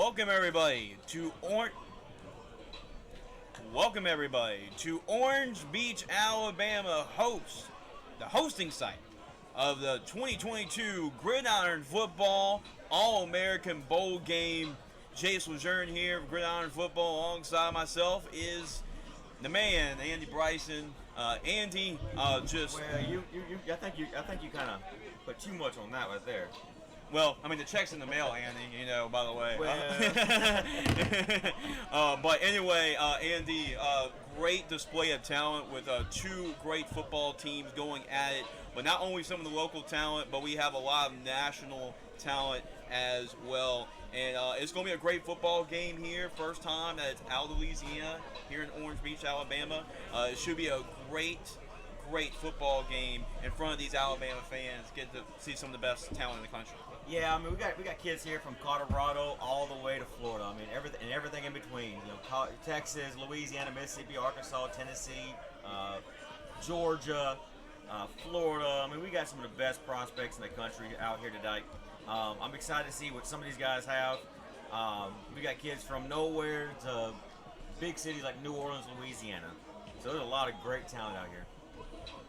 Welcome everybody to Orange Beach, Alabama the hosting site of the 2022 Gridiron Football All-American Bowl Game. Jace Lejeune here of Gridiron Football. Alongside myself is the man, Andy Bryson. Andy, Well, I think you kind of put too much on that right there. Well, I mean, the check's in the mail, Andy, by the way. Well. But anyway, Andy, great display of talent with two great football teams going at it. But not only some of the local talent, but we have a lot of national talent as well. And it's going to be a great football game here. First time that it's out of Louisiana, here in Orange Beach, Alabama. It should be a great football game in front of these Alabama fans. Get to see some of the best talent in the country. Yeah, I mean, we got kids here from Colorado all the way to Florida. I mean, everything in between. You know, Texas, Louisiana, Mississippi, Arkansas, Tennessee, Georgia, Florida. I mean, we got some of the best prospects in the country out here tonight. I'm excited to see what some of these guys have. We got kids from nowhere to big cities like New Orleans, Louisiana. So there's a lot of great talent out here.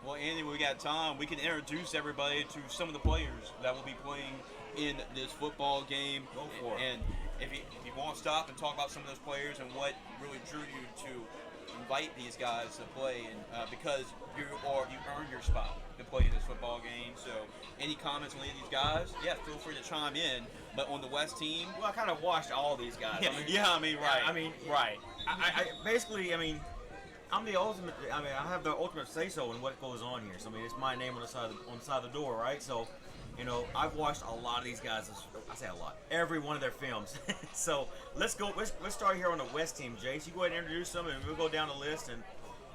Well, Andy, we got time. We can introduce everybody to some of the players that will be playing in this football game. Go for it. And if you want to stop and talk about some of those players and what really drew you to invite these guys to play, and because you earned your spot to play in this football game. So, any comments on any of these guys? Yeah, feel free to chime in. But on the West team, Well, I kind of watched all these guys. right. I basically, I'm the ultimate. I have the ultimate say-so in what goes on here. So, it's my name on the side of the door, right? So, I've watched a lot of these guys. I say a lot. Every one of their films. So, let's go. Let's start here on the West team. Jace, you go ahead and introduce them, and we'll go down the list. And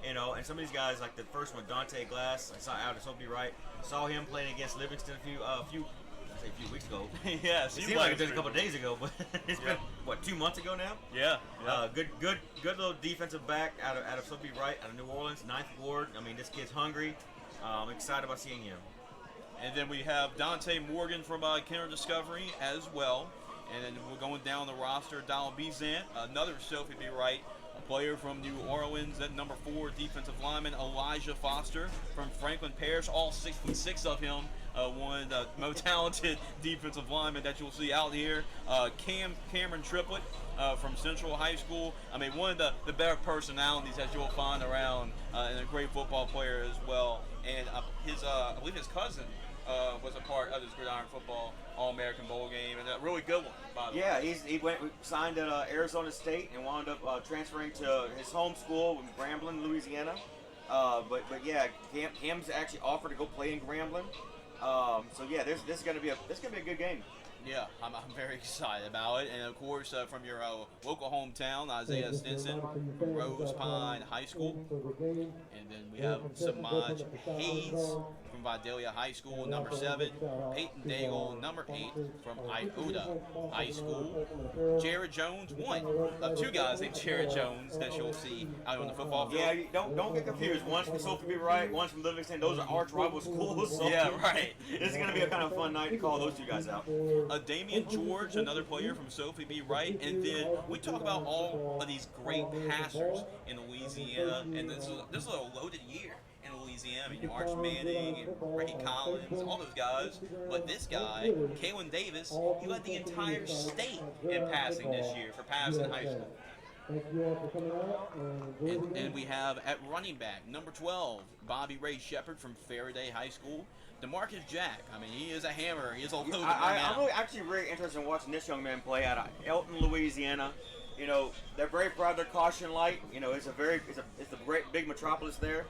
and some of these guys, like the first one, Dante Glass. I saw out at Soapy Wright. Saw him playing against Livingston a few weeks ago. Yeah, it seemed like it was a couple of days ago, but it's been 2 months ago now. Yeah. Good little defensive back out of Soapy Wright, out of New Orleans, 9th Ward. This kid's hungry. I'm excited about seeing him. And then we have Dante Morgan from Kinder Discovery as well. And then we're going down the roster, Donald Bezant, another Sophie B. Wright, a player from New Orleans. Then number 4 defensive lineman Elijah Foster from Franklin Parish, all 6'6" of him. One of the most talented defensive linemen that you'll see out here. Cameron Triplett from Central High School. One of the better personalities that you'll find around, and a great football player as well. And I believe his cousin was a part of this Gridiron Football All-American Bowl game, and a really good one, by the way. Yeah, he signed at Arizona State and wound up transferring to his home school in Grambling, Louisiana. But yeah, Cam's actually offered to go play in Grambling. So yeah, this is gonna be a good game. Yeah, I'm very excited about it. And of course, from your local hometown, Isaiah Stinson from Rose Pine High School. And then we have Samaj Hayes from Vidalia High School, number 7. Peyton Daigle, number 8, from Iota High School. Jared Jones, one of 2 guys named Jared Jones that you'll see out on the football field. Yeah, don't get confused. One's from Sophie B. Wright, one's from Livingston. Those are arch rival schools. So Yeah, right. This is going to be a kind of fun night to call those 2 guys out. Damian George, another player from Sophie B. Wright. And then we talk about all of these great passers in Louisiana. And this is a loaded year in Louisiana. Arch Manning and Ricky Collins, all those guys. But this guy, Kalen Davis, he led the entire state in passing this year for Patterson High School. Thank you all for coming out. And we have at running back, number 12, Bobby Ray Shepard from Faraday High School. DeMarcus Jack, he is a hammer. He is a loaded I'm actually very interested in watching this young man play out of Elton, Louisiana. They're very proud of their caution light. It's a great big metropolis there.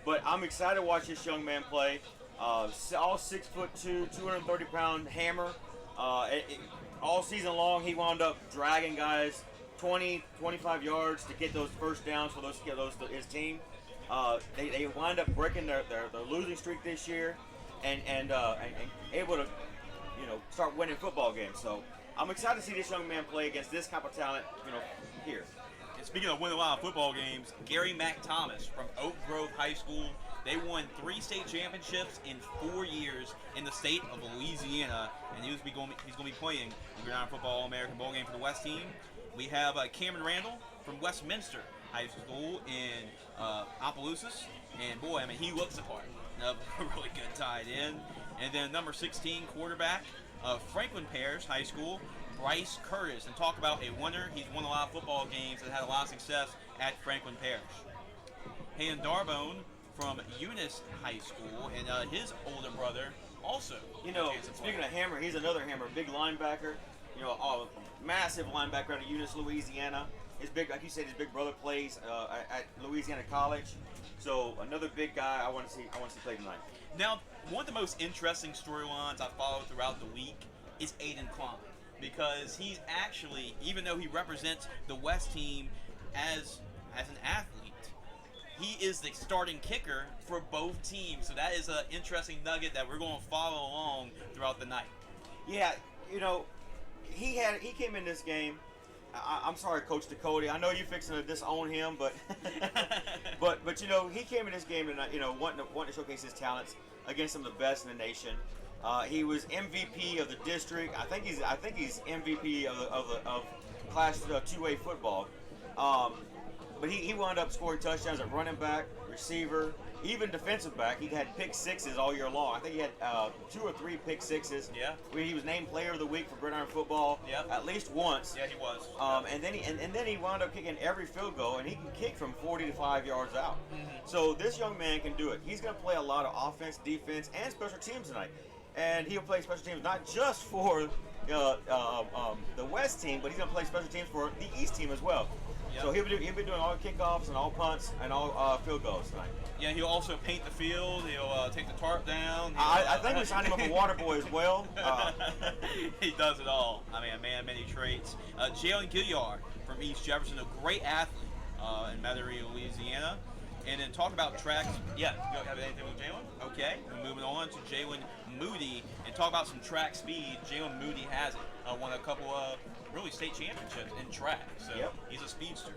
But I'm excited to watch this young man play. All 6'2", 230-pound hammer. All season long, he wound up dragging guys 20, 25 yards to get those first downs for his team. They wind up breaking their losing streak this year, and able to start winning football games. So I'm excited to see this young man play against this type of talent here. And speaking of winning a lot of football games, Gary Mack Thomas from Oak Grove High School, They won 3 state championships in 4 years in the state of Louisiana, and he's going to be playing the Gridiron Football All-American Bowl game for the West team. We have Cameron Randall from Westminster High School in Opelousas, and boy, I mean, he looks the part. A really good tight end. And then number 16 quarterback of Franklin Parish High School, Bryce Curtis. And talk about a winner. He's won a lot of football games and had a lot of success at Franklin Parish. Han Darbone from Eunice High School, and his older brother also. You know, speaking of Hammer, he's another Hammer, big linebacker. You know, massive linebacker out of Eunice, Louisiana. His big, like you said, his big brother plays at Louisiana College. So another big guy I want to see play tonight. Now, one of the most interesting storylines I followed throughout the week is Aiden Klein, because he's actually, even though he represents the West team as an athlete, he is the starting kicker for both teams. So that is an interesting nugget that we're going to follow along throughout the night. Yeah, you know, he came in this game. I'm sorry, Coach Dakota. I know you're fixing to disown him, but but you know, he came in this game tonight, you know, wanting to showcase his talents against some of the best in the nation. He was MVP of the district. I think he's MVP of Class 2A football. But he wound up scoring touchdowns at running back, receiver, even defensive back. He had pick sixes all year long. I think he had 2 or 3 pick sixes. Yeah. He was named Player of the Week for Gridiron football. Yeah. At least once. Yeah, he was. And then he wound up kicking every field goal, and he can kick from 40 to 5 yards out. Mm-hmm. So this young man can do it. He's going to play a lot of offense, defense, and special teams tonight. And he'll play special teams not just for the West team, but he's going to play special teams for the East team as well. Yep. So he'll be doing all kickoffs and all punts and all field goals tonight. Yeah, he'll also paint the field. He'll take the tarp down. I think we signed him up a water boy as well. He does it all. I mean, a man of many traits. Jalen Gilliard from East Jefferson, a great athlete in Metairie, Louisiana. And then talk about tracks. Yeah, you don't have anything with Jalen? Okay. We're moving on to Jalen Moody and talk about some track speed. Jalen Moody has it. Won a couple of really state championships in track. So yep. He's a speedster.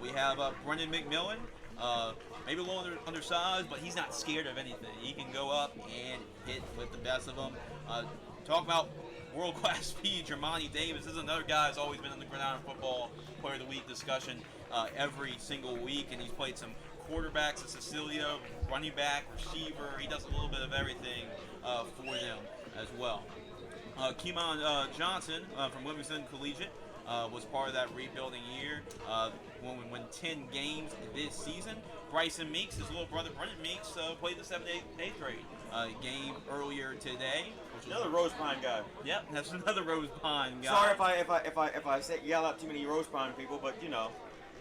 We have Brendan McMillan. Maybe a little undersized, but he's not scared of anything. He can go up and hit with the best of them. Talk about world-class speed. Jermani Davis. This is another guy who's always been in the Gridiron Football Player of the Week discussion every single week, and he's played some quarterbacks at Cecilia, running back, receiver. He does a little bit of everything for them as well. Keemon Johnson from Livingston Collegiate was part of that rebuilding year when we won 10 games this season. Bryson Meeks, his little brother Brendan Meeks, played the 7th, 8th grade game earlier today. Another Rose Pine guy. Yep, that's another Rose Pine guy. Sorry if I yell out too many Rose Pine people, but you know,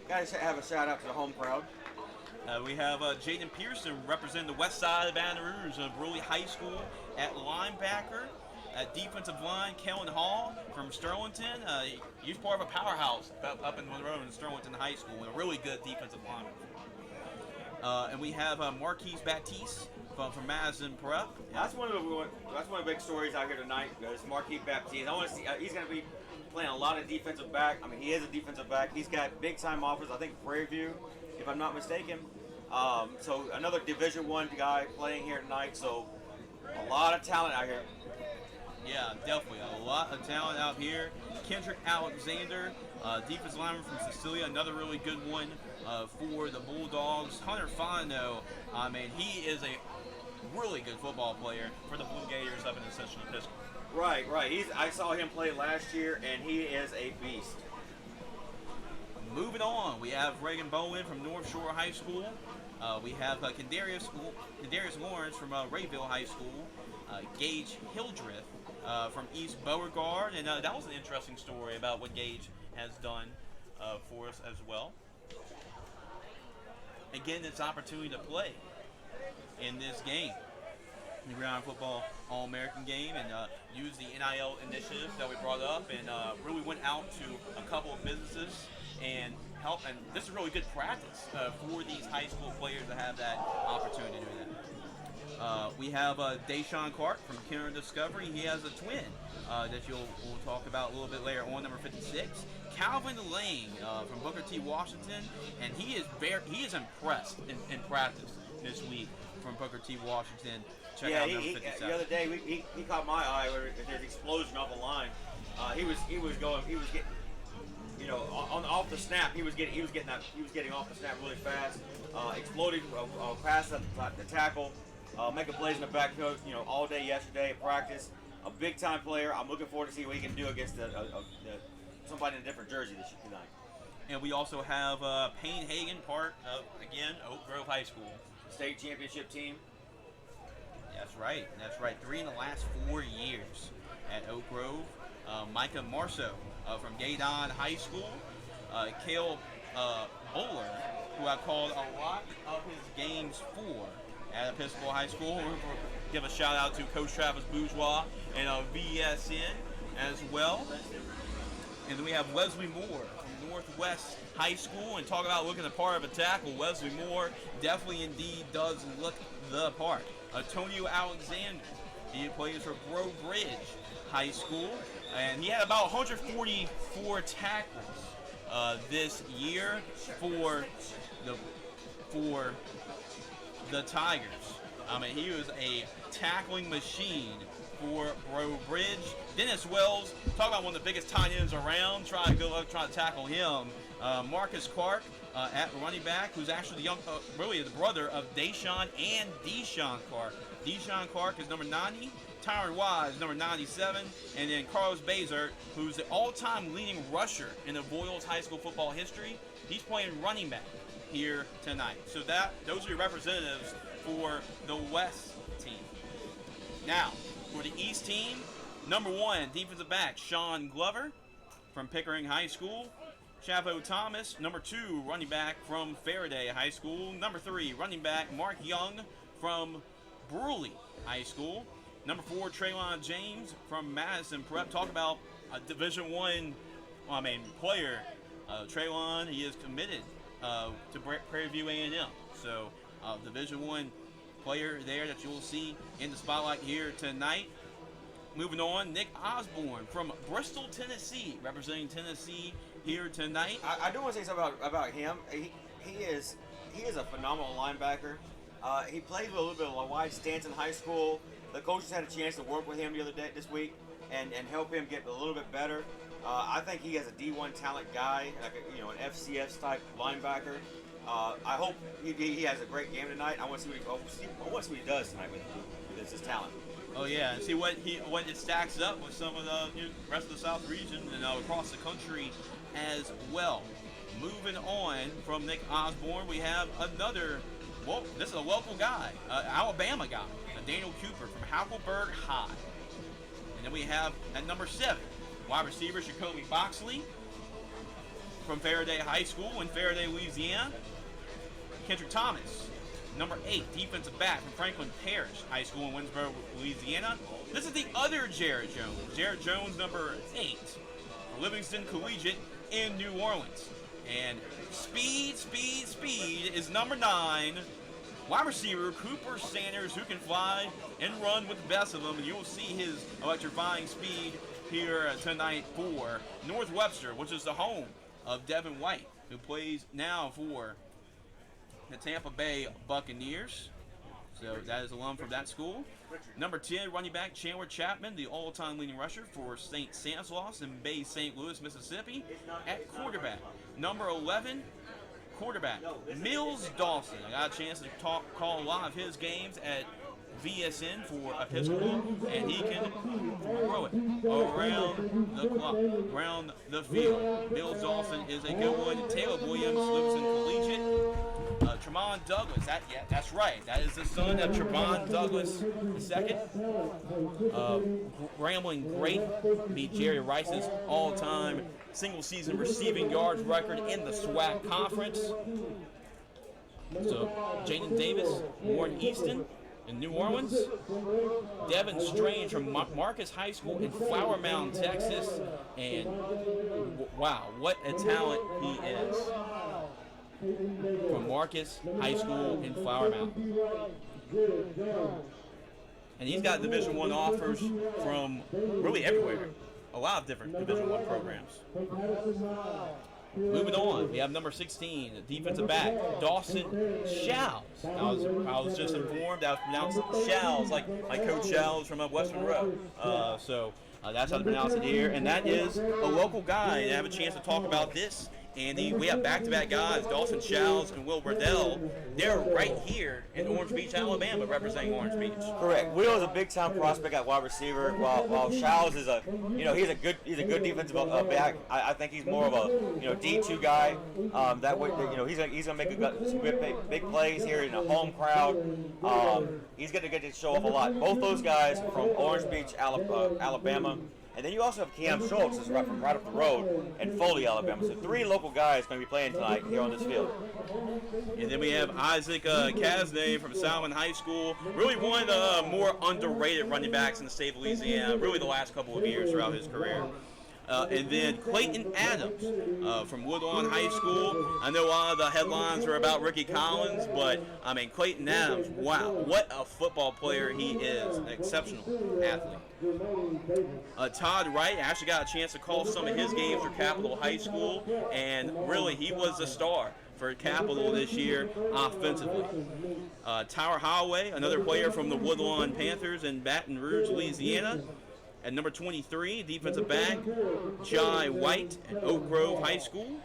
gotta have a shout out to the home crowd. We have Jaden Pearson representing the west side of Baton Rouge of Brewery High School at linebacker. At defensive line, Kellen Hall from Sterlington. He's part of a powerhouse up in Monroe in Sterlington High School, and a really good defensive lineman. And we have Marquise Baptiste from Madison Prep. That's one of the big stories out here tonight. Is Marquise Baptiste. I want to see. He's going to be playing a lot of defensive back. I mean, he is a defensive back. He's got big time offers. I think Prairie View, if I'm not mistaken. So another Division I guy playing here tonight. So a lot of talent out here. Yeah, definitely. A lot of talent out here. Kendrick Alexander, defensive lineman from Cecilia, another really good one for the Bulldogs. Hunter Fondo, I mean, he is a really good football player for the Blue Gators up in the Central Episcopal. Right. I saw him play last year, and he is a beast. Moving on, we have Reagan Bowen from North Shore High School. We have Kendarius Lawrence from Rayville High School. Gage Hildreth from East Beauregard, and that was an interesting story about what Gage has done for us as well. Again, it's opportunity to play in this game, the Gridiron Football All-American game, and use the NIL initiatives that we brought up, and really went out to a couple of businesses and help. And this is really good practice for these high school players to have that opportunity to do that. We have Deshaun Clark from Kinder Discovery. He has a twin that we'll talk about a little bit later on, number 56. Calvin Lang from Booker T. Washington, and he is impressed in practice. this week from Booker T. Washington. Check Yeah, out number 57. the other day he caught my eye where there's an explosion off the line. He was getting, you know, off the snap. He was getting off the snap really fast. Exploded past the tackle, making plays in the backfield. You know, all day yesterday at practice. A big time player. I'm looking forward to see what he can do against somebody in a different jersey this tonight. And we also have Payne Hagen, part of, again, Oak Grove High School. State championship team. That's right. 3 in the last 4 years at Oak Grove. Micah Marceau from Gaydon High School. Cale Bowler, who I called a lot of his games for at Episcopal High School. We'll give a shout out to Coach Travis Bourgeois and VSN as well. And then we have Wesley Moore from Northwest High School. And talk about looking the part of a tackle. Wesley Moore definitely indeed does look the part. Antonio Alexander, he plays for Bro Bridge High School. And he had about 144 tackles this year for the Tigers. I mean, he was a tackling machine for Bro Bridge. Dennis Wells, talk about one of the biggest tight ends around. Try to tackle him. Marcus Clark at running back, who's actually the brother of Deshaun and Deshaun Clark. Deshaun Clark is number 90. Tyron Wise, number 97, and then Carlos Bazert, who's the all-time leading rusher in the Boyles High School football history. He's playing running back here tonight. So those are your representatives for the West team. Now, for the East team, number 1, defensive back, Sean Glover from Pickering High School. Chavo Thomas, number 2, running back from Faraday High School. Number 3, running back, Mark Young from Bruley High School. Number 4, Traylon James from Madison Prep. Talk about a Division I player. Traylon, he is committed to Prairie View A&M. So, Division I player there that you'll see in the spotlight here tonight. Moving on, Nick Osborne from Bristol, Tennessee, representing Tennessee here tonight. I do want to say something about him. He is a phenomenal linebacker. He played with a little bit of a wide stance in high school. The coaches had a chance to work with him this week and help him get a little bit better. I think he has a D1 talent guy, like an FCS type linebacker. I hope he has a great game tonight. I want to see what he does tonight with his talent. Oh yeah, and see what it stacks up with some of the rest of the South region and across the country as well. Moving on from Nick Osborne, we have another. Well, this is a local guy, Alabama guy, Daniel Cooper from Hackleburg High. And then we have at number 7, wide receiver Jacoby Boxley from Faraday High School in Faraday, Louisiana. Kendrick Thomas, number 8, defensive back from Franklin Parish High School in Winsboro, Louisiana. This is the other Jared Jones. Jared Jones, number 8, Livingston Collegiate in New Orleans. And speed is number 9. Wide receiver Cooper Sanders, who can fly and run with the best of them. And you will see his electrifying speed here tonight for North Webster, which is the home of Devin White, who plays now for the Tampa Bay Buccaneers. So that is alum from that school. Number 10, running back Chandler Chapman, the all-time leading rusher for St. Stanislaus in Bay St. Louis, Mississippi. At quarterback, number 11, quarterback Mills Dawson. I got a chance to call a lot of his games at VSN for Episcopal, and he can throw it around the clock, around the field. Mills Dawson is a good one. Taylor Williams lives in Collegiate. Tremont Douglas, that's right. That is the son of Tremont Douglas II. Grambling great, beat Jerry Rice's all-time single-season receiving yards record in the SWAC conference. So, Jaden Davis, Warren Easton in New Orleans. Devin Strange from Marcus High School in Flower Mound, Texas. And wow, what a talent he is. From Marcus High School in Flower Mound. And he's got Division I offers from really everywhere. A lot of different Division I programs. Moving on, we have number 16, defensive back, Dawson Shalls. I was just informed that I was pronounced Shalls, like Coach Shalls from West Monroe. So that's how to pronounce it here. And that is a local guy. And I have a chance to talk about this, Andy. We have back-to-back guys, Dawson Shalls and Will Riddell. They're right here in Orange Beach, Alabama, representing Orange Beach. Correct. Will is a big-time prospect at wide receiver, while Shalls is he's a good defensive back. I think he's more of a D2 guy. That way, he's gonna make some big plays here in a home crowd. He's gonna get to show off a lot. Both those guys from Orange Beach, Alabama. And then you also have Cam Schultz, who's right up the road in Foley, Alabama. So 3 local guys going to be playing tonight here on this field. And then we have Isaac Casnay from Salmon High School. Really one of the more underrated running backs in the state of Louisiana, really the last couple of years throughout his career. And then Clayton Adams from Woodlawn High School. I know a lot of the headlines are about Ricky Collins, but I mean Clayton Adams, wow, what a football player he is, an exceptional athlete. Todd Wright actually got a chance to call some of his games for Capital High School, and really he was the star for Capital this year offensively. Tower Holloway, another player from the Woodlawn Panthers in Baton Rouge, Louisiana. At number 23, defensive back, Jai White at Oak Grove High School.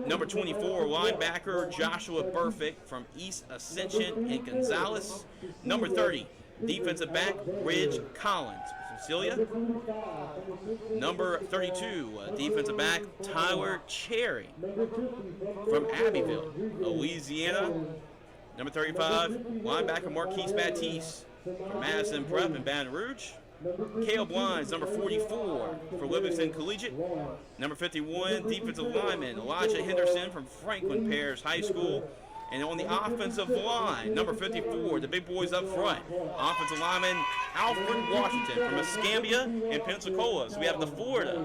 Number 24, linebacker, Joshua Burfict from East Ascension in Gonzales. Number 30, defensive back, Ridge Collins from Cecilia. Number 32, defensive back, Tyler Cherry from Abbeville, Louisiana. Number 35, linebacker, Marquise Baptiste from Madison Prep in Baton Rouge. Caleb Wines, number 44 for Livingston Collegiate. Number 51, defensive lineman Elijah Henderson from Franklin Parish High School. And on the offensive line, number 54, the big boys up front, offensive lineman Alfred Washington from Escambia and Pensacola. So we have the Florida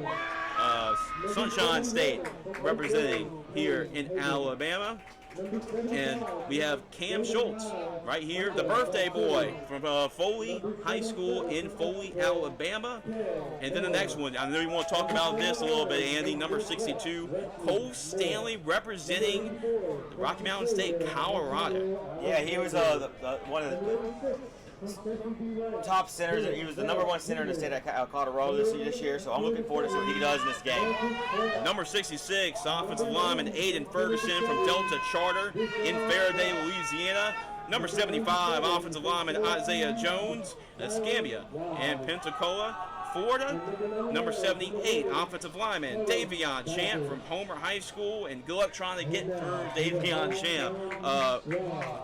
Sunshine State representing here in Alabama. And we have Cam Schultz right here, the birthday boy from Foley High School in Foley, Alabama. And then the next one, I know you want to talk about this a little bit, Andy, number 62, Cole Stanley representing the Rocky Mountain State, Colorado. Yeah, he was one of the top centers. He was the number 1 center in the state of Colorado this year, so I'm looking forward to see what he does in this game. Number 66, offensive lineman Aiden Ferguson from Delta Charter in Faraday, Louisiana. Number 75, offensive lineman Isaiah Jones, Escambia and Pensacola, Florida. Number 78, offensive lineman Davion Champ from Homer High School, and good luck trying to get through Davion Champ.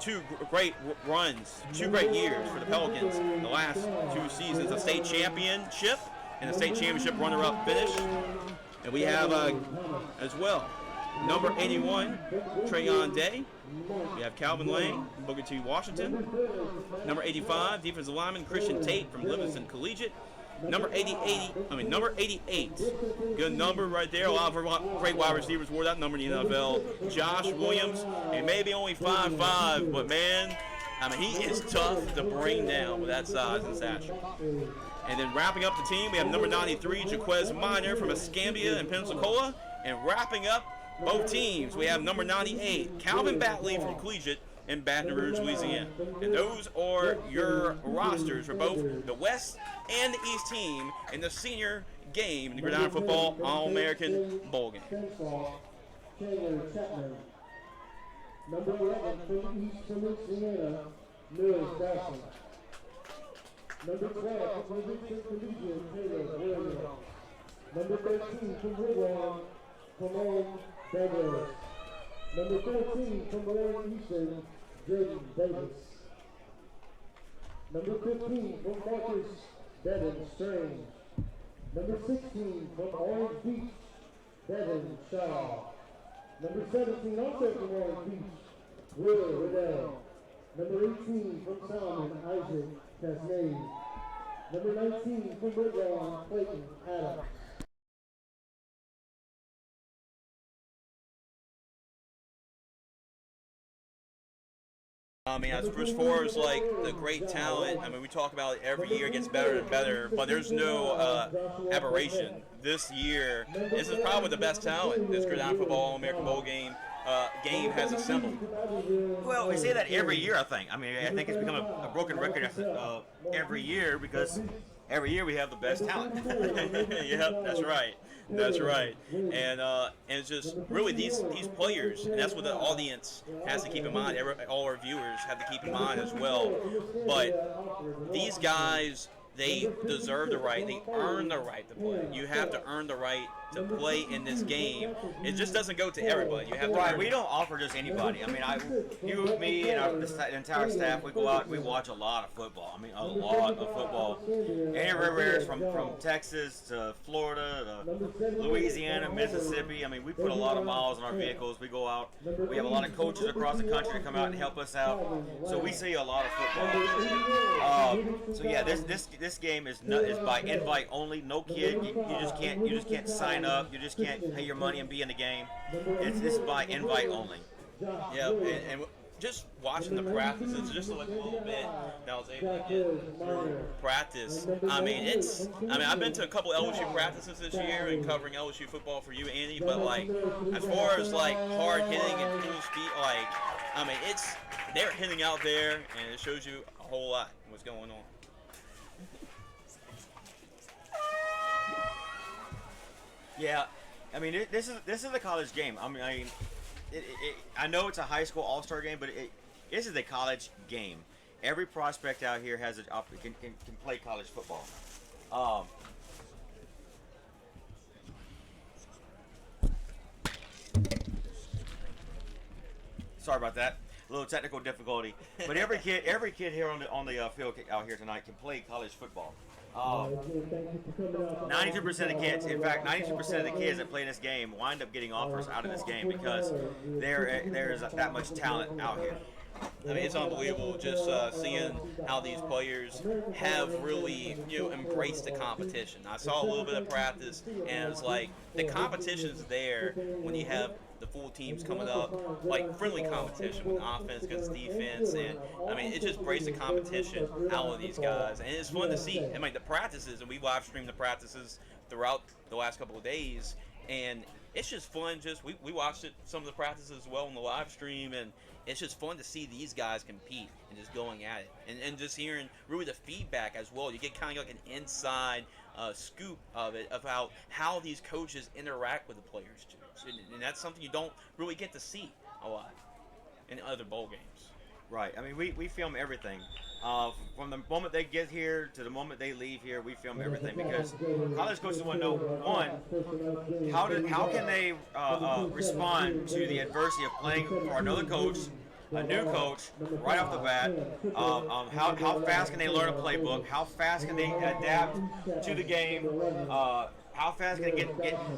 2 great runs, 2 great years for the Pelicans the last 2 seasons, a state championship and a state championship runner-up finish. And we have as well number 81, Trayon Day. We have Calvin Lang from Booker T. Washington. Number 85, defensive lineman Christian Tate from Livingston Collegiate. Number 88, good number right there. A lot of great wide receivers wore that number in the NFL. Josh Williams, he may be only 5'5", but man, I mean, he is tough to bring down with that size and stature. And then wrapping up the team, we have number 93, Jaquez Minor from Escambia and Pensacola. And wrapping up both teams, we have number 98, Calvin Batley from Collegiate in Baton Rouge, Louisiana. And those are your rosters for both the West and the East team in the senior game in the Gridiron Football All-American Bowl game. Number 11 from East Louisiana, Mills Dawson. Number 12 from Livingston Collegiate, Taylor Williams. Number 13 from Woodlawn, Colon Beverly. Number 14 from Warren Eastern, Jaden Davis. Number 15 from Marcus Devin Strange. Number 16 from Orange Beach, Devin Shaw. Number 17 also from Orange Beach, Will Riddell. Number 18 from Salmon, Isaac Casnade. Number 19 from Woodlawn, Clayton Adams. I mean, as far as like the great talent, I mean, we talk about it every year, it gets better and better, but there's no aberration. This year, this is probably the best talent this Gridiron Football American Bowl game has assembled. Well, we say that every year, I think. I mean, I think it's become a broken record every year because every year we have the best talent. Yep, that's right. That's right. And it's just really these players, and that's what the audience has to keep in mind. All our viewers have to keep in mind as well. But these guys, they deserve the right. They earn the right to play. You have to earn the right to play in this game. It just doesn't go to everybody. You have to. Right. We don't offer just anybody. I mean, you, me, and the entire staff, we go out. We watch a lot of football. I mean, a lot of football. Anywhere from Texas to Florida to Louisiana, Mississippi. I mean, we put a lot of miles on our vehicles. We go out. We have a lot of coaches across the country to come out and help us out. So we see a lot of football. So yeah, this game is by invite only. No kid. You just can't sign up. You just can't pay your money and be in the game. It's by invite only. Yeah, and just watching the practices, just like a little bit that I was able to get through practice. I mean, I've been to a couple LSU practices this year and covering LSU football for you, Andy. But like, as far as like hard hitting and full speed, like, I mean, they're hitting out there, and it shows you a whole lot what's going on. Yeah, I mean this is a college game. I mean, I know it's a high school all-star game, but this is a college game. Every prospect out here has can play college football. Sorry about that. A little technical difficulty, but every kid here on the field out here tonight can play college football. 92% of the kids, in fact, 92% of the kids that play this game wind up getting offers out of this game because there's that much talent out here. I mean, it's unbelievable just seeing how these players have really, embraced the competition. I saw a little bit of practice, and it was like the competition's there when you have the full teams coming up, like friendly competition with offense against defense, and I mean, it just breaks the competition out of these guys, and it's fun to see. I mean, the practices, and we live stream the practices throughout the last couple of days, and it's just fun. We watched some of the practices as well on the live stream, and it's just fun to see these guys compete and just going at it, and just hearing really the feedback as well. You get kind of like an inside scoop of it, about how these coaches interact with the players too. And that's something you don't really get to see a lot in other bowl games. Right. I mean, we film everything. From the moment they get here to the moment they leave here, we film everything because college coaches want to know, one, how can they respond to the adversity of playing for another coach, a new coach, right off the bat. How fast can they learn a playbook? How fast can they adapt to the game? How fast can they get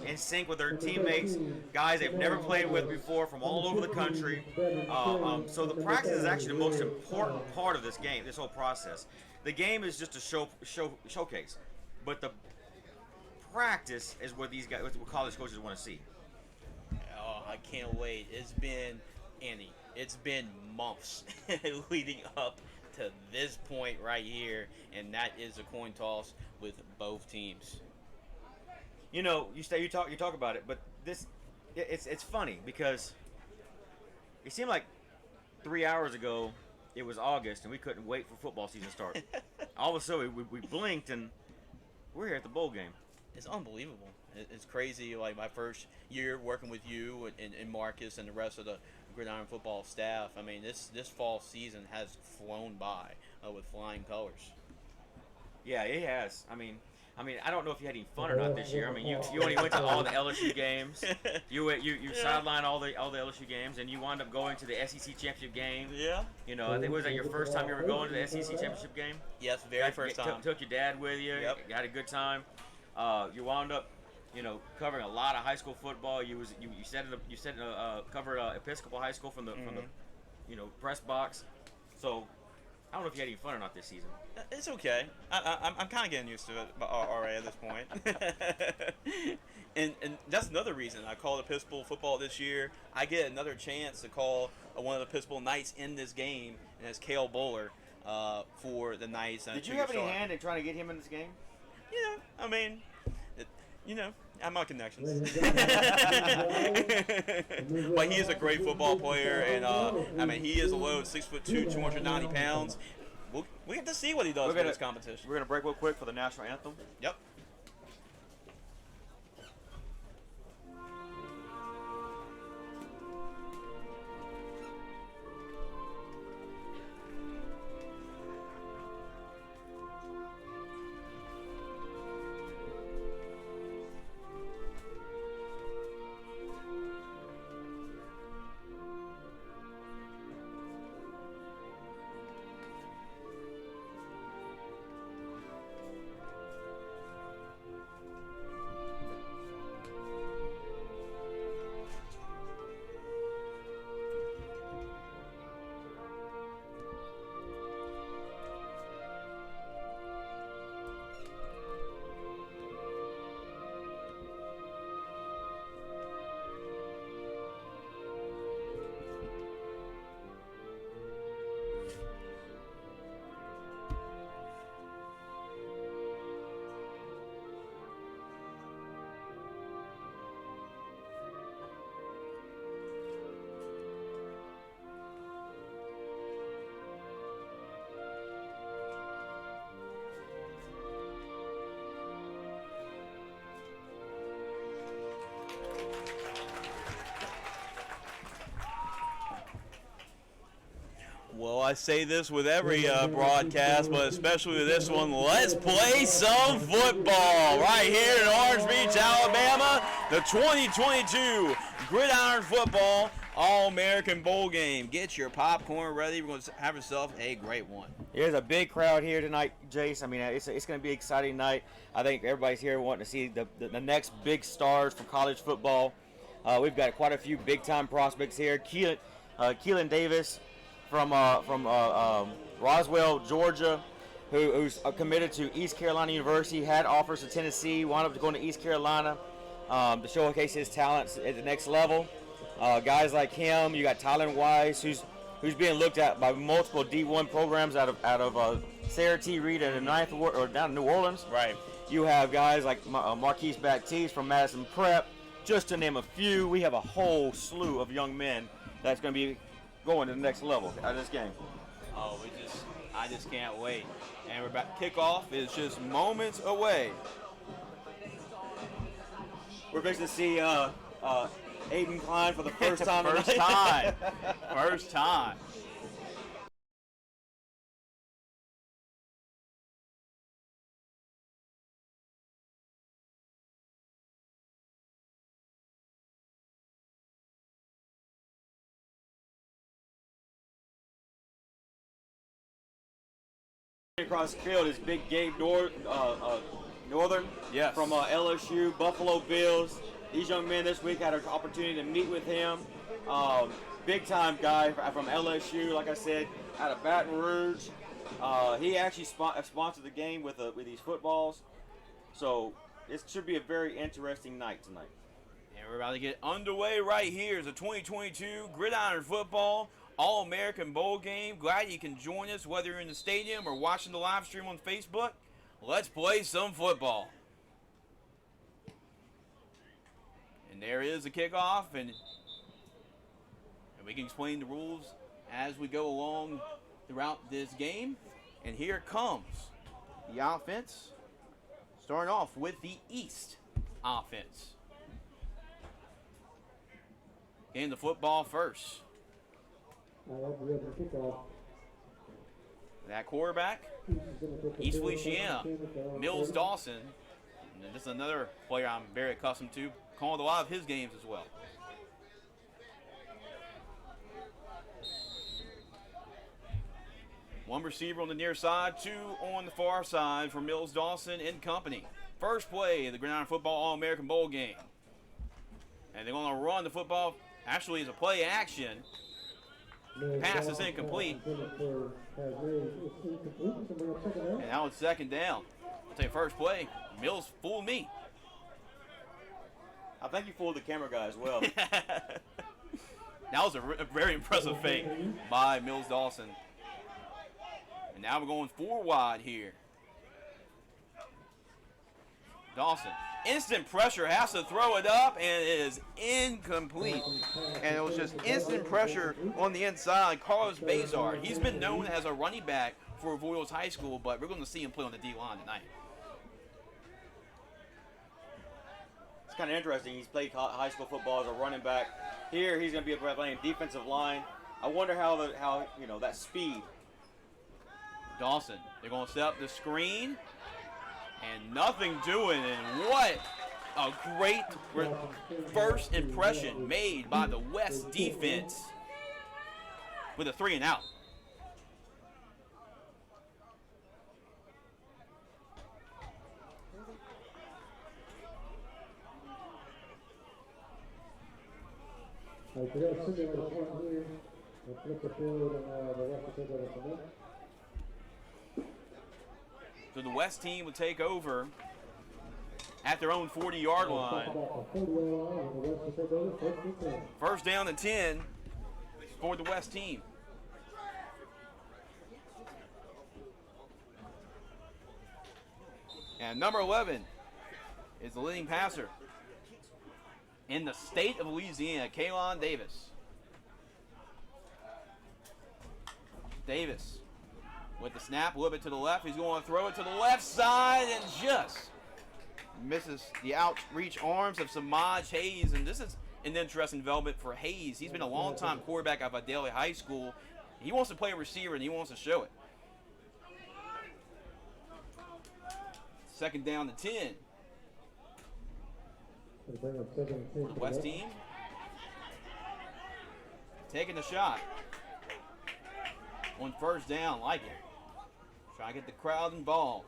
in sync with their teammates, guys they've never played with before from all over the country? So the practice is actually the most important part of this game, this whole process. The game is just a showcase, but the practice is what these guys, what college coaches want to see. Oh, I can't wait. It's been months leading up to this point right here, and that is a coin toss with both teams. You talk about it, but it's funny because it seemed like 3 hours ago it was August and we couldn't wait for football season to start. All of a sudden we blinked and we're here at the bowl game. It's unbelievable. It's crazy. Like my first year working with you and Marcus and the rest of the Gridiron football staff. I mean, this fall season has flown by with flying colors. Yeah, it has. I mean, I don't know if you had any fun or not this year. I mean, you only went to all the LSU games. You sidelined all the LSU games, and you wound up going to the SEC championship game. Yeah. I think was that your first time you were going to the SEC championship game? Yes, very first time. Took your dad with you. Yep. You had a good time. You wound up, covering a lot of high school football. You covered Episcopal High School from the press box. So I don't know if you had any fun or not this season. It's okay. I'm kind of getting used to it already at this point. and that's another reason I called Episcopal football this year. I get another chance to call one of the Episcopal Knights in this game, and it's Cale Bowler for the Knights. Did you have any hand in trying to get him in this game? Yeah, I mean, I'm on connections. But he is a great football player, and I mean, he is a low 6'2", 290 pounds. We have to see what he does for this competition. We're gonna break real quick for the national anthem. Yep. Well, I say this with every broadcast, but especially with this one. Let's play some football right here in Orange Beach, Alabama. The 2022 Gridiron Football All-American Bowl game. Get your popcorn ready. We're going to have yourself a great one. There's a big crowd here tonight, Jace. I mean, it's going to be an exciting night. I think everybody's here wanting to see the next big stars for college football. We've got quite a few big-time prospects here. Keelan Davis from Roswell, Georgia, who's committed to East Carolina University, had offers to Tennessee, wound up going to East Carolina to showcase his talents at the next level. Guys like him, you got Tyler Wise, who's being looked at by multiple D1 programs out of Sarah T. Reed and the Ninth Ward, or down in New Orleans. Right. You have guys like Marquise Baptiste from Madison Prep, just to name a few. We have a whole slew of young men that's going to be going to the next level out of this game. Oh, I just can't wait. And we're about kickoff is just moments away. We're fixing to see Aiden Klein for the first time. First time. Across the field is Big Gabe Northern, yes, from LSU, Buffalo Bills. These young men this week had an opportunity to meet with him. Big time guy from LSU, like I said, out of Baton Rouge. He actually sponsored the game with these footballs. So it should be a very interesting night tonight. And we're about to get underway right here. It's the 2022 Gridiron Football All-American Bowl game. Glad you can join us, whether you're in the stadium or watching the live stream on Facebook. Let's play some football. And there is the kickoff, and we can explain the rules as we go along throughout this game. And here comes the offense, starting off with the East offense. Getting the football first. That quarterback, East Feliciana, Mills Dawson. And this is another player I'm very accustomed to, calling a lot of his games as well. One receiver on the near side, two on the far side for Mills Dawson and company. First play of the Gridiron Football All-American Bowl game. And they're going to run the football. Actually, it's a play action. Pass is incomplete. And now it's second down. I'll take first play. Mills fooled me. I think you fooled the camera guy as well. That was a very impressive fake by Mills Dawson. And now we're going 4 wide here. Dawson, instant pressure, has to throw it up, and it is incomplete. And it was just instant pressure on the inside. Carlos Bazard, he's been known as a running back for Royals High School, but we're going to see him play on the D-line tonight. It's kind of interesting. He's played high school football as a running back. Here, he's going to be playing defensive line. I wonder how that speed. Dawson, they're going to set up the screen. And nothing doing, and what a great first impression made by the West defense with a 3 and out. So the West team will take over at their own 40-yard line. First down and 10 for the West team. And number 11 is the leading passer in the state of Louisiana, Kaylon Davis. Davis with the snap, a little bit to the left. He's going to throw it to the left side and just misses the outreach arms of Samaj Hayes. And this is an interesting development for Hayes. He's been a long-time quarterback at Vidalia High School. He wants to play a receiver, and he wants to show it. Second down to 10. The West team taking the shot on first down, like it. Try to get the crowd involved.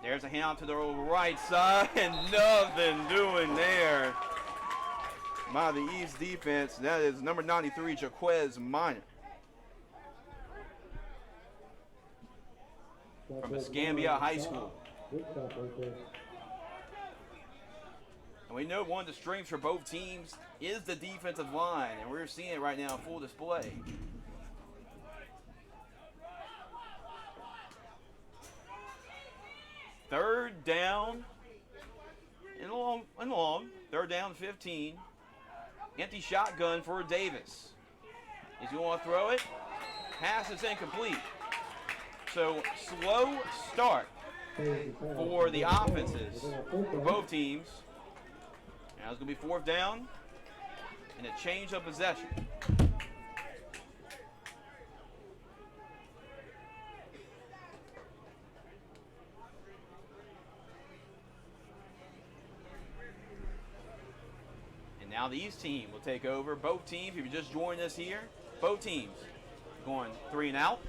There's a handout to the right side, and nothing doing there by the East defense. That is number 93, Jaquez Minor. From Escambia High School. And we know one of the strengths for both teams is the defensive line, and we're seeing it right now in full display. Third down and long. Third down 15. Empty shotgun for Davis. He's going to throw it. Pass is incomplete. So slow start for the offenses for both teams. Now it's going to be fourth down and a change of possession. And now the East team will take over. Both teams, if you just joined us here, both teams going 3 and out.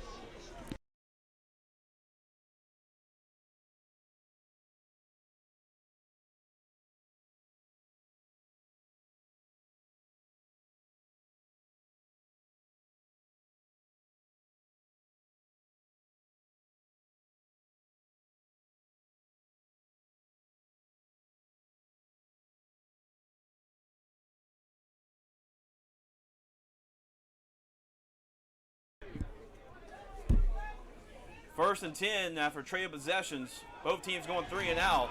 First and 10 after trade of possessions. Both teams going 3 and out.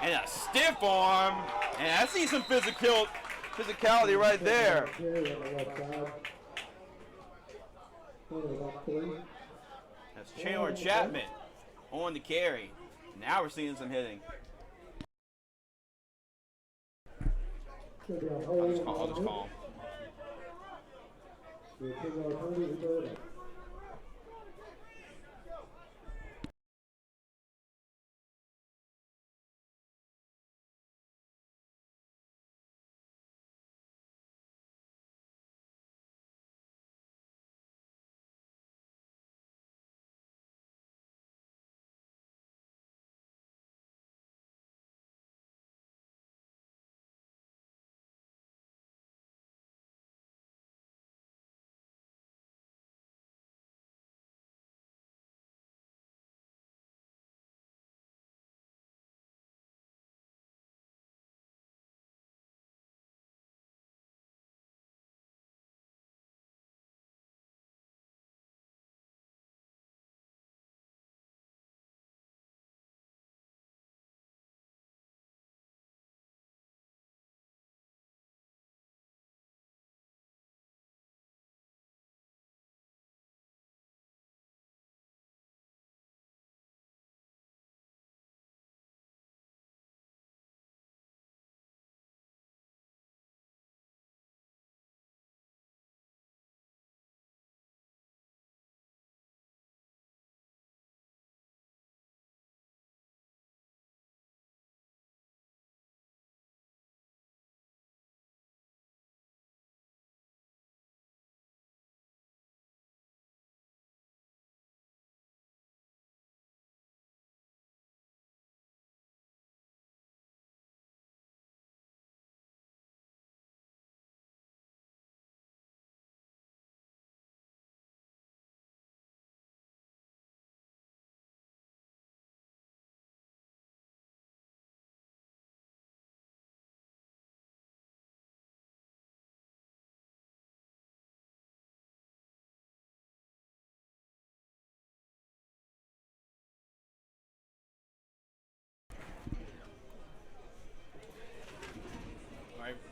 And a stiff arm. And I see some physicality right there. That's Chandler Chapman on the carry. Now we're seeing some hitting. I'll just call him.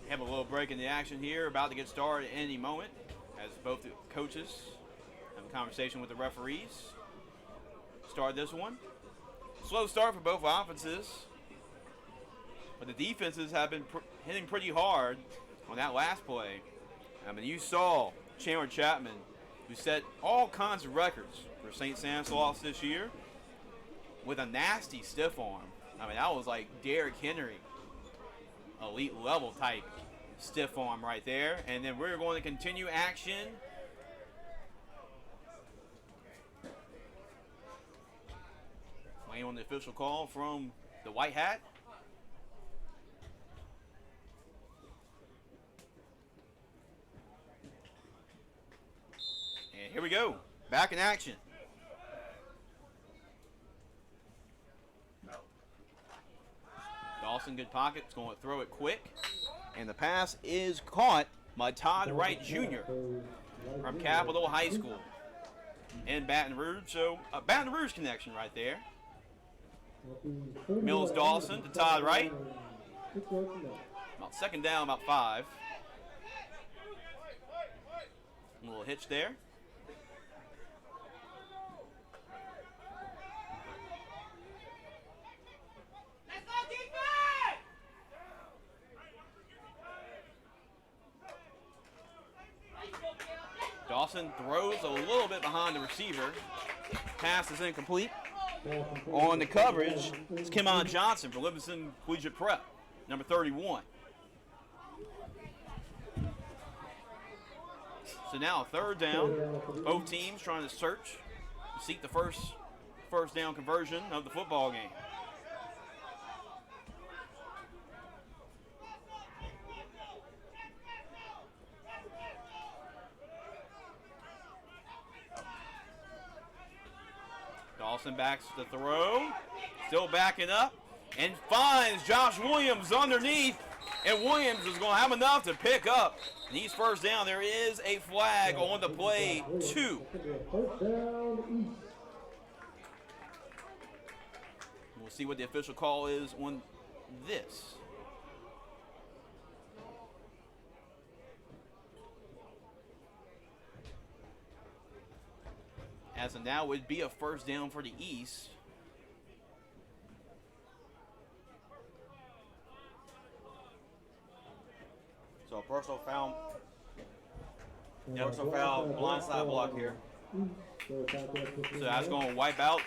have a little break in the action here, about to get started any moment, as both the coaches have a conversation with the referees. Start this one. Slow start for both offenses, but the defenses have been hitting pretty hard on that last play. I mean, you saw Chandler Chapman, who set all kinds of records for St. Stanislaus this year, with a nasty stiff arm. I mean, that was like Derrick Henry, elite level type stiff arm right there. And then we're going to continue action. Waiting on the official call from the White Hat. And here we go, back in action. Dawson, good pocket, is going to throw it quick. And the pass is caught by Todd Wright Jr. from Capitol High School in Baton Rouge. So a Baton Rouge connection right there. Mills Dawson to Todd Wright. About second down, about 5. A little hitch there. Dawson throws a little bit behind the receiver. Pass is incomplete. On the coverage, it's Kimon Johnson from Livingston Collegiate Prep, number 31. So now third down. Both teams trying to search to seek the first down conversion of the football game. Dawson backs the throw, still backing up, and finds Josh Williams underneath, and Williams is going to have enough to pick up. And he's first down. There is a flag on the play, 2. We'll see what the official call is on this. As of now, would be a first down for the East. So personal foul. Personal foul, blindside block here. So that's going to wipe out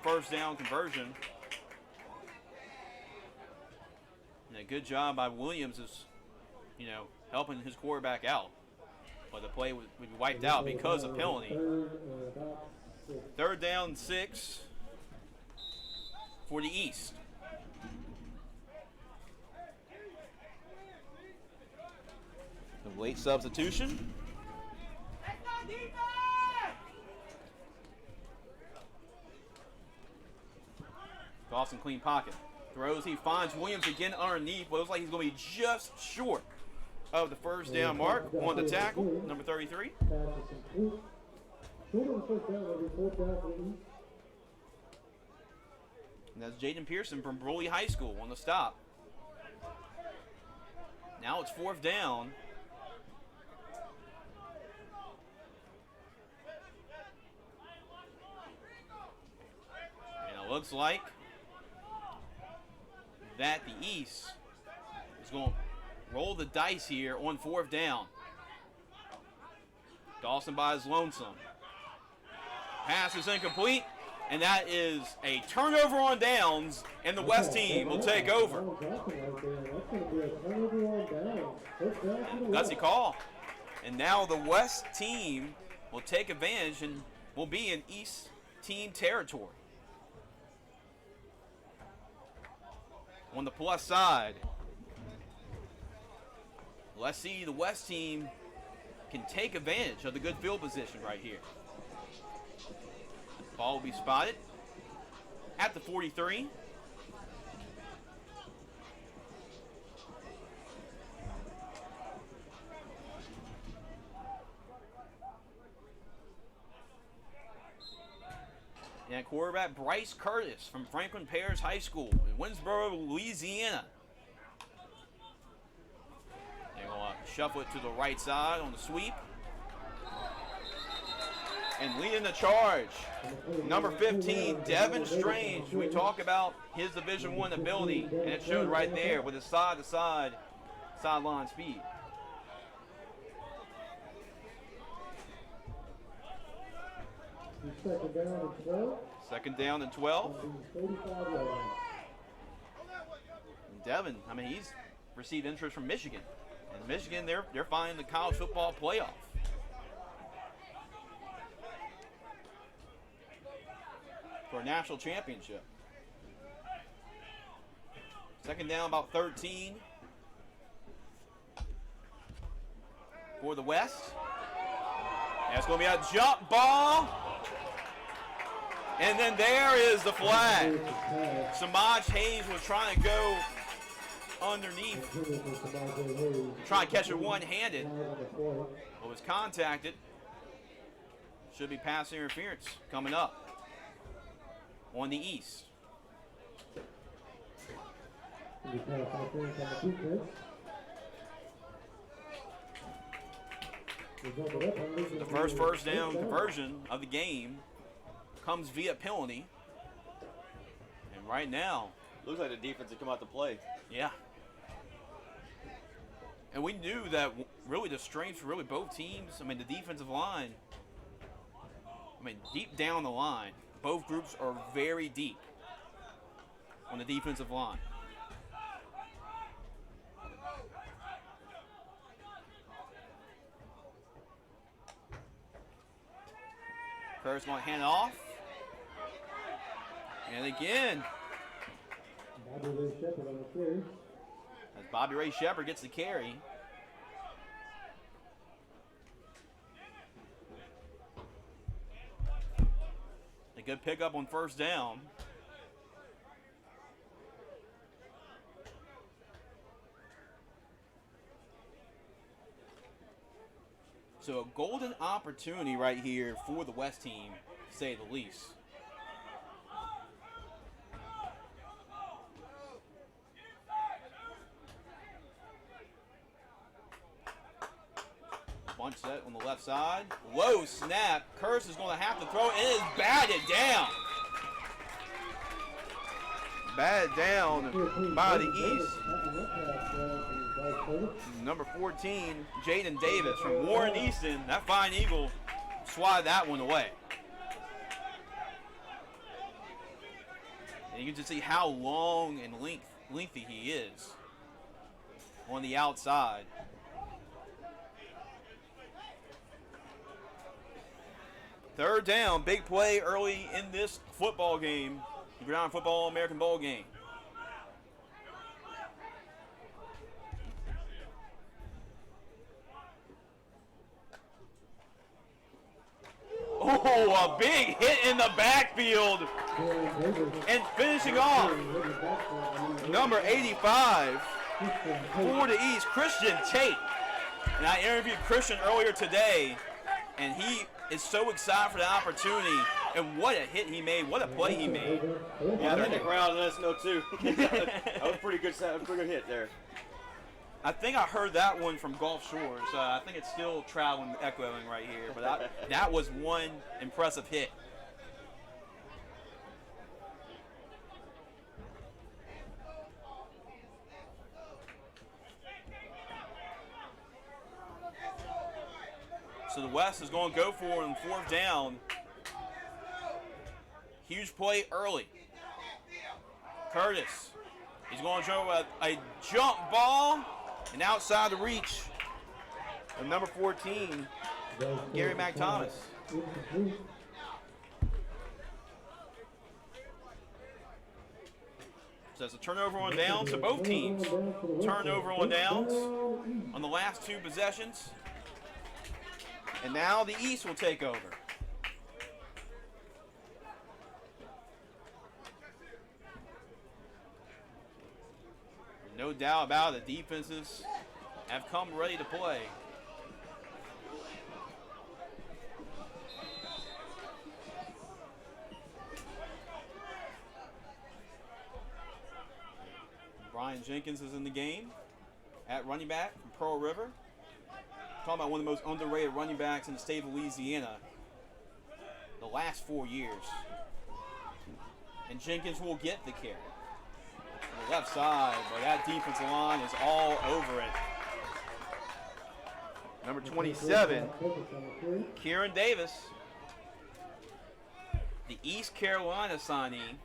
first down conversion. And a good job by Williams is, helping his quarterback out. But the play would be wiped out because of penalty. Third down, 6 for the East. The late substitution. Dawson clean pocket. Throws, he finds Williams again underneath. But it looks like he's going to be just short of the first down mark on the tackle, number 33. And that's Jaden Pearson from Broley High School on the stop. Now it's fourth down. And it looks like that the East is going to roll the dice here on fourth down. Dawson by his lonesome. Pass is incomplete, and that is a turnover on downs, and the West team will take over. Gutsy call. And now the West team will take advantage and will be in East team territory. On the plus side, let's see the West team can take advantage of the good field position right here. Ball will be spotted at the 43. And quarterback Bryce Curtis from Franklin Parish High School in Winsboro, Louisiana. shuffle it to the right side on the sweep. And leading the charge, number 15, Devin Strange. We talk about his Division I ability, and it showed right there with his side-to-side, sideline speed. Second down and 12. And Devin, I mean, he's received interest from Michigan. And Michigan, they're finding the college football playoff. For a national championship. Second down, about 13 for the West. That's going to be a jump ball. And then there is the flag. Samaj Hayes was trying to go underneath, trying to catch it one-handed, but was contacted. Should be pass interference coming up on the east. The first down conversion of the game comes via penalty. And right now, looks like the defense had come out to play. Yeah. And we knew that really the strengths for really both teams, I mean, the defensive line, I mean, deep down the line, both groups are very deep on the defensive line. Kerr's going to hand it off. And again, as Bobby Ray Shepard gets the carry. A good pickup on first down. So a golden opportunity right here for the West team, to say the least. Bunch set on the left side. Low snap. Curse is going to have to throw. It is batted down. Batted down by the East. Number 14, Jaden Davis from Warren Easton. That fine Eagle swatted that one away. And you can just see how long and lengthy he is on the outside. Third down, big play early in this football game, the Gridiron Football American Bowl game. Oh, a big hit in the backfield. And finishing off, number 85 for the East, Christian Tate. And I interviewed Christian earlier today, and he is so excited for the opportunity. And what a hit he made, what a play he made. Yeah, they're in the crowd and let us know too. That was a pretty good hit there. I think I heard that one from Gulf Shores. I think it's still traveling, echoing right here. But that was one impressive hit. So the West is going to go for it on fourth down. Huge play early. Curtis. He's going to throw a jump ball. And outside the reach of number 14, Gary McThomas. So it's a turnover on downs. So both teams turnover on downs on the last two possessions. And now the East will take over. No doubt about it, the defenses have come ready to play. Brian Jenkins is in the game at running back from Pearl River. talking about one of the most underrated running backs in the state of Louisiana the last 4 years. And Jenkins will get the carry. On the left side, but that defensive line is all over it. Number 27, Kieran Davis, the East Carolina signee.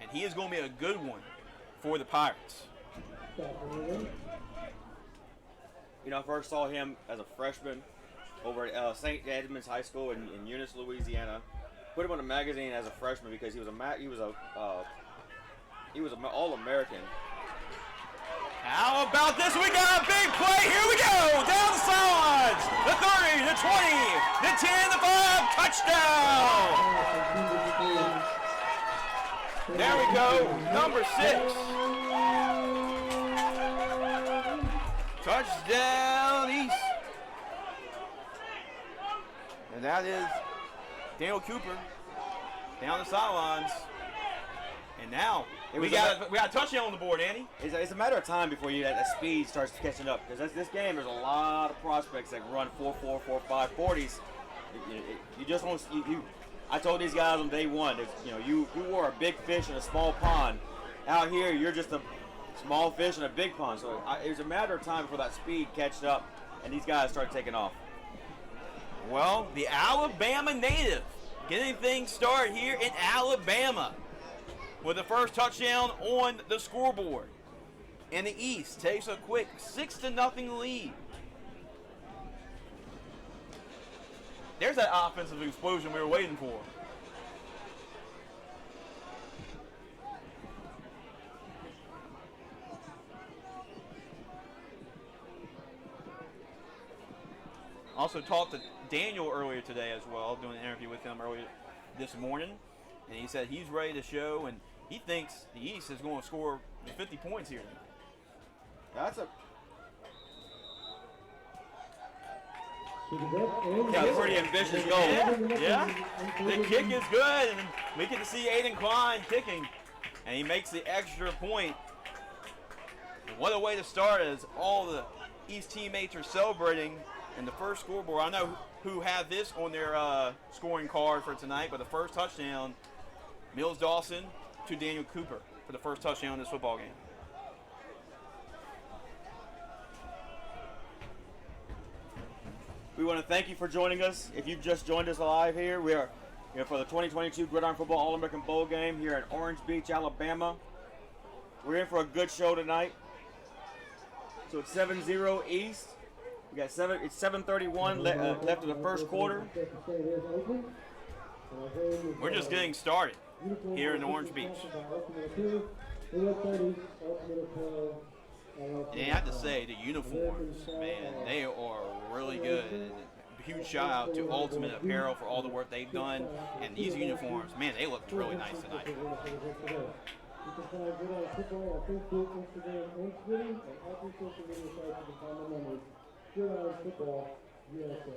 And he is going to be a good one for the Pirates. You know, I first saw him as a freshman over at St. Edmunds High School in Eunice, Louisiana. Put him on a magazine as a freshman because he was an All-American. How about this? We got a big play. Here we go. Down the sidelines. The 30, the 20, the 10, the 5. Touchdown. There we go. Number 6. Touchdown East. And that is Daniel Cooper down the sidelines. And now we got a touchdown on the board, Andy. It's a matter of time before that speed starts catching up. Because this game, there's a lot of prospects that run 4.4, 4.5 40s. You just won't. I told these guys on day one, you were a big fish in a small pond. Out here, you're just a small fish in a big pond. So it's a matter of time before that speed catches up and these guys start taking off. Well, the Alabama native getting things started here in Alabama with the first touchdown on the scoreboard. And the East takes a quick 6-0 lead. There's that offensive explosion we were waiting for. Also talked to Daniel earlier today as well, doing an interview with him earlier this morning. And he said he's ready to show, and he thinks the East is going to score 50 points here tonight. That's a pretty ambitious goal. Yeah. The kick is good, and we get to see Aiden Klein kicking, and he makes the extra point. And what a way to start as all the East teammates are celebrating in the first scoreboard. I know who had this on their scoring card for tonight, but the first touchdown, Mills Dawson to Daniel Cooper for the first touchdown in this football game. We want to thank you for joining us. If you've just joined us live here, we are for the 2022 Gridiron Football All-American Bowl game here in Orange Beach, Alabama. We're in for a good show tonight. So it's 7-0 East. We got it's 7:31 left of the first quarter. We're just getting started here in Orange Beach. And I have to say, the uniforms, man, they are really good. And a huge shout out to Ultimate Apparel for all the work they've done. And these uniforms, man, they look really nice tonight. You can find Gridiron Football on Facebook, Instagram, and Twitter, and all three social media sites you can find my numbers. Gridiron Football, USA.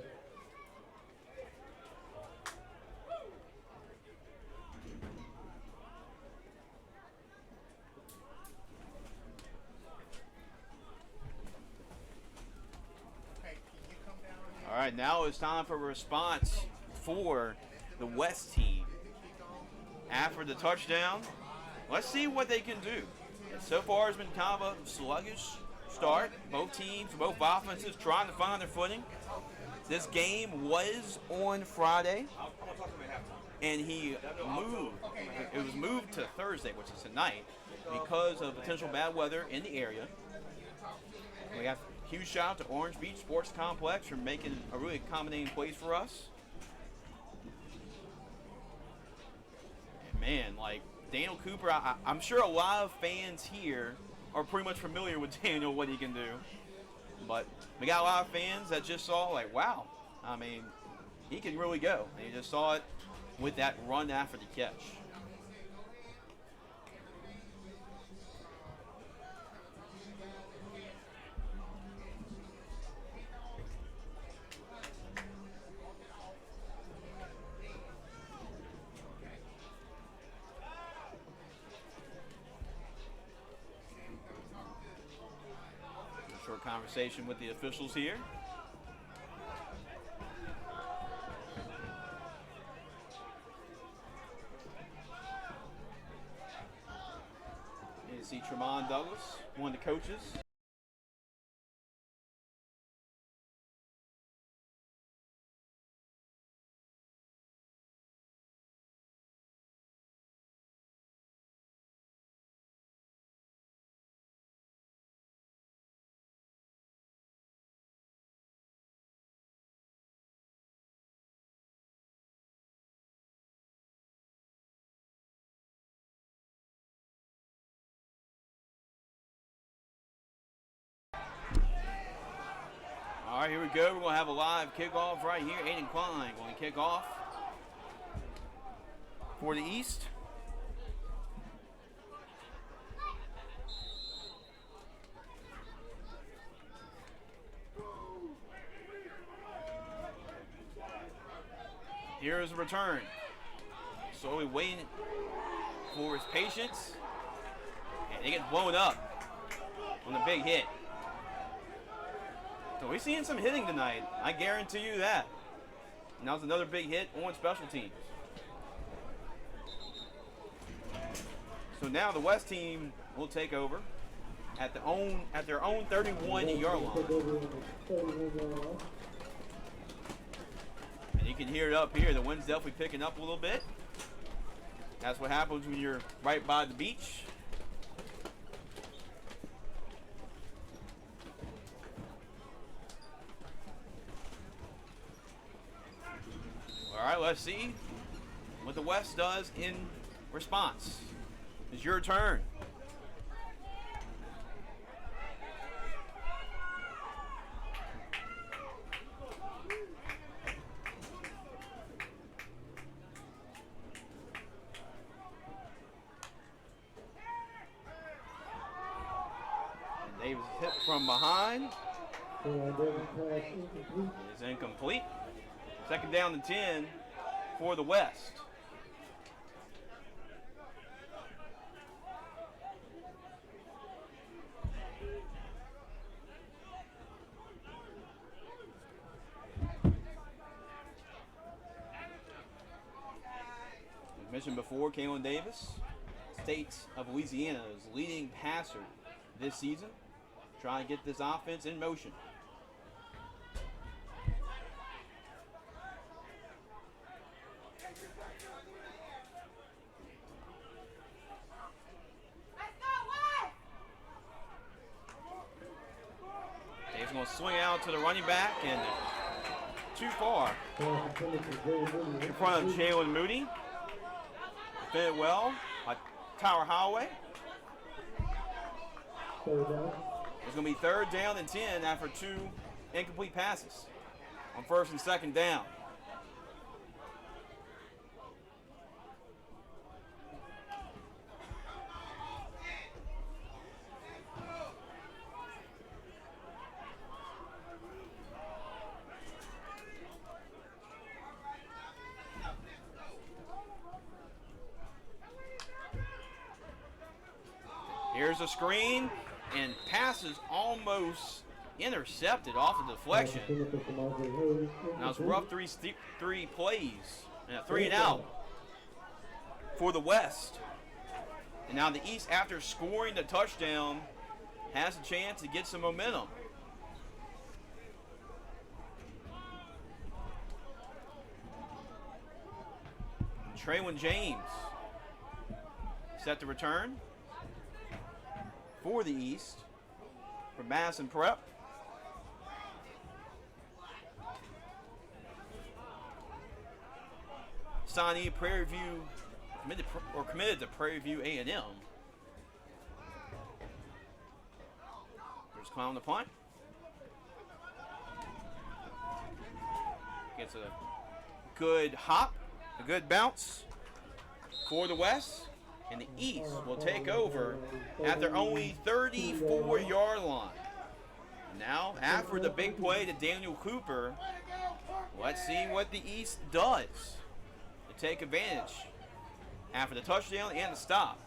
All right, now it's time for a response for the West team. After the touchdown, let's see what they can do. And so far, it's been kind of a sluggish start. Both teams, both offenses trying to find their footing. This game was on Friday, and it was moved to Thursday, which is tonight, because of potential bad weather in the area. We have a huge shout out to Orange Beach Sports Complex for making a really accommodating place for us. And man, like Daniel Cooper, I'm sure a lot of fans here are pretty much familiar with Daniel, what he can do. But we got a lot of fans that just saw, like, wow, I mean, he can really go. And you just saw it with that run after the catch. conversation with the officials here. You see Tremont Douglas, one of the coaches. All right, here we go. We're going to have a live kickoff right here. Aiden Klein going to kick off for the East. Here is a return. Slowly waiting for his patience. And he gets blown up on the big hit. So we're seeing some hitting tonight. I guarantee you that. And that was another big hit on special teams. So now the West team will take over at their own 31-yard line. And you can hear it up here. The wind's definitely picking up a little bit. That's what happens when you're right by the beach. All right, let's see what the West does in response. It's your turn. And Davis hit from behind. It's incomplete. Second down and 10 for the West. As mentioned before, Kalen Davis, State of Louisiana's leading passer this season, trying to get this offense in motion. Going to swing out to the running back and too far in front of Jalen Moody. Fit well by Tower Holloway. It's going to be third down and 10 after two incomplete passes on first and second down. Here's a screen, and passes almost intercepted off the deflection. Now it's rough three plays, and a 3 and out for the West. And now the East, after scoring the touchdown, has a chance to get some momentum. Traylon James set to return for the East from Madison Prep. Signee Prairie View committed to Prairie View A&M. Here's Clown on the punt. Gets a good hop, a good bounce for the West. And the East will take over at their only 34-yard line. Now, after the big play to Daniel Cooper, let's see what the East does to take advantage after the touchdown and the stop.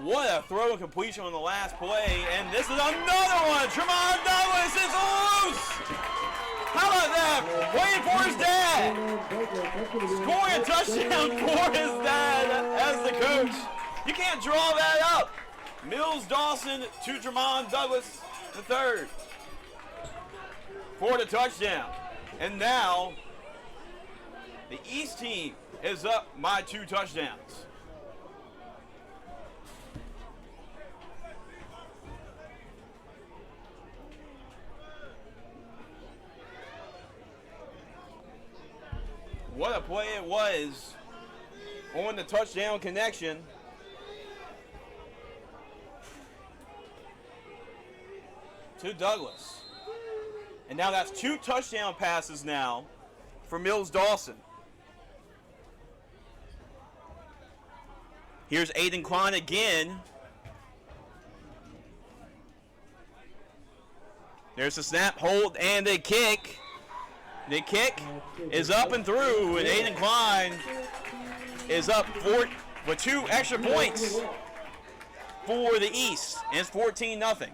What a throw completion on the last play. And this is another one. Tremont Douglas is loose. How about that? Waiting for his dad. Scoring a touchdown for his dad as the coach. You can't draw that up. Mills Dawson to Tremont Douglas the third for the touchdown. And now the East team is up by 2 touchdowns. What a play it was on the touchdown connection. To Douglas. And now that's 2 touchdown passes now for Mills Dawson. Here's Aiden Klein again. There's the snap, hold, and the kick. The kick is up and through, and Aiden Klein is up with 2 extra points for the East, and it's 14-0.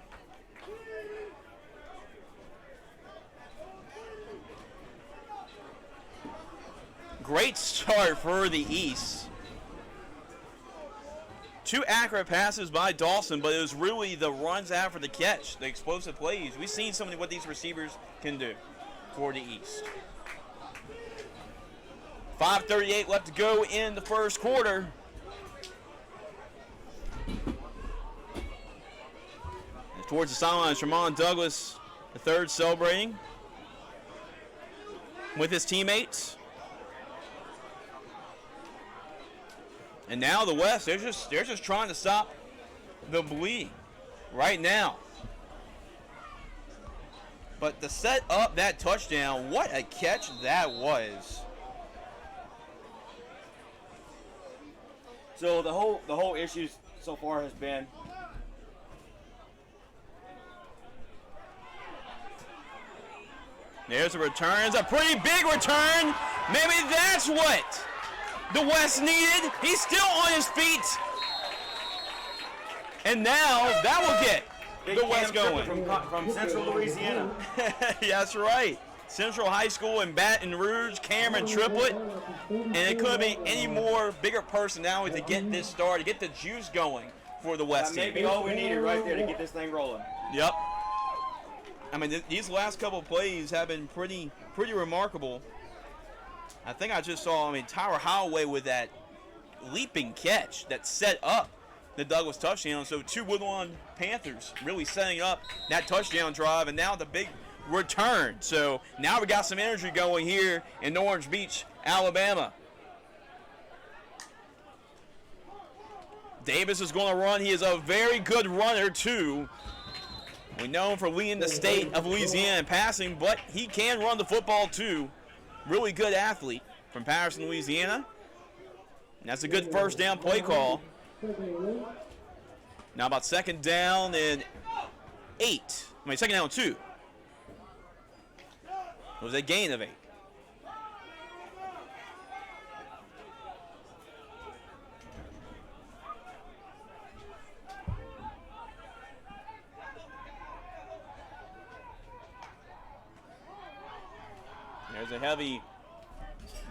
Great start for the East. 2 accurate passes by Dawson, but it was really the runs after the catch, the explosive plays. We've seen some of what these receivers can do for the East. 5:38 left to go in the first quarter. And towards the sideline, Tremont Douglas, the third, celebrating with his teammates. And now the West, they're just trying to stop the bleeding right now. But to set up that touchdown, what a catch that was. So the whole issue so far has been there's a return. It's a pretty big return. Maybe that's what the West needed. He's still on his feet. And now that will get the West going. From Central Louisiana. Yeah, that's right. Central High School in Baton Rouge, Cameron Triplett. And it couldn't be any more bigger personality to get this started, get the juice going for the West That team. may be all we needed right there to get this thing rolling. Yep. I mean, these last couple of plays have been pretty remarkable. I think I just saw, Tyler Holloway with that leaping catch that set up the Douglas touchdown. So 2 Woodlawn Panthers really setting up that touchdown drive, and now the big return. So now we got some energy going here in Orange Beach, Alabama. Davis is going to run. He is a very good runner, too. We know him for leading the state of Louisiana in passing, but he can run the football, too. Really good athlete from Patterson, Louisiana. And that's a good first down play call. Now about second down and 8. Second down and 2. It was a gain of 8. There's a heavy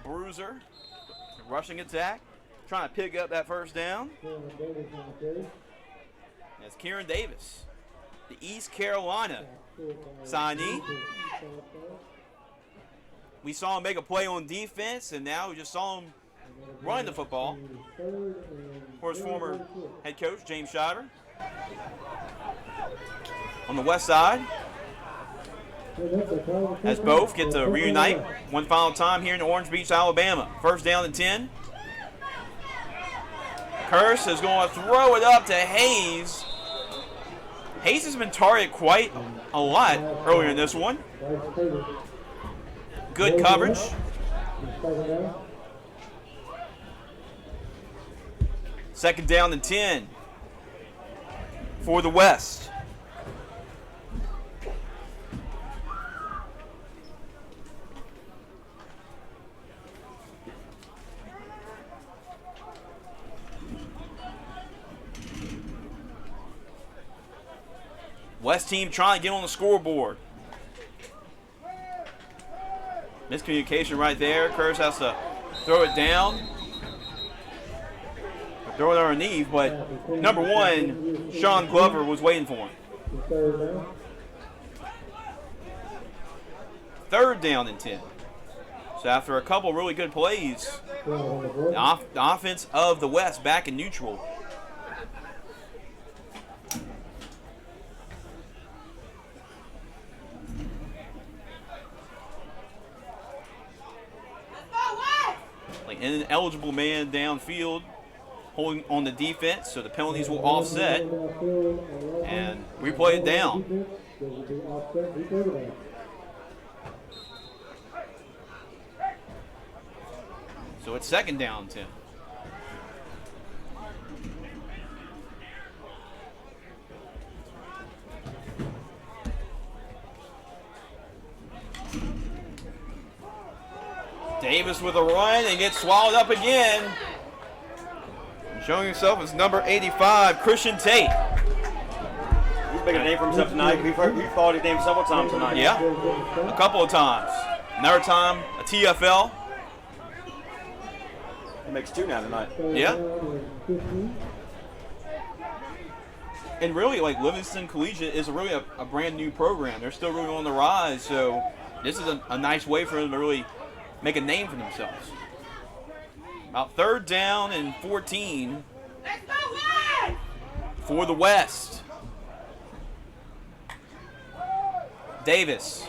bruiser, rushing attack, trying to pick up that first down. That's Kieran Davis, the East Carolina signee. We saw him make a play on defense, and now we just saw him run the football for his former head coach, James Shiver. On the west side, as both get to reunite one final time here in Orange Beach, Alabama. First down and 10. Curse is going to throw it up to Hayes. Hayes has been targeted quite a lot earlier in this one. Good coverage. Second down and 10 for the West. West team trying to get on the scoreboard. Miscommunication right there. Curtis has to throw it down. Throw it underneath, but number 1, Sean Glover, was waiting for him. 3rd down and 10. So after a couple really good plays, the offense of the West back in neutral. Like an ineligible man downfield, holding on the defense, so the penalties will offset, and we play it down. So it's 2nd down, 10. Davis with a run and gets swallowed up again. Showing himself as number 85, Christian Tate. He's making a name for himself tonight. We've called his name several times tonight. Yeah, a couple of times. Another time, a TFL. He makes 2 now tonight. Yeah. And really, like, Livingston Collegiate is really a brand new program. They're still really on the rise, so this is a nice way for them to really make a name for themselves. About 3rd down and 14 for the West. Davis.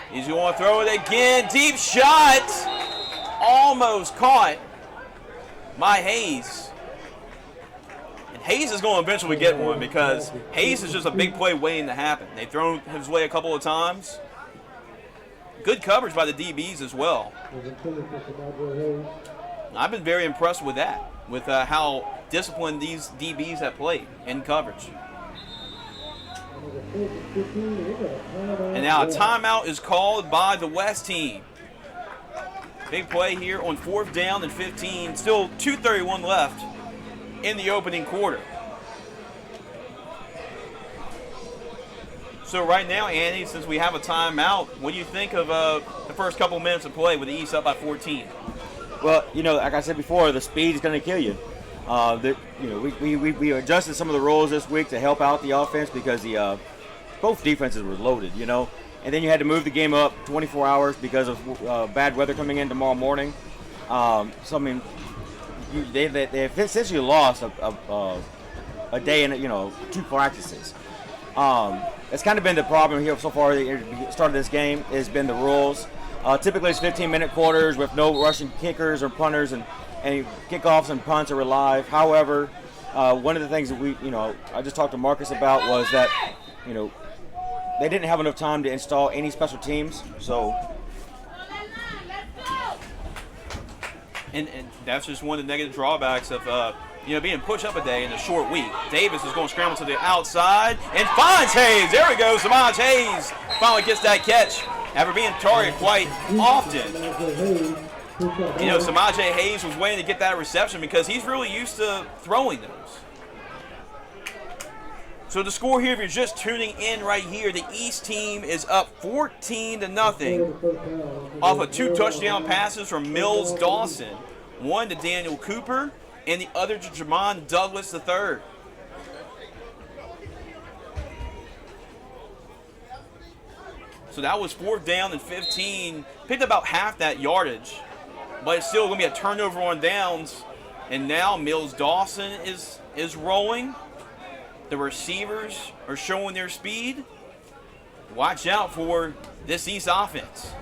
He's going to throw it again. Deep shot. Almost caught by Hayes. And Hayes is going to eventually get one because Hayes is just a big play waiting to happen. They've thrown his way a couple of times. Good coverage by the DBs as well. I've been very impressed with that, with how disciplined these DBs have played in coverage. And now a timeout is called by the West team. Big play here on 4th down and 15. Still 2:31 left in the opening quarter. So right now, Andy, since we have a timeout, what do you think of the first couple minutes of play with the East up by 14? Well, like I said before, the speed is going to kill you. We adjusted some of the rules this week to help out the offense because the both defenses were loaded, And then you had to move the game up 24 hours because of bad weather coming in tomorrow morning. They essentially lost a day and 2 practices. It's kind of been the problem here so far. The start of this game has been the rules. Typically, it's 15-minute quarters with no rushing kickers or punters, and kickoffs and punts are live. However, one of the things that I just talked to Marcus about was that, they didn't have enough time to install any special teams. So, and that's just one of the negative drawbacks of being pushed up a day in a short week. Davis is going to scramble to the outside and finds Hayes. There we go. Samaj Hayes finally gets that catch after being targeted quite often. Samaj Hayes was waiting to get that reception because he's really used to throwing those. So the score here, if you're just tuning in right here, the East team is up 14-0 off of 2 touchdown passes from Mills Dawson. One to Daniel Cooper and the other to Jamon Douglas III. So that was 4th down and 15. Picked about half that yardage, but it's still going to be a turnover on downs. And now Mills Dawson is rolling. The receivers are showing their speed. Watch out for this East offense.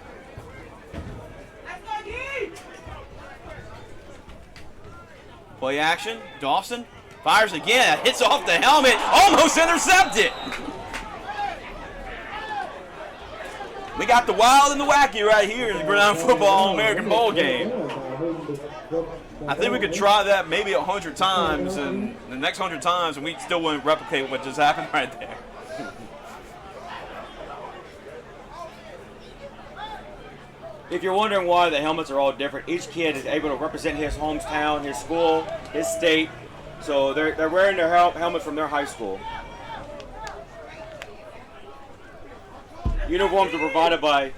Play action. Dawson fires again. Hits off the helmet. Almost intercepted. We got the wild and the wacky right here in the Gridiron Football All-American Bowl game. I think we could try that maybe 100 times, and the next 100 times, and we still wouldn't replicate what just happened right there. If you're wondering why the helmets are all different, each kid is able to represent his hometown, his school, his state. So they're wearing their helmet from their high school. Uniforms are provided by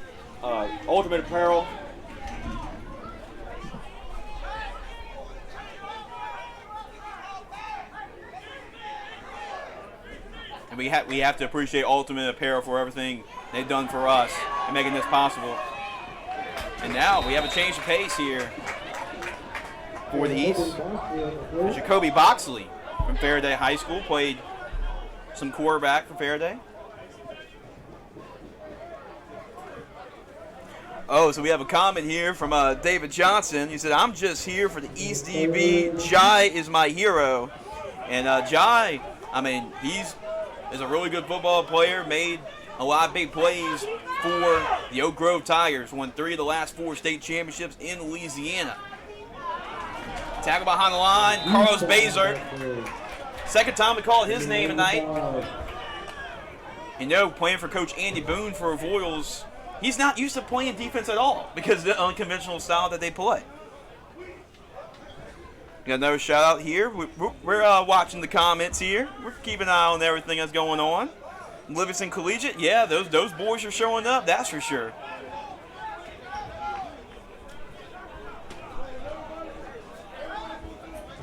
Ultimate Apparel. And we have to appreciate Ultimate Apparel for everything they've done for us and making this possible. And now we have a change of pace here for the East. Jacoby Boxley from Faraday High School played some quarterback for Faraday. Oh, so we have a comment here from David Johnson. He said, "I'm just here for the East DB. Jai is my hero." And Jai, I mean, is a really good football player, made a lot of big plays for the Oak Grove Tigers, won 3 of the last 4 state championships in Louisiana. Tackle behind the line, Carlos Bazert. Second time we called his name tonight. You know, playing for Coach Andy Boone for Royals, he's not used to playing defense at all because of the unconventional style that they play. Got another shout out here. We're watching the comments here. We're keeping an eye on everything that's going on. Livingston Collegiate, yeah, those boys are showing up, that's for sure.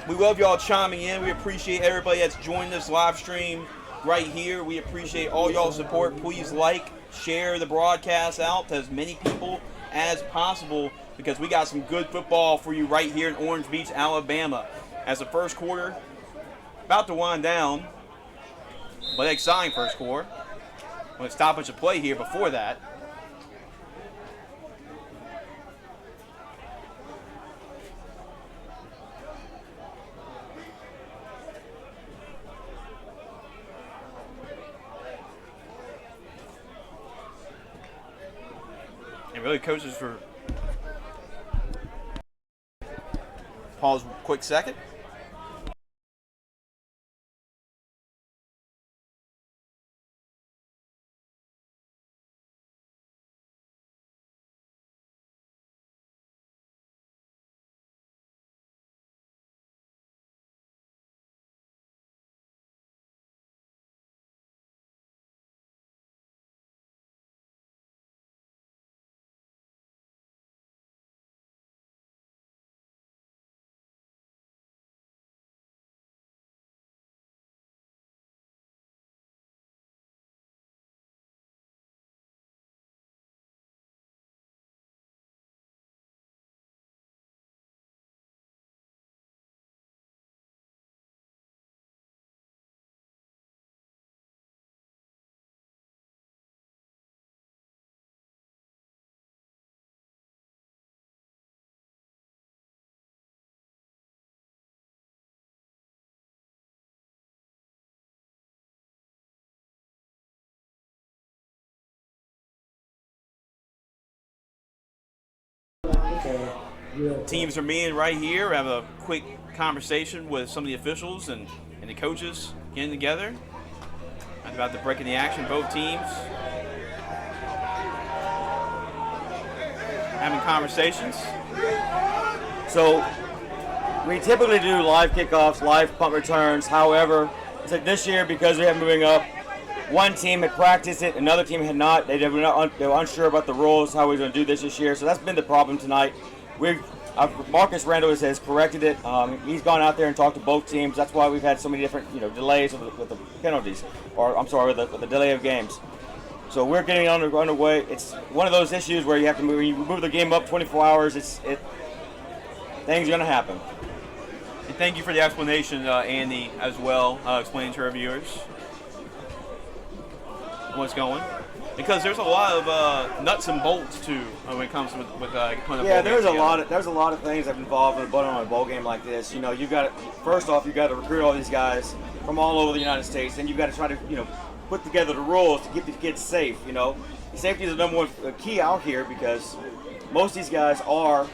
We love y'all chiming in. We appreciate everybody that's joined this live stream right here. We appreciate all y'all's support. Please like, share the broadcast out to as many people as possible because we got some good football for you right here in Orange Beach, Alabama. As the first quarter about to wind down, but exciting first quarter. With a stoppage of play here before that. And really coaches for pause a quick second. Teams are meeting right here. We have a quick conversation with some of the officials and the coaches getting together. I'm about to break in the action. Both teams having conversations. So we typically do live kickoffs, live punt returns. However, it's like this year because we have moving up. One team had practiced it, another team had not. They were unsure about the rules, how we were going to do this year. So that's been the problem tonight. Marcus Randall has corrected it. He's gone out there and talked to both teams. That's why we've had so many different delays with the penalties, or I'm sorry, with the delay of games. So we're getting underway. It's one of those issues where you have to move. When you move the game up 24 hours, things are going to happen. And thank you for the explanation, Andy, as well, explaining to our viewers what's going. Because there's a lot of nuts and bolts too when it comes with putting a yeah, there's a lot of things that involve in putting on a bowl game like this. You've got first off, you've got to recruit all these guys from all over the United States, and you've got to try to put together the rules to keep the kids safe. Safety is the number one key out here because most of these guys are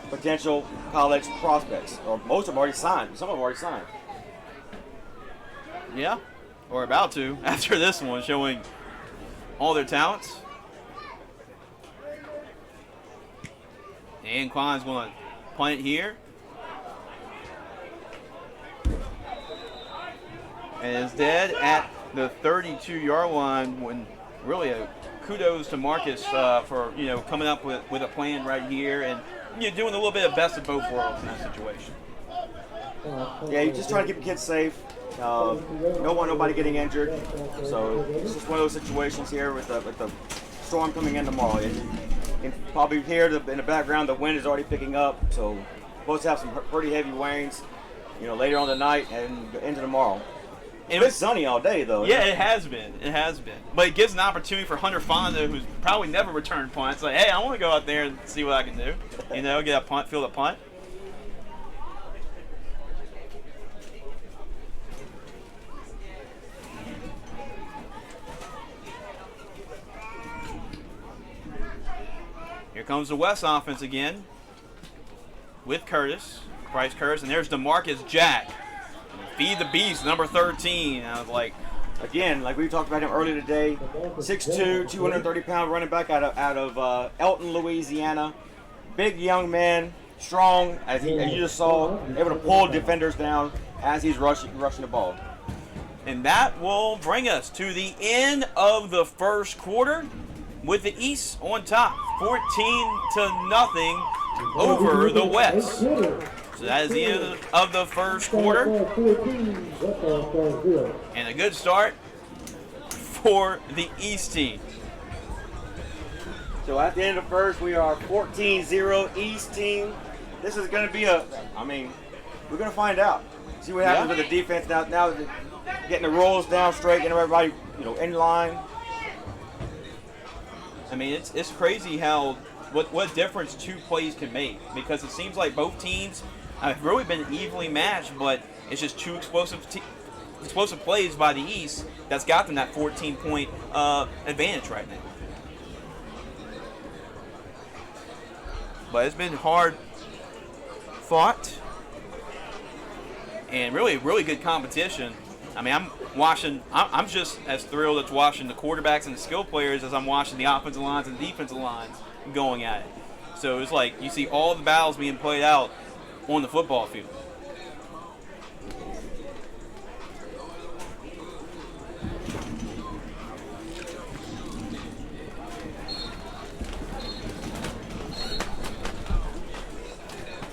potential college prospects, or most of them already signed. Some of them already signed. Yeah, or about to after this one, showing all their talents. And Klein's going to punt it here. And it's dead at the 32-yard line when really a kudos to Marcus for coming up with a plan right here and doing a little bit of best of both worlds in that situation. Yeah, you're just trying to keep the kids safe. Don't want nobody getting injured. So it's just one of those situations here with the storm coming in tomorrow. You can probably hear in the background the wind is already picking up. So supposed to have some pretty heavy rains, later on tonight and into tomorrow. And it's sunny all day, though. Yeah, it has been. It has been. But it gives an opportunity for Hunter Fonda, who's probably never returned punts. Like, hey, I want to go out there and see what I can do. Get a punt, field a punt. Here comes the West offense again with Bryce Curtis, and there's DeMarcus Jack. Feed the beast, number 13. I was like, again, like we talked about him earlier today, 6'2", 230-pound running back out of Elton, Louisiana. Big young man, strong, as you just saw, able to pull defenders down as he's rushing the ball. And that will bring us to the end of the first quarter with the East on top, 14-0 over the West. So that is the end of the first quarter. And a good start for the East team. So at the end of the first, we are 14-0 East team. This is going to be we're going to find out. See what happens with the defense now that they're getting the rolls down straight, getting everybody, in line. I mean, it's crazy what difference 2 plays can make, because it seems like both teams have really been evenly matched, but it's just 2 explosive plays by the East that's got them that 14-point advantage right now. But it's been hard fought and really, really good competition. I mean, I'm just as thrilled at watching the quarterbacks and the skill players as I'm watching the offensive lines and defensive lines going at it. So it's like you see all the battles being played out on the football field.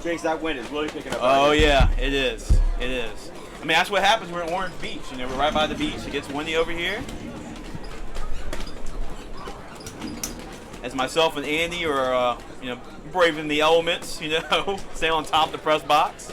Chase, that wind is really picking up. Oh, yeah, it is. It is. I mean, that's what happens. We're in Orange Beach. We're right by the beach. It gets windy over here. As myself and Andy are, braving the elements, stay on top of the press box.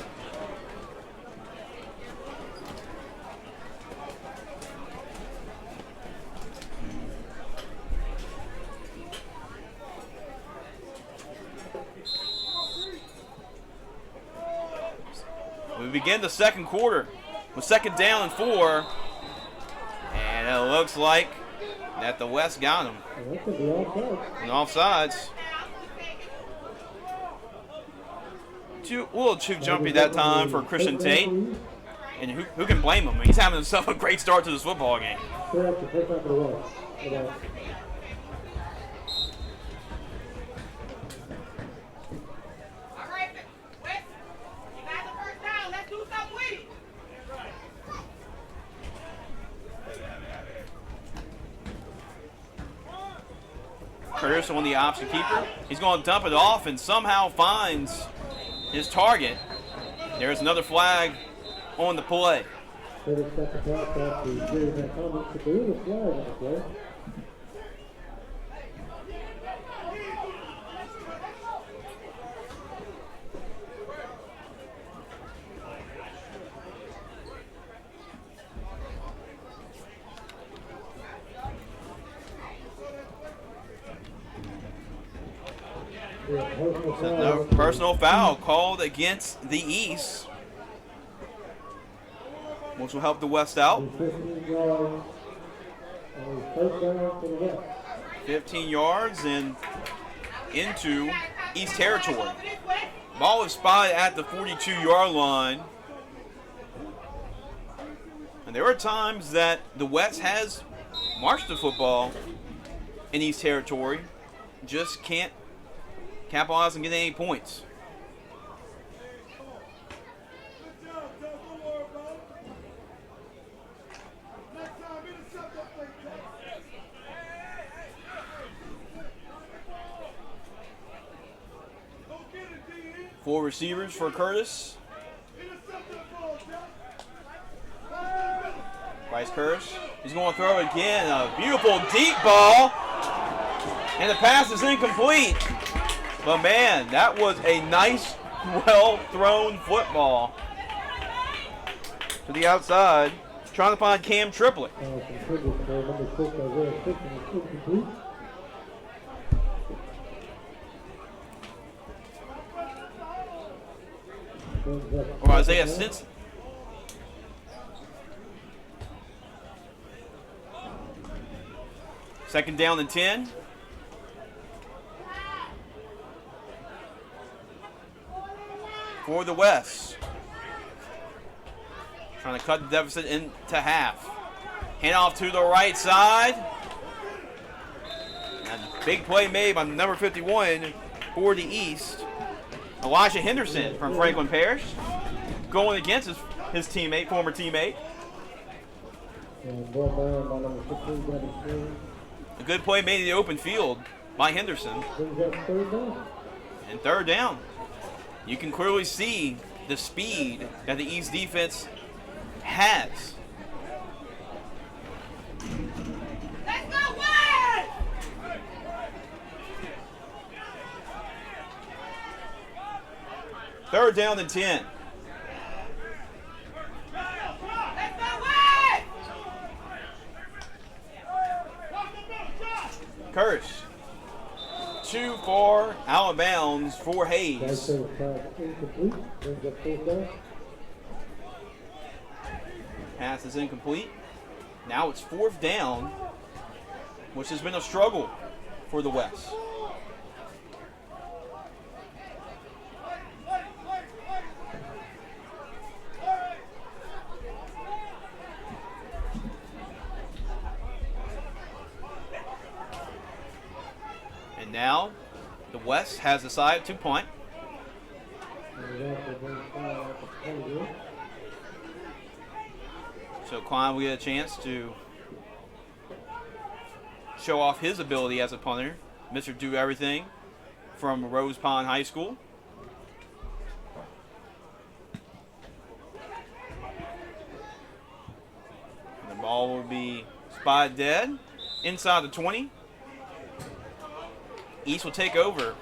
We begin the second quarter with 2nd down and 4, and it looks like that the West got him. And offsides. A little too jumpy that time for Christian Tate. And who can blame him? He's having himself a great start to this football game. Curtis on the option keeper. He's going to dump it off and somehow finds his target. There's another flag on the play. So no personal foul called against the East, which will help the West out. 15 yards and into East territory. Ball is spotted at the 42-yard line. And there are times that the West has marched the football in East territory, just can't capitalize and get any points. 4 receivers for Curtis. Bryce Curtis. He's going to throw again. A beautiful deep ball. And the pass is incomplete. But man, that was a nice, well-thrown football to the outside. Trying to find Cam Triplett. Or Isaiah Stinson. Second down and 10. For the West. Trying to cut the deficit into half. Hand off to the right side. And big play made by number 51 for the East. Elijah Henderson from Franklin Parish. Going against his teammate, former teammate. A good play made in the open field by Henderson. And third down. You can clearly see the speed that the East defense has. Let's go West! Third down and 10. Curtis. Too far out of bounds for Hayes. Pass is incomplete. Now it's 4th down, which has been a struggle for the West. And now the West has decided to punt. So Klein will get a chance to show off his ability as a punter. Mr. Do Everything from Rose Pond High School. And the ball will be spotted dead inside the 20. East will take over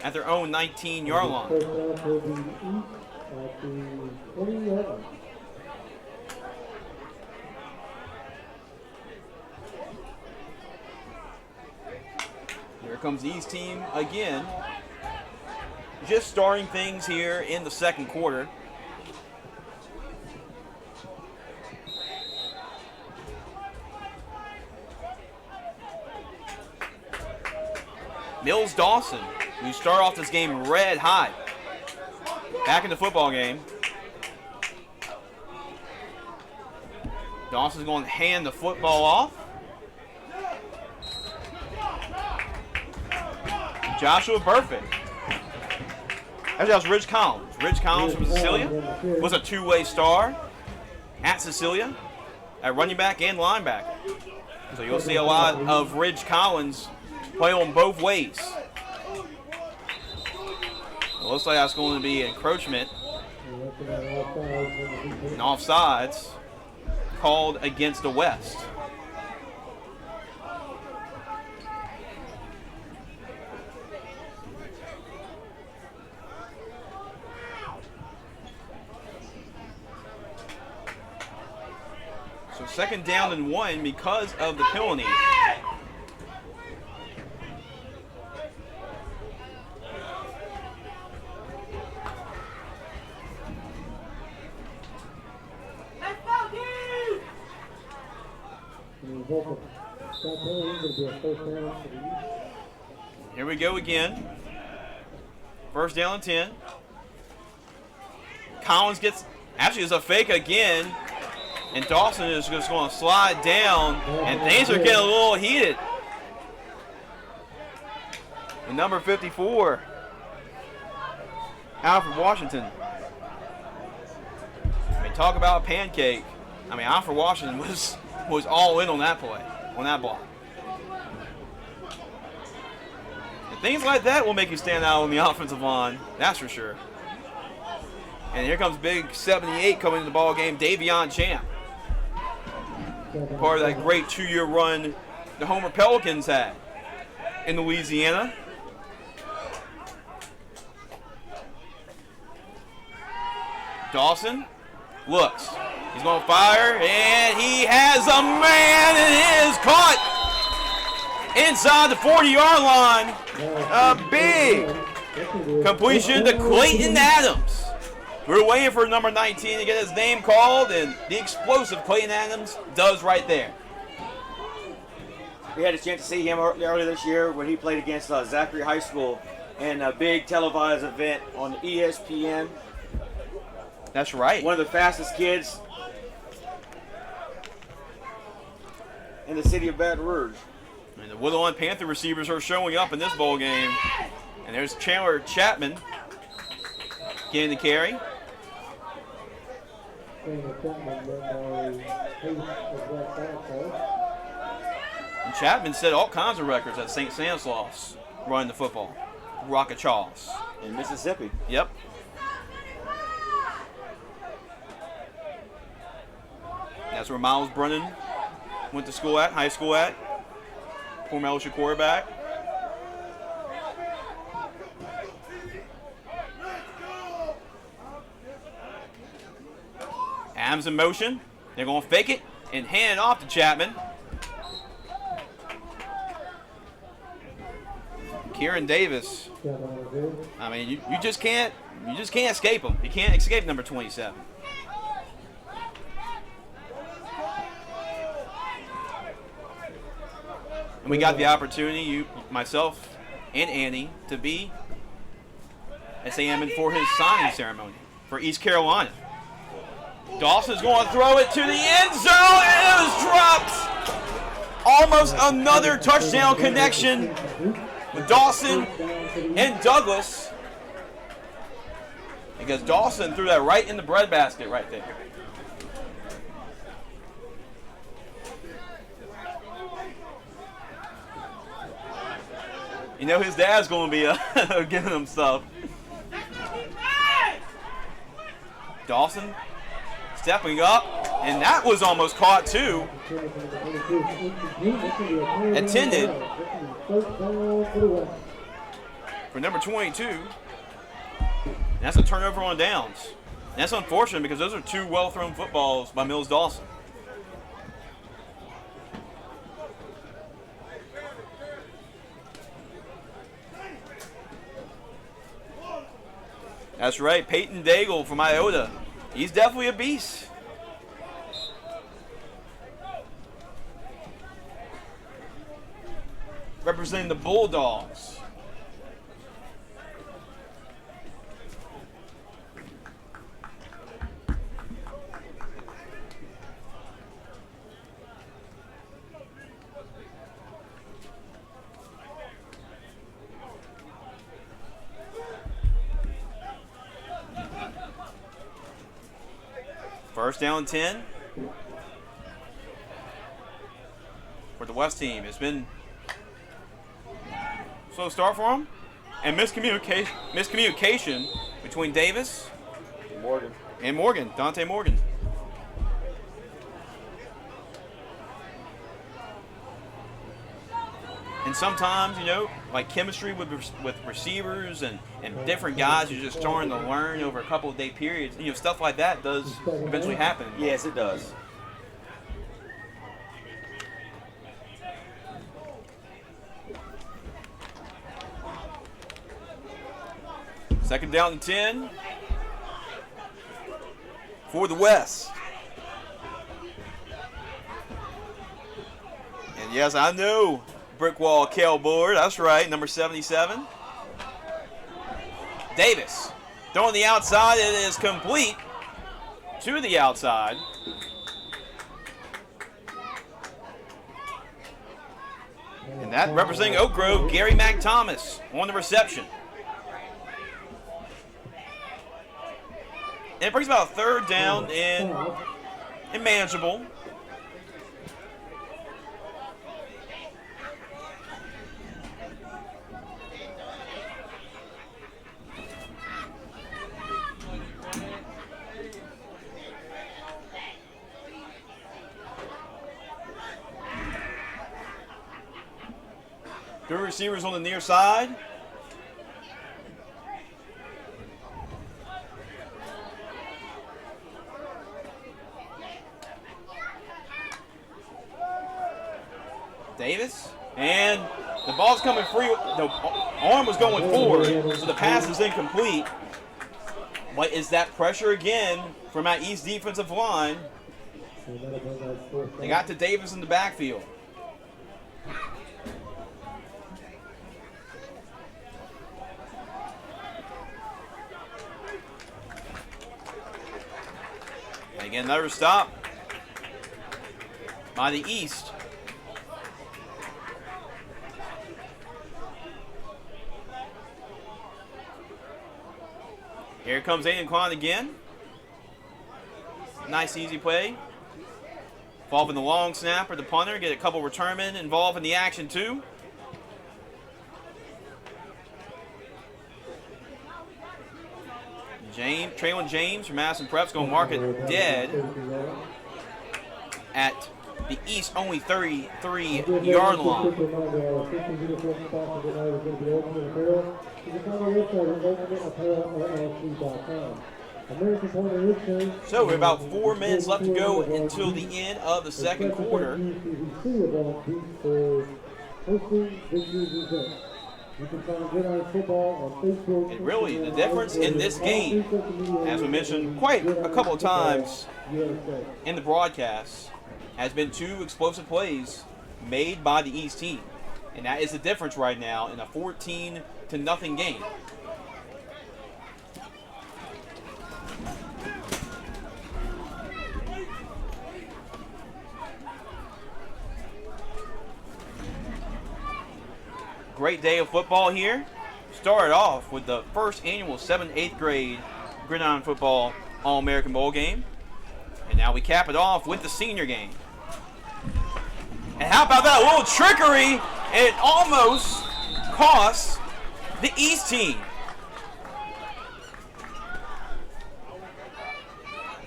at their own 19-yard line. Here comes the East team again. Just starting things here in the second quarter. Mills Dawson, who start off this game red hot. Back in the football game. Dawson's going to hand the football off. Joshua Burfitt. Actually, that was Ridge Collins. Ridge Collins from Cecilia was a two-way star at Cecilia at running back and linebacker. So you'll see a lot of Ridge Collins play on both ways. It looks like that's going to be encroachment and offsides called against the West. So second down and 1 because of the penalty. Here we go again. First down and 10. Collins gets, actually it's a fake again. And Dawson is just going to slide down. And things are getting a little heated. And number 54, Alfred Washington. I mean, talk about a pancake. I mean, Alfred Washington was all in on that play, on that block. And things like that will make you stand out on the offensive line, that's for sure. And here comes big 78 coming into the ball game, Davion Champ. Part of that great 2-year run the Homer Pelicans had in Louisiana. Dawson looks. He's going to fire, and he has a man, and it is caught inside the 40-yard line. A big completion to Clayton Adams. We're waiting for number 19 to get his name called, and the explosive Clayton Adams does right there. We had a chance to see him earlier this year when he played against Zachary High School in a big televised event on ESPN. That's right. One of the fastest kids in the city of Baton Rouge. And the Woodlawn Panther receivers are showing up in this bowl game. And there's Chandler Chapman getting the carry. And Chapman set all kinds of records at St. Stanislaus running the football. Rocket Charles. In Mississippi. Yep. That's where Miles Brennan went to school at, high school at. Former LSU quarterback. Adams in motion. They're going to fake it and hand it off to Chapman. Kieran Davis. I mean, you just can't escape him. You can't escape number 27. And we got the opportunity, myself and Annie, to be at St. Edmund for his signing ceremony for East Carolina. Dawson's going to throw it to the end zone, and it was dropped. Almost another touchdown connection with Dawson and Douglas, because Dawson threw that right in the breadbasket right there. You know his dad's going to be giving him stuff. Dawson stepping up, and that was almost caught too. Intended for number 22. And that's a turnover on downs. And that's unfortunate because those are two well-thrown footballs by Mills Dawson. That's right, Peyton Daigle from Iota. He's definitely a beast. Representing the Bulldogs. First down 10 for the West team. It's been a slow start for them, and miscommunication between Davis and Morgan, Dante Morgan. And sometimes, you know, like chemistry with receivers and different guys who are just starting to learn over a couple of day periods, you know, stuff like that does eventually happen. Yes, it does. Second down and 10 for the West. And yes, I know brick wall Kelboard. That's right, number 77. Davis throwing the outside. It is complete to the outside. And that representing Oak Grove, Gary Mack Thomas on the reception. And it brings about a third down and manageable. Two receivers on the near side. Davis, and the ball's coming free. The arm was going forward, so the pass is incomplete. But is that pressure again from that East defensive line? They got to Davis in the backfield. And again, another stop by the East. Here comes Aiden Kwan again. Nice easy play. Involving the long snapper, the punter, get a couple return men involved in the action too. Traylon James from Madison Prep's going to mark it dead at the East only 33-yard line. So we're about 4 minutes left to go until the end of the second quarter. And really, the difference in this game, as we mentioned quite a couple of times in the broadcast, has been 2 explosive plays made by the East team. And that is the difference right now in a 14-0 game. Great day of football here. Started off with the first annual 7th, 8th grade Gridiron football All-American Bowl game. And now we cap it off with the senior game. And how about that little trickery? And it almost costs the East team.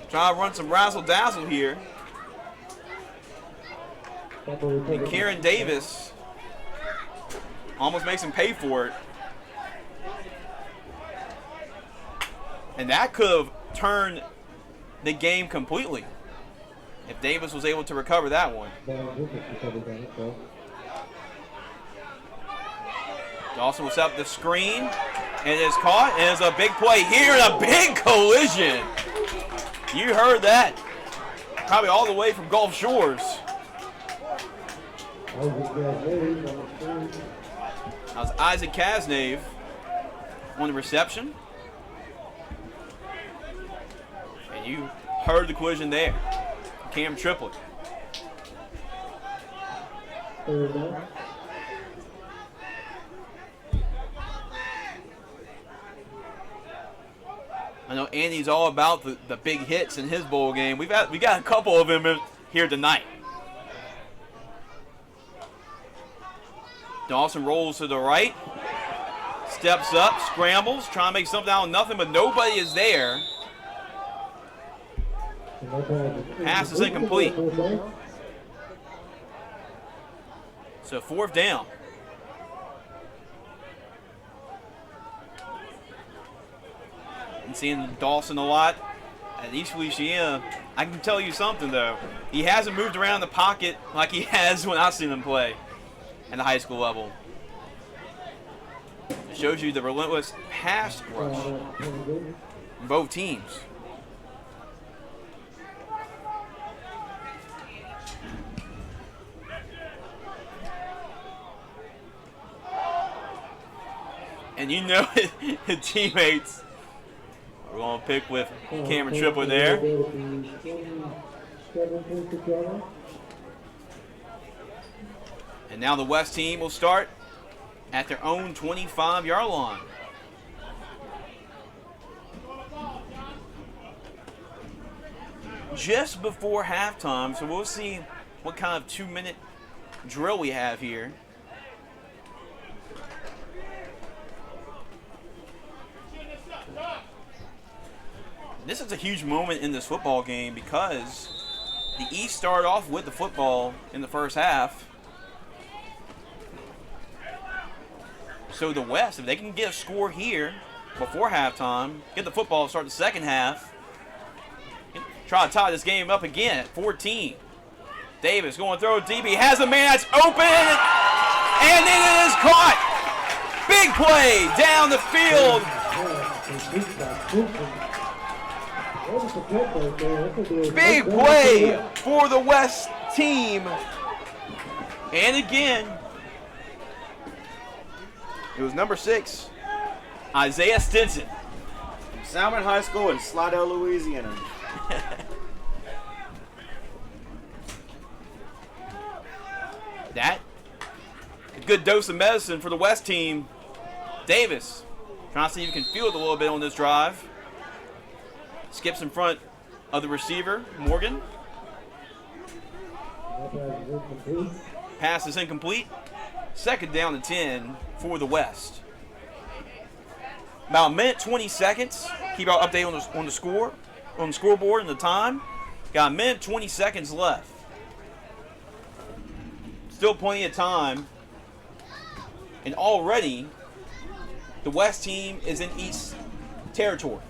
Try to run some razzle-dazzle here. And Kieran Davis almost makes him pay for it. And that could have turned the game completely if Davis was able to recover that one. Dawson will set up the screen, and it is caught, and it's a big play here, and a big collision. You heard that. Probably all the way from Gulf Shores. That was Isaac Kasnave on the reception. And you heard the collision there. Cam Triplett. I know Andy's all about the big hits in his bowl game. We got a couple of them here tonight. Dawson rolls to the right, steps up, scrambles, trying to make something out of nothing, but nobody is there. Pass is incomplete. So 4th down. I'm seeing Dawson a lot at East Louisiana. I can tell you something, though. He hasn't moved around the pocket like he has when I've seen him play at the high school level. It shows you the relentless pass rush from both teams. And you know his teammates are going to pick with Cameron Triplett there. And now the West team will start at their own 25-yard line. Just before halftime, so we'll see what kind of 2-minute drill we have here. This is a huge moment in this football game because the East started off with the football in the first half. So the West, if they can get a score here before halftime, get the football, start the second half, try to tie this game up again at 14. Davis going to throw deep. He has a man that's open, and it is caught. Big play down the field. Big play for the West team. And again, it was number 6, Isaiah Stinson. Salmon High School in Slidell, Louisiana. That, a good dose of medicine for the West team. Davis, trying to see if he can feel it a little bit on this drive. Skips in front of the receiver, Morgan. Pass is incomplete. Second down and 10 for the West. About a minute 20 seconds. Keep our update on the scoreboard and the time. Got a minute 20 seconds left. Still plenty of time. And already the West team is in East territory.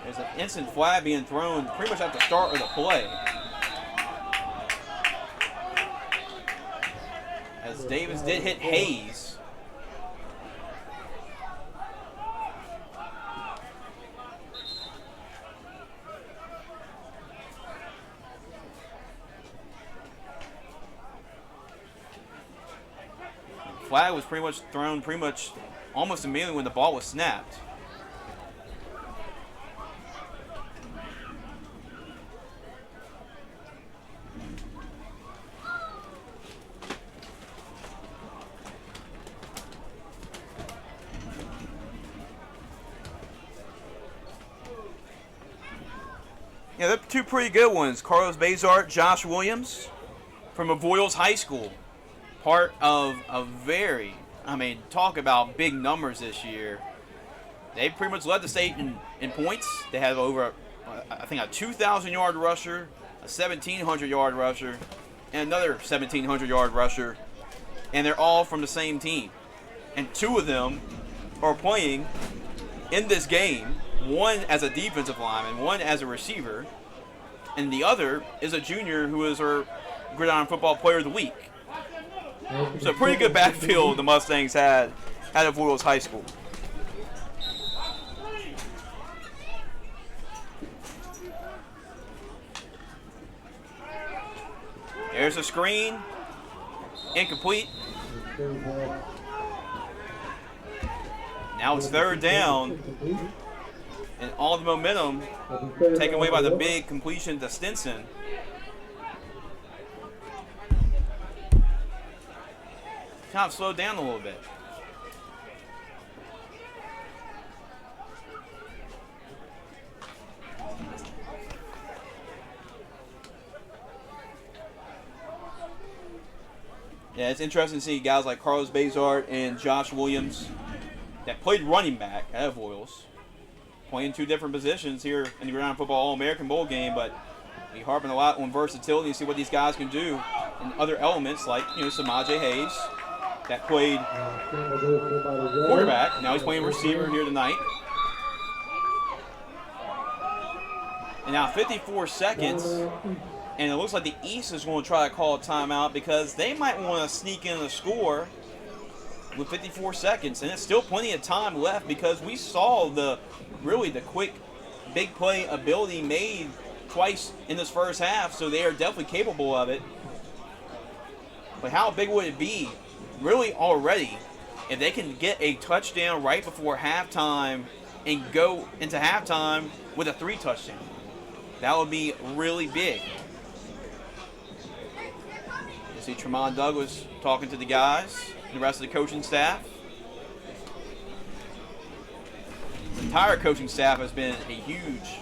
There's an instant flag being thrown pretty much at the start of the play. As Davis did hit Hayes. Flag was pretty much thrown almost immediately when the ball was snapped. Yeah, they're two pretty good ones. Carlos Bazart, Josh Williams from Avoyles High School. Part of a very, talk about big numbers this year. They pretty much led the state in points. They have over, a 2,000-yard rusher, a 1,700-yard rusher, and another 1,700-yard rusher. And they're all from the same team. And two of them are playing in this game, one as a defensive lineman, one as a receiver, and the other is a junior who is our Gridiron Football Player of the Week. So pretty good backfield the Mustangs had at Avoyles High School. There's a screen. Incomplete. Now it's third down. And all the momentum taken away by the big completion to Stinson. Kind of slowed down a little bit. Yeah, it's interesting to see guys like Carlos Bazart and Josh Williams that played running back at Avoyles, playing two different positions here in the Gridiron Football All-American Bowl game, but we harping a lot on versatility and see what these guys can do in other elements like, Samaje Hayes that played quarterback. Now he's playing receiver here tonight. And now 54 seconds, and it looks like the East is going to try to call a timeout because they might want to sneak in a score with 54 seconds, and it's still plenty of time left because we saw the quick big play ability made twice in this first half, so they are definitely capable of it. But how big would it be really already if they can get a touchdown right before halftime and go into halftime with a 3 touchdown? That would be really big. You see Tremont Douglas talking to the guys, the rest of the coaching staff. The entire coaching staff has been a huge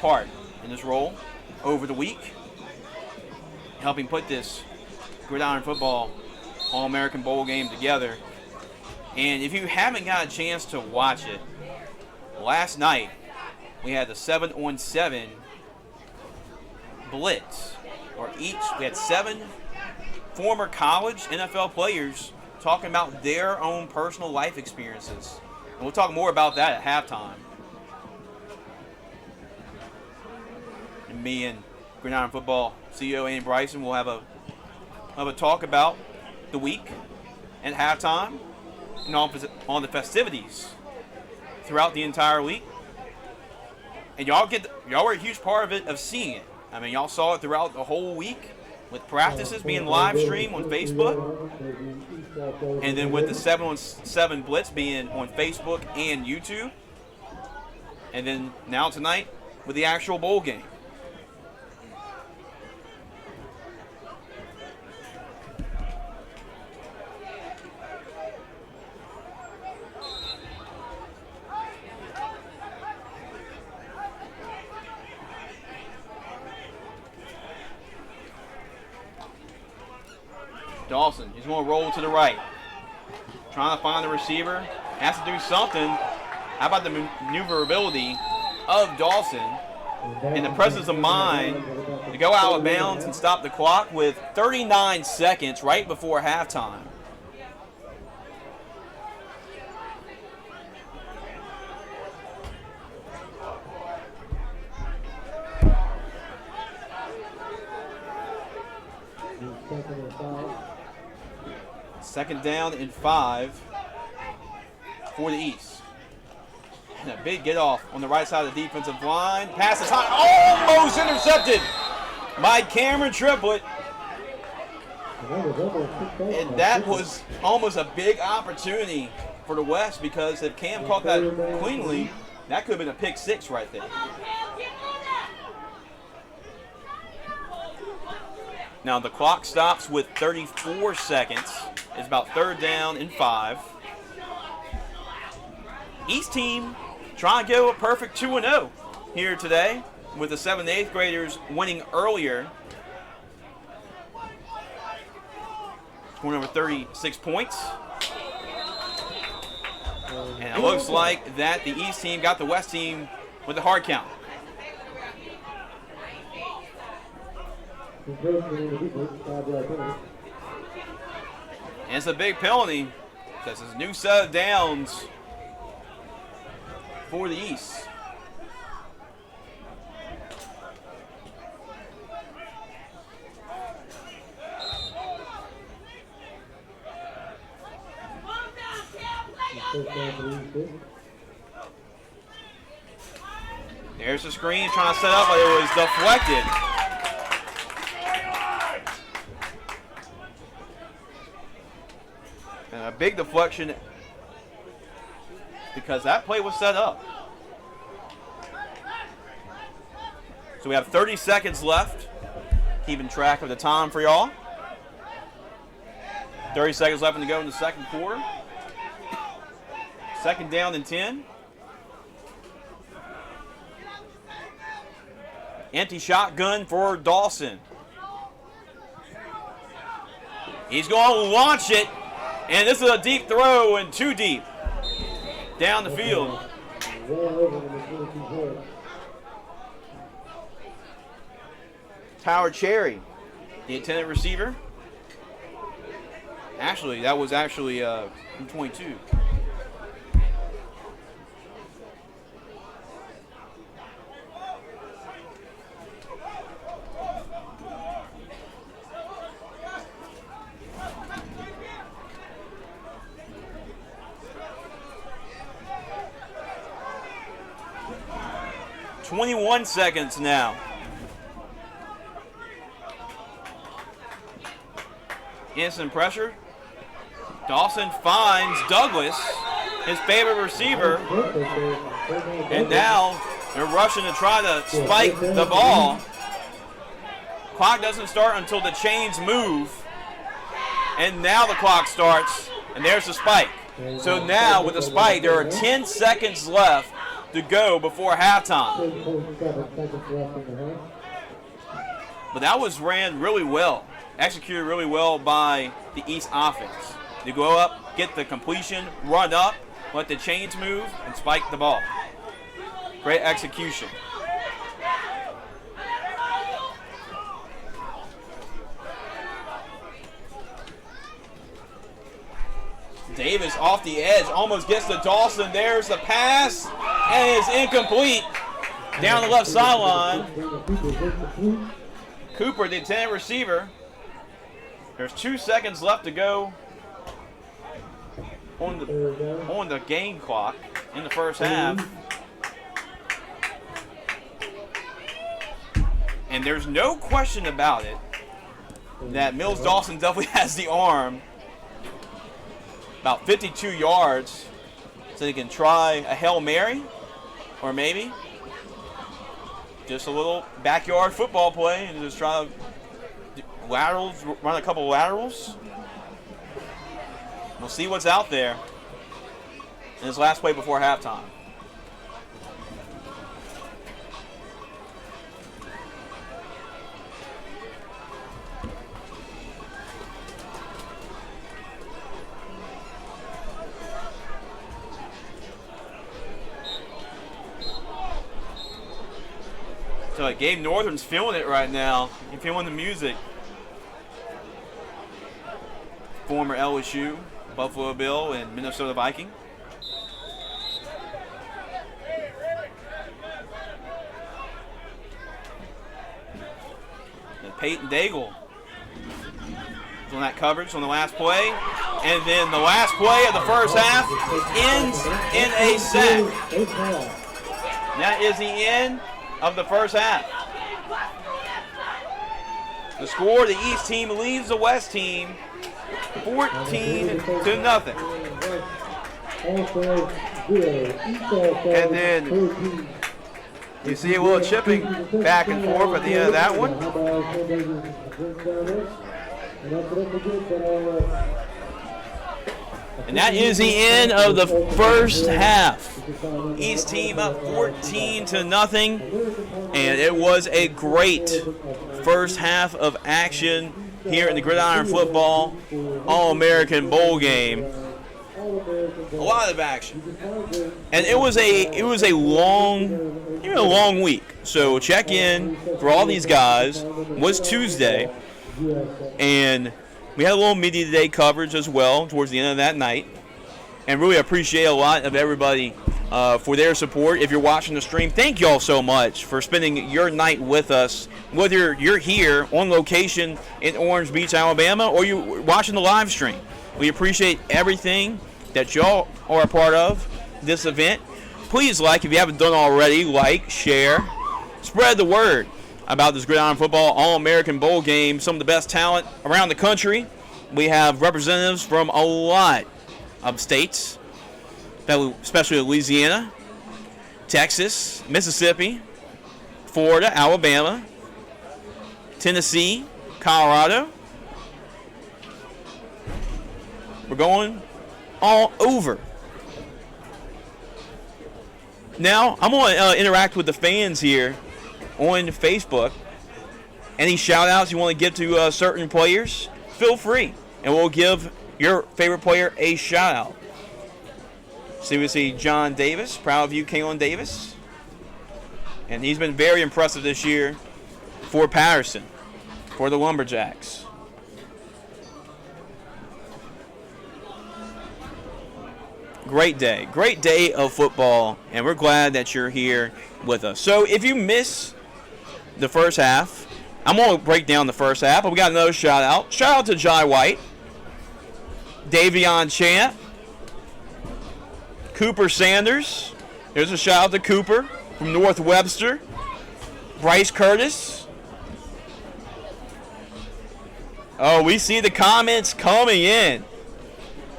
part in this role over the week, helping put this Gridiron Football All-American Bowl game together. And if you haven't got a chance to watch it, last night we had the 7-on-7 blitz. We had 7 former college NFL players talking about their own personal life experiences. And we'll talk more about that at halftime. And me and Gridiron Football CEO Andy Bryson will have a talk about the week and halftime and on the festivities throughout the entire week. And y'all were a huge part of it, of seeing it. I mean, y'all saw it throughout the whole week with practices being live streamed on Facebook, and then with the 7-on-7 blitz being on Facebook and YouTube, and then now tonight with the actual bowl game. Dawson, he's going to roll to the right. Trying to find the receiver. Has to do something. How about the maneuverability of Dawson and the presence of mind to go out of bounds and stop the clock with 39 seconds right before halftime. Second down and 5 for the East. And a big get off on the right side of the defensive line. Pass is high, almost intercepted by Cameron Triplett. And that was almost a big opportunity for the West, because if Cam caught that cleanly, that could have been a pick 6 right there. Now the clock stops with 34 seconds. It's about third down and 5. East team trying to go a perfect 2-0 here today, with the 7th and 8th graders winning earlier. Scoring over 36 points. And it looks like that the East team got the West team with the hard count. And it's a big penalty, because it's a new set of downs for the East. There's the screen trying to set up, but it was deflected. And a big deflection, because that play was set up. So we have 30 seconds left, keeping track of the time for y'all. 30 seconds left to go in the second quarter. Second down and 10. Empty shotgun for Dawson. He's going to launch it. And this is a deep throw, and too deep down the field. Tyler Cherry, the intended receiver. Actually, that was actually from 22. .21 seconds now. Instant pressure. Dawson finds Douglas, his favorite receiver. And now they're rushing to try to spike the ball. Clock doesn't start until the chains move. And now the clock starts, and there's the spike. So now with the spike, there are 10 seconds left to go before halftime. But that was ran really well, executed really well by the East offense. They go up get the completion, run up, let the chains move, and spike the ball. Great execution. Davis off the edge, almost gets to Dawson. There's the pass, and it's incomplete. Down the left sideline. Cooper, the intended receiver. There's 2 seconds left to go on the game clock in the first half. And there's no question about it that Mills Dawson definitely has the arm. About 52 yards, so they can try a Hail Mary, or maybe just a little backyard football play and just try to laterals, run a couple laterals. We'll see what's out there in this last play before halftime. So Gabe Northern's feeling it right now. He's feeling the music. Former LSU, Buffalo Bill, and Minnesota Viking. And Peyton Daigle on that coverage on the last play. And then the last play of the first half ends in a sack. That is the end of the first half. The score, the East team leads the West team 14-0. And then you see a little chipping back and forth at the end of that one. And that is the end of the first half. East team up 14-0, and it was a great first half of action here in the Gridiron Football All-American Bowl game. A lot of action, and it was a long week. So check in for all these guys was Tuesday, and we had a little media day coverage as well towards the end of that night, and really appreciate a lot of everybody for their support. If you're watching the stream, thank y'all so much for spending your night with us, whether you're here on location in Orange Beach, Alabama, or you're watching the live stream. We appreciate everything that y'all are a part of this event. Please if you haven't done already, share, spread the word about this Gridiron Football All-American Bowl game. Some of the best talent around the country. We have representatives from a lot of states, especially Louisiana, Texas, Mississippi, Florida, Alabama, Tennessee, Colorado. We're going all over. Now, I'm going to interact with the fans here on Facebook. Any shout-outs you want to give to certain players, feel free, and we'll give your favorite player a shout-out. So we see John Davis, proud of you, Kalen Davis. And he's been very impressive this year for Patterson, for the Lumberjacks. Great day of football, and we're glad that you're here with us. So if you miss the first half, I'm going to break down the first half, but we got another shout-out. Shout-out to Jai White, Davion Chant, Cooper Sanders. There's a shout-out to Cooper from North Webster, Bryce Curtis. Oh, we see the comments coming in.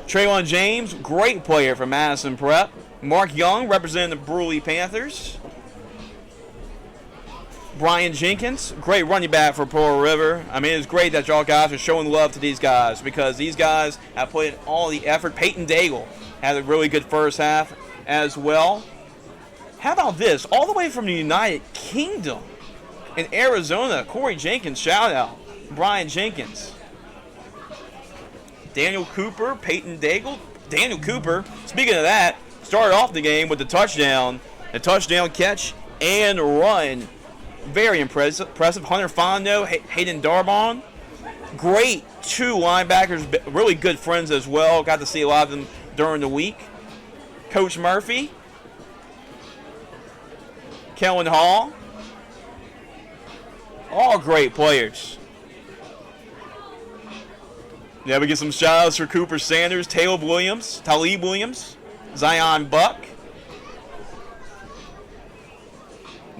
Traylon James, great player from Madison Prep. Mark Young, representing the Bruley Panthers. Brian Jenkins, great running back for Pearl River. I mean, it's great that y'all guys are showing love to these guys because these guys have put in all the effort. Peyton Daigle had a really good first half as well. How about this? All the way from the United Kingdom in Arizona, Corey Jenkins, shout out. Brian Jenkins. Daniel Cooper, Peyton Daigle. Daniel Cooper, speaking of that, started off the game with the touchdown catch and run. Very impressive. Hunter Fondo, Hayden Darbon. Great two linebackers, really good friends as well. Got to see a lot of them during the week. Coach Murphy, Kellen Hall, all great players. Yeah, we get some shout-outs for Cooper Sanders, Talib Williams, Zion Buck,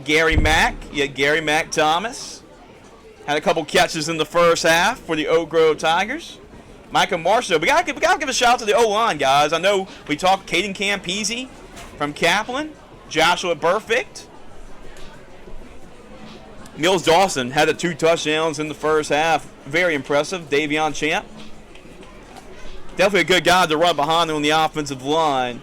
Gary Mack Thomas. Had a couple catches in the first half for the Oak Grove Tigers. Micah Marshall. We gotta give a shout out to the O-line, guys. I know we talked Caden Campese from Kaplan, Joshua Perfect. Mills Dawson had 2 touchdowns in the first half. Very impressive. Davion Champ. Definitely a good guy to run behind on the offensive line.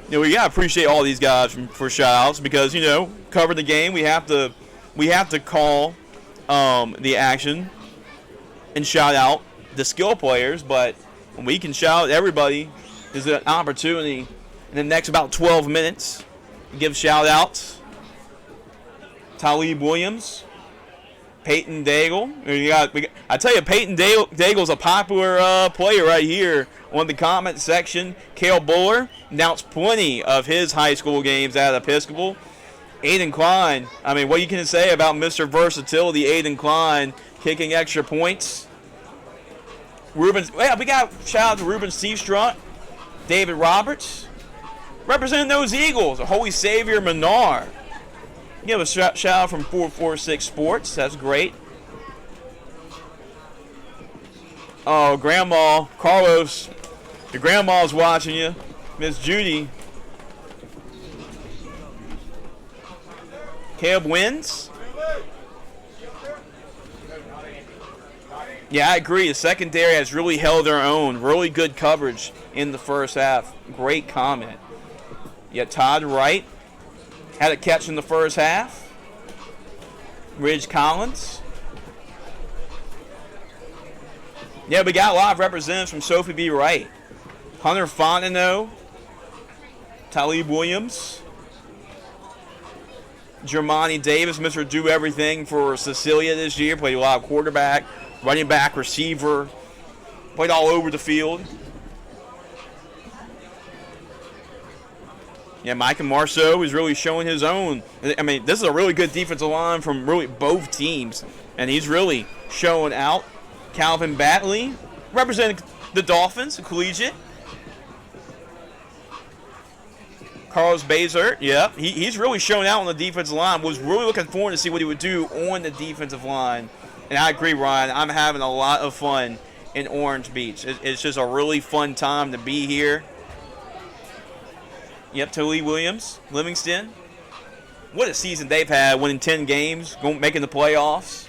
You know, we gotta appreciate all these guys for shout-outs because, you know, cover the game. We have to call the action and shout out the skill players, but when we can shout out everybody, there's an opportunity in the next about 12 minutes to give shout-outs. Talib Williams, Peyton Daigle. I tell you, Peyton Daigle's a popular player right here on the comment section. Cale Buller announced plenty of his high school games at Episcopal. Aiden Klein, I mean, what you can say about Mr. Versatility, Aiden Klein, kicking extra points. We got shout out to Ruben Seastrunt, David Roberts, representing those Eagles, Holy Savior Menard. Give a shout out from 446 Sports. That's great. Oh, Grandma, Carlos, your grandma's watching you. Miss Judy. Caleb wins. Yeah, I agree. The secondary has really held their own. Really good coverage in the first half. Great comment. Yeah, Todd Wright had a catch in the first half. Ridge Collins. Yeah, we got a lot of representatives from Sophie B. Wright. Hunter Fontenot. Talib Williams. Jermani Davis, Mr. Do Everything for Cecilia this year. Played a lot of quarterback, running back, receiver. Played all over the field. Yeah, Micah Marceau is really showing his own. I mean, this is a really good defensive line from really both teams, and he's really showing out. Calvin Batley, representing the Dolphins, collegiate. Carlos Bazert, yeah, he's really showing out on the defensive line. Was really looking forward to see what he would do on the defensive line. And I agree, Ryan, I'm having a lot of fun in Orange Beach. It's just a really fun time to be here. Yep, Tolee Williams, Livingston. What a season they've had, winning 10 games, making the playoffs.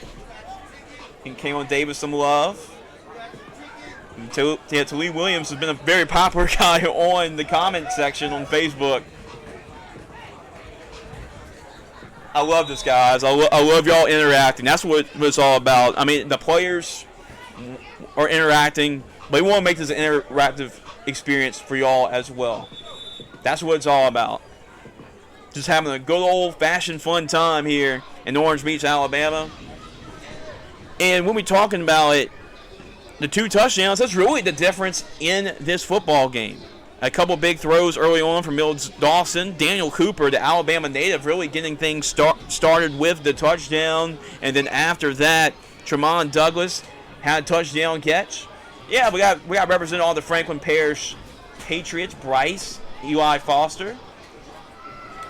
And Kaylin Davis some love. Tolee Williams has been a very popular guy on the comment section on Facebook. I love this, guys. I love y'all interacting. That's what it's all about. I mean, the players are interacting, but we want to make this an interactive experience for y'all as well. That's what it's all about. Just having a good old-fashioned fun time here in Orange Beach, Alabama. And when we're talking about it, the 2 touchdowns, that's really the difference in this football game. A couple big throws early on from Mills Dawson. Daniel Cooper, the Alabama native, really getting things started with the touchdown. And then after that, Tremont Douglas had a touchdown catch. Yeah, we got representing all the Franklin Parish Patriots. Bryce, Eli Foster,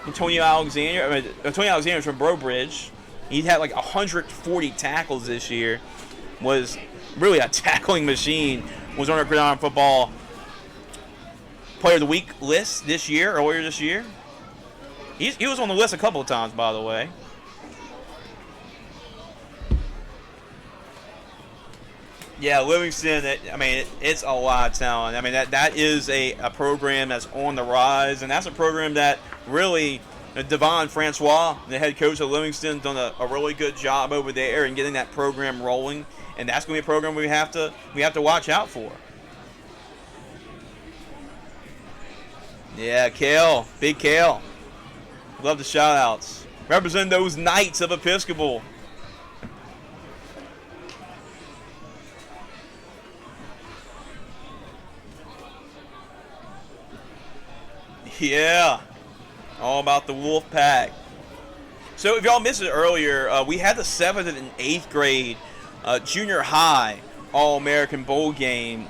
Antonio Alexander from Brobridge. He had like 140 tackles this year. Was really a tackling machine. Was on our Gridiron Football Player of the Week list earlier this year. He was on the list a couple of times, by the way. Yeah, Livingston, it's a lot of talent. I mean, that is a program that's on the rise, and that's a program that really Devon Francois, the head coach of Livingston, done a really good job over there in getting that program rolling, and that's going to be a program we have to watch out for. Yeah, Kale, big Kale. Love the shout-outs. Representing those Knights of Episcopal. Yeah, all about the Wolf Pack. So if y'all missed it earlier, we had the 7th and 8th grade junior high All-American Bowl game,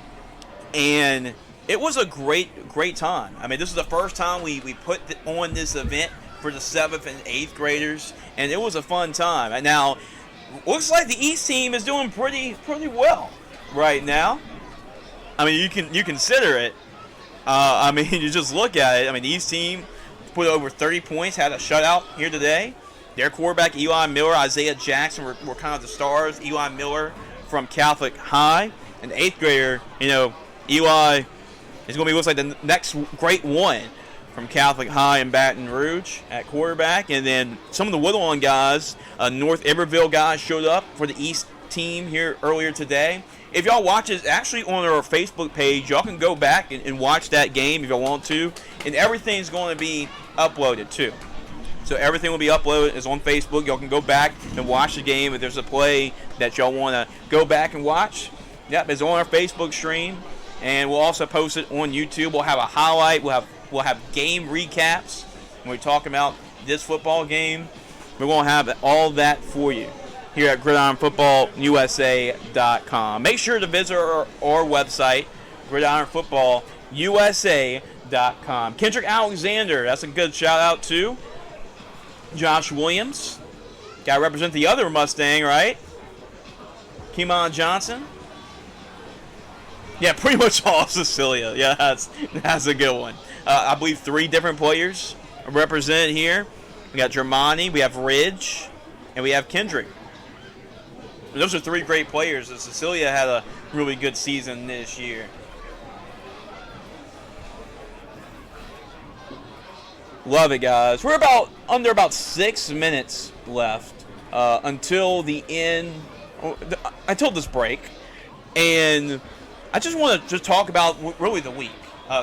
and it was a great time. I mean, this is the first time we put on this event for the 7th and 8th graders, and it was a fun time. And now, looks like the East team is doing pretty well right now. I mean, you consider it. I mean, you just look at it. I mean, the East team put over 30 points, had a shutout here today. Their quarterback, Eli Miller, Isaiah Jackson were kind of the stars. Eli Miller from Catholic High. And the 8th grader, Eli is going to be, looks like the next great one from Catholic High in Baton Rouge at quarterback. And then some of the Woodlawn guys, North Iberville guys showed up for the East team here earlier today. If y'all watch it, actually on our Facebook page, y'all can go back and watch that game if y'all want to. And everything's going to be uploaded too. So everything will be uploaded. It's on Facebook. Y'all can go back and watch the game. If there's a play that y'all want to go back and watch, yep, it's on our Facebook stream. And we'll also post it on YouTube. We'll have a highlight. We'll have game recaps when we talk about this football game. We're going to have all that for you here at GridironFootballUSA.com. Make sure to visit our website, GridironFootballUSA.com. Kendrick Alexander, that's a good shout out too. Josh Williams, got to represent the other Mustang, right? Keemon Johnson. Yeah, pretty much all Cecilia. Yeah, that's a good one. I believe 3 different players represented here. We got Germani, we have Ridge, and we have Kendrick. Those are 3 great players, and Cecilia had a really good season this year. Love it, guys. We're under about 6 minutes left until the end, until this break. And I just want to talk about really the week.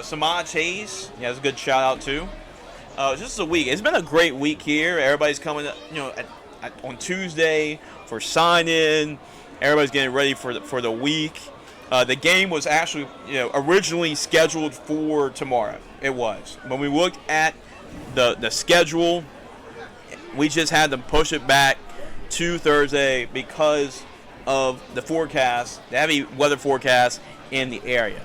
Samaj Hayes, yeah, that's a good shout out too. Just a week. It's been a great week here. Everybody's coming, on Tuesday for sign-in. Everybody's getting ready for the week. The game was actually, originally scheduled for tomorrow. It was. When we looked at the schedule, we just had to push it back to Thursday because of the forecast, the heavy weather forecast in the area.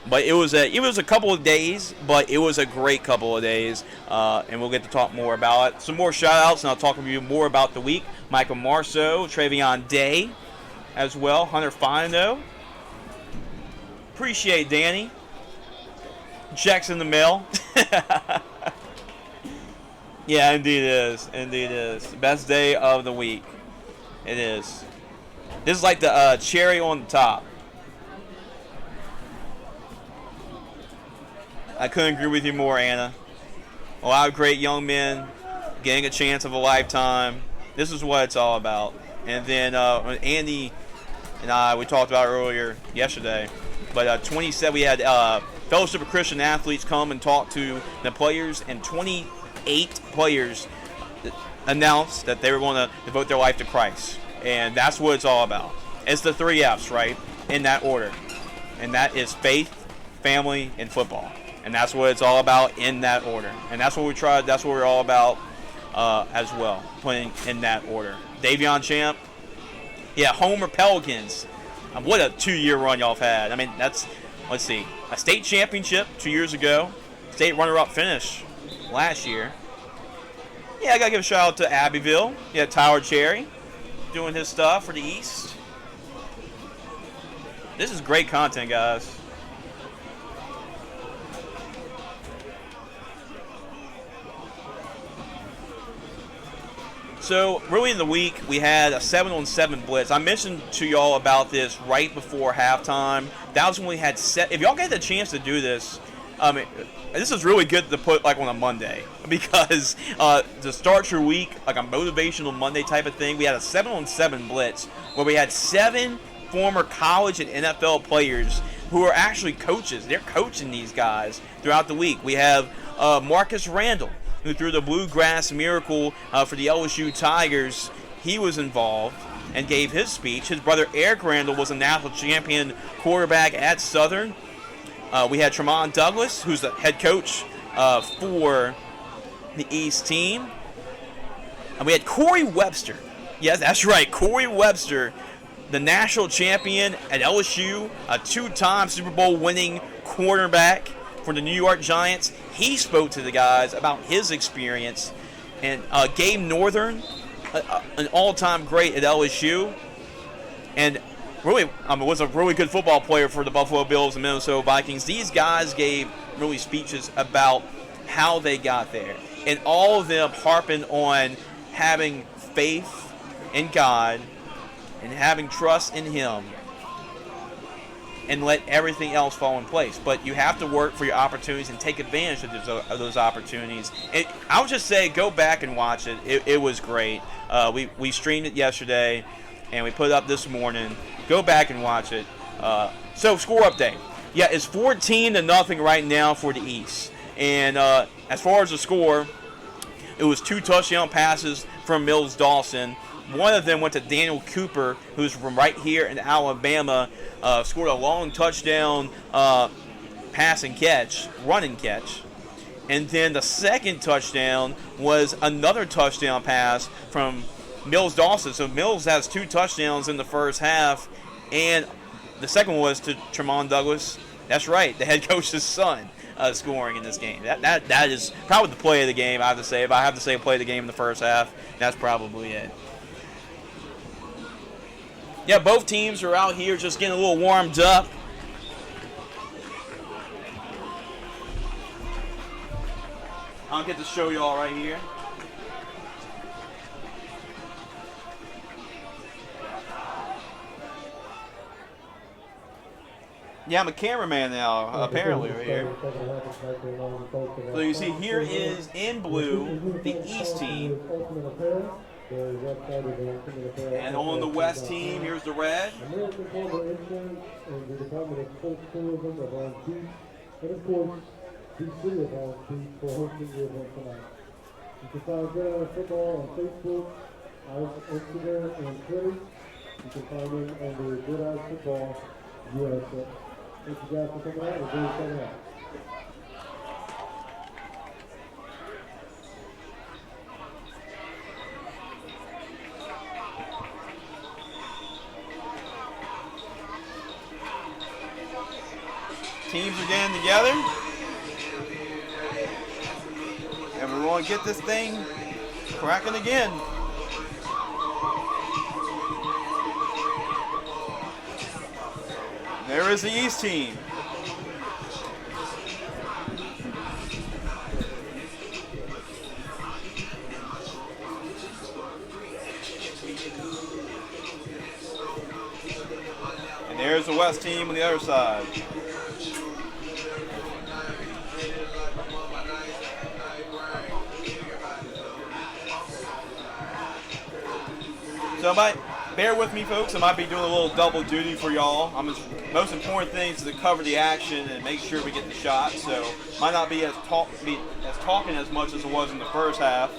But it was a couple of days, but it was a great couple of days, and we'll get to talk more about it. Some more shout-outs, and I'll talk to you more about the week. Michael Marceau, Travion Day as well, Hunter Fino. Appreciate Danny. Checks in the mail. Yeah, indeed it is. Indeed it is. Best day of the week. It is. This is like the cherry on the top. I couldn't agree with you more, Anna. A lot of great young men getting a chance of a lifetime. This is what it's all about. And then Andy and I, we talked about earlier yesterday, but 27, we had Fellowship of Christian Athletes come and talk to the players, and 28 players announced that they were going to devote their life to Christ. And that's what it's all about. It's the 3 F's, right? In that order. And that is faith, family, and football. And that's what it's all about in that order. And that's what we tried. That's what we're all about as well, putting in that order. Davion Champ. Yeah, Homer Pelicans. What a 2-year run y'all have had. I mean, that's, let's see, a state championship 2 years ago. State runner-up finish last year. Yeah, I got to give a shout out to Abbeville. Yeah, Tyler Cherry doing his stuff for the East. This is great content, guys. So, really in the week, we had a 7-on-7 blitz. I mentioned to y'all about this right before halftime. That was when we had set. If y'all get the chance to do this, I mean, this is really good to put like on a Monday because to start your week like a motivational Monday type of thing, we had a 7-on-7 blitz where we had 7 former college and NFL players who are actually coaches. They're coaching these guys throughout the week. We have Marcus Randall, who threw the Bluegrass Miracle for the LSU Tigers. He was involved and gave his speech. His brother Eric Randall was a national champion quarterback at Southern. We had Tremont Douglas, who's the head coach for the East team. And we had Corey Webster. Yes, that's right, Corey Webster, the national champion at LSU, a 2-time Super Bowl winning quarterback for the New York Giants. He spoke to the guys about his experience. And Gabe Northern, an all-time great at LSU, and really was a really good football player for the Buffalo Bills and Minnesota Vikings. These guys gave really speeches about how they got there, and all of them harping on having faith in God and having trust in Him, and let everything else fall in place. But you have to work for your opportunities and take advantage of those opportunities. I would just say go back and watch it. It was great. We streamed it yesterday, and we put it up this morning. Go back and watch it. So score update. Yeah, it's 14-0 right now for the East. And as far as the score, it was 2 touchdown passes from Mills Dawson. One of them went to Daniel Cooper, who's from right here in Alabama, scored a long touchdown pass and catch, run and catch. And then the second touchdown was another touchdown pass from Mills Dawson. So Mills has 2 touchdowns in the first half, and the second one was to Tremont Douglas. That's right, the head coach's son scoring in this game. That is probably the play of the game, I have to say. If I have to say play of the game in the first half, that's probably it. Yeah, both teams are out here just getting a little warmed up. I'll get to show y'all right here. Yeah, I'm a cameraman now, apparently, right here. So you see, here is in blue, the East team. And on the West team, here's the red. American Harbor Insurance and the Department of Coast Tourism of Long Beach, and of course, the City of Long Beach for hosting the event tonight. You can find Gridiron Football on Facebook, Instagram, and Twitter. You can find them on the Gridiron Football USA. Thank you guys for coming out. We're very excited out. Teams are getting together, and we're going to get this thing cracking again. There is the East team. And there's the West team on the other side. So bear with me, folks. I might be doing a little double duty for y'all. Most important thing is to cover the action and make sure we get the shot. So might not be as talking as much as it was in the first half.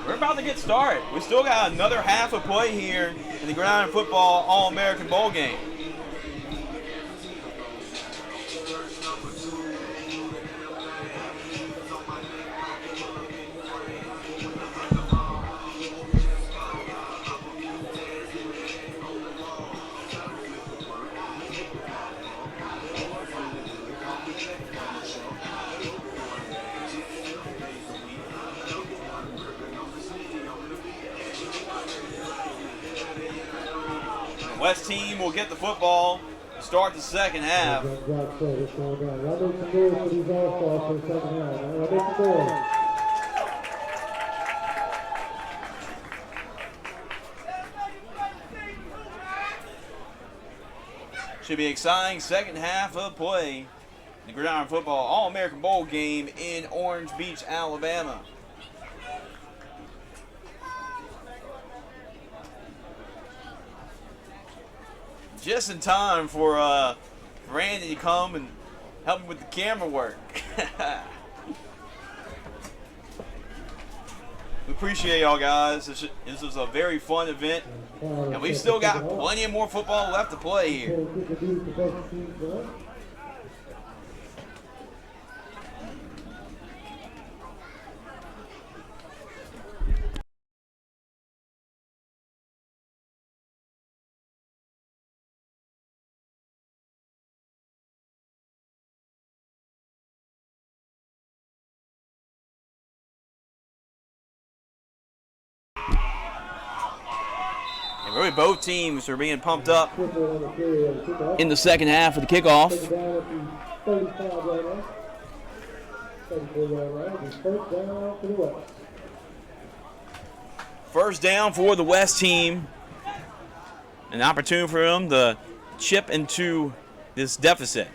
We're about to get started. We still got another half of play here in the Gridiron Football All-American Bowl game. West team will get the football to start the second half. Should be an exciting second half of play. The Gridiron Football All-American Bowl game in Orange Beach, Alabama. Just in time for Randy to come and help me with the camera work. We appreciate y'all guys. This was a very fun event, and we've still got plenty of more football left to play here. Really, both teams are being pumped up in the second half of the kickoff. First down for the West team. An opportunity for them to chip into this deficit.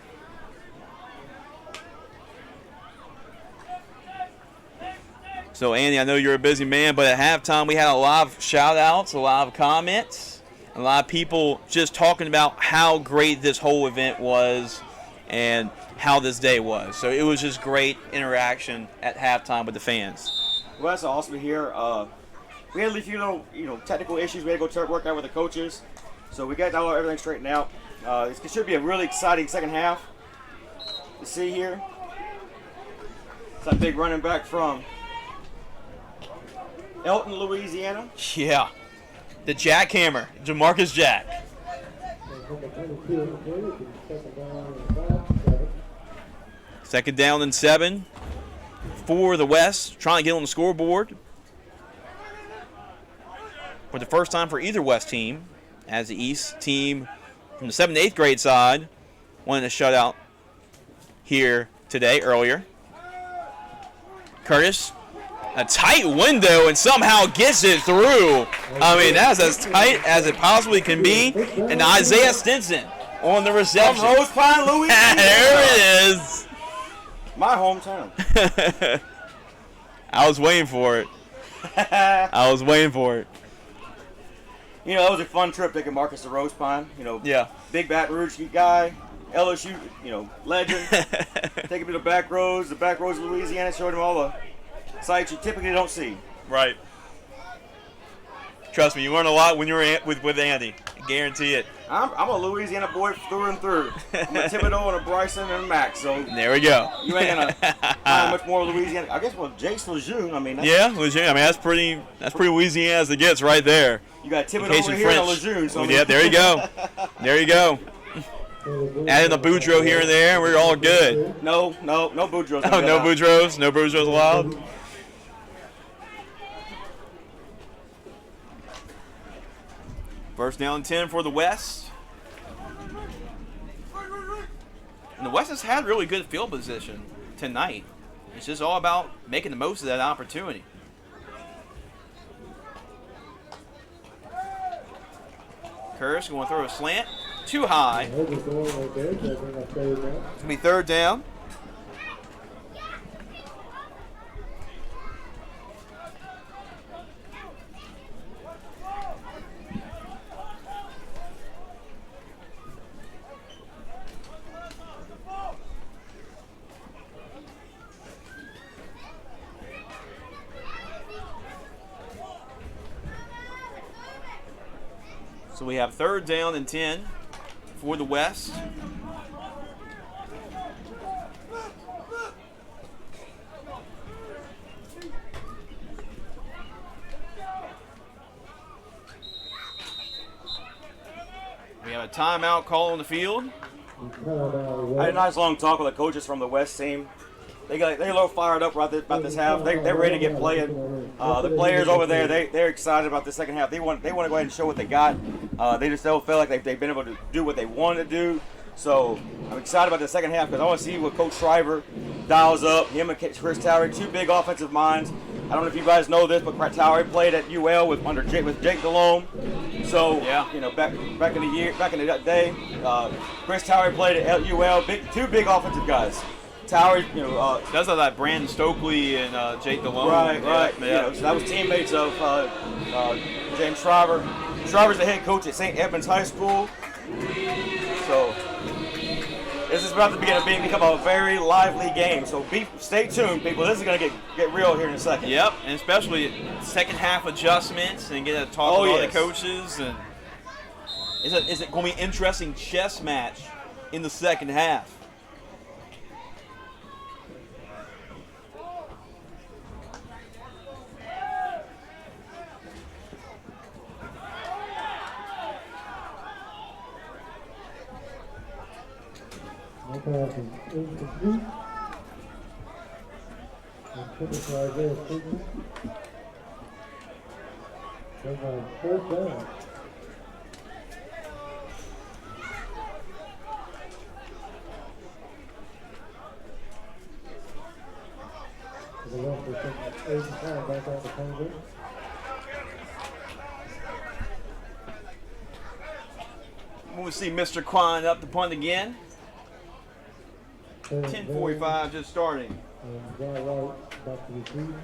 So, Andy, I know you're a busy man, but at halftime we had a lot of shout-outs, a lot of comments, a lot of people just talking about how great this whole event was and how this day was. So it was just great interaction at halftime with the fans. Well, that's awesome to hear. We had a few little, technical issues we had to go work out with the coaches. So we got everything straightened out. It should be a really exciting second half to see here. It's a big running back from Elton, Louisiana. Yeah, the jackhammer, Jamarcus Jack. Second down and 7 for the West, trying to get on the scoreboard. For the first time for either West team, as the East team from the 7th and 8th grade side wanted a shutout here today, earlier. Curtis, a tight window, and somehow gets it through. I mean, that's as tight as it possibly can be. And Isaiah Stinson on the reception. From Rose Pine, Louisiana. There it is. My hometown. I was waiting for it. I was waiting for it. It was a fun trip taking Marcus to Rose Pine. Yeah. Big Baton Rouge guy, LSU, legend. Take him to the back roads of Louisiana, showed him all the sites you typically don't see. Right. Trust me, you learn a lot when you're with Andy. I guarantee it. I'm a Louisiana boy through and through. I'm a Thibodeau and a Bryson and a Max. So there we go. You ain't gonna find much more Louisiana. I guess Jace Lejeune. Lejeune. That's pretty Louisiana as it gets right there. You got Thibodeau over here and Lejeune. So yeah, there you go. There you go. Adding a Boudreaux here and there, we're all good. No Boudreaux. Oh, no Boudreaux. No Boudreaux allowed. First down and 10 for the West. And the West has had really good field position tonight. It's just all about making the most of that opportunity. Curtis going to throw a slant. Too high. It's going to be third down. So we have third down and 10 for the West. We have a timeout call on the field. I had a nice long talk with the coaches from the West team. They're a little fired up about this half. They're ready to get playing. The players over there, they're excited about the second half. They want to go ahead and show what they got. They just don't feel like they've been able to do what they wanted to do. So I'm excited about the second half because I want to see what Coach Shriver dials up. Him and Chris Towery, two big offensive minds. I don't know if you guys know this, but Towery played at UL with Jake Delhomme. So Yeah. you know, back in the day, Chris Towery played at UL. Two big offensive guys. Towery, you know, That's like Brandon Stokely and Jake DeLone. right. Yeah. You know, so that was teammates of James Shriver. Shriver's the head coach at St. Edmunds High School. So this is about to become a very lively game. So stay tuned, people. This is gonna get real here in a second. Yep, and especially second half adjustments and get to talk with all the yes. coaches. And is it going to be an interesting chess match in the second half? No pass is incomplete. And Trippett right there, taken. Then on 4th down. To the left for some 8 time back out the corner. We'll see Mr. Quan up the punt again. 10:45 just starting. And John Wright back to the field.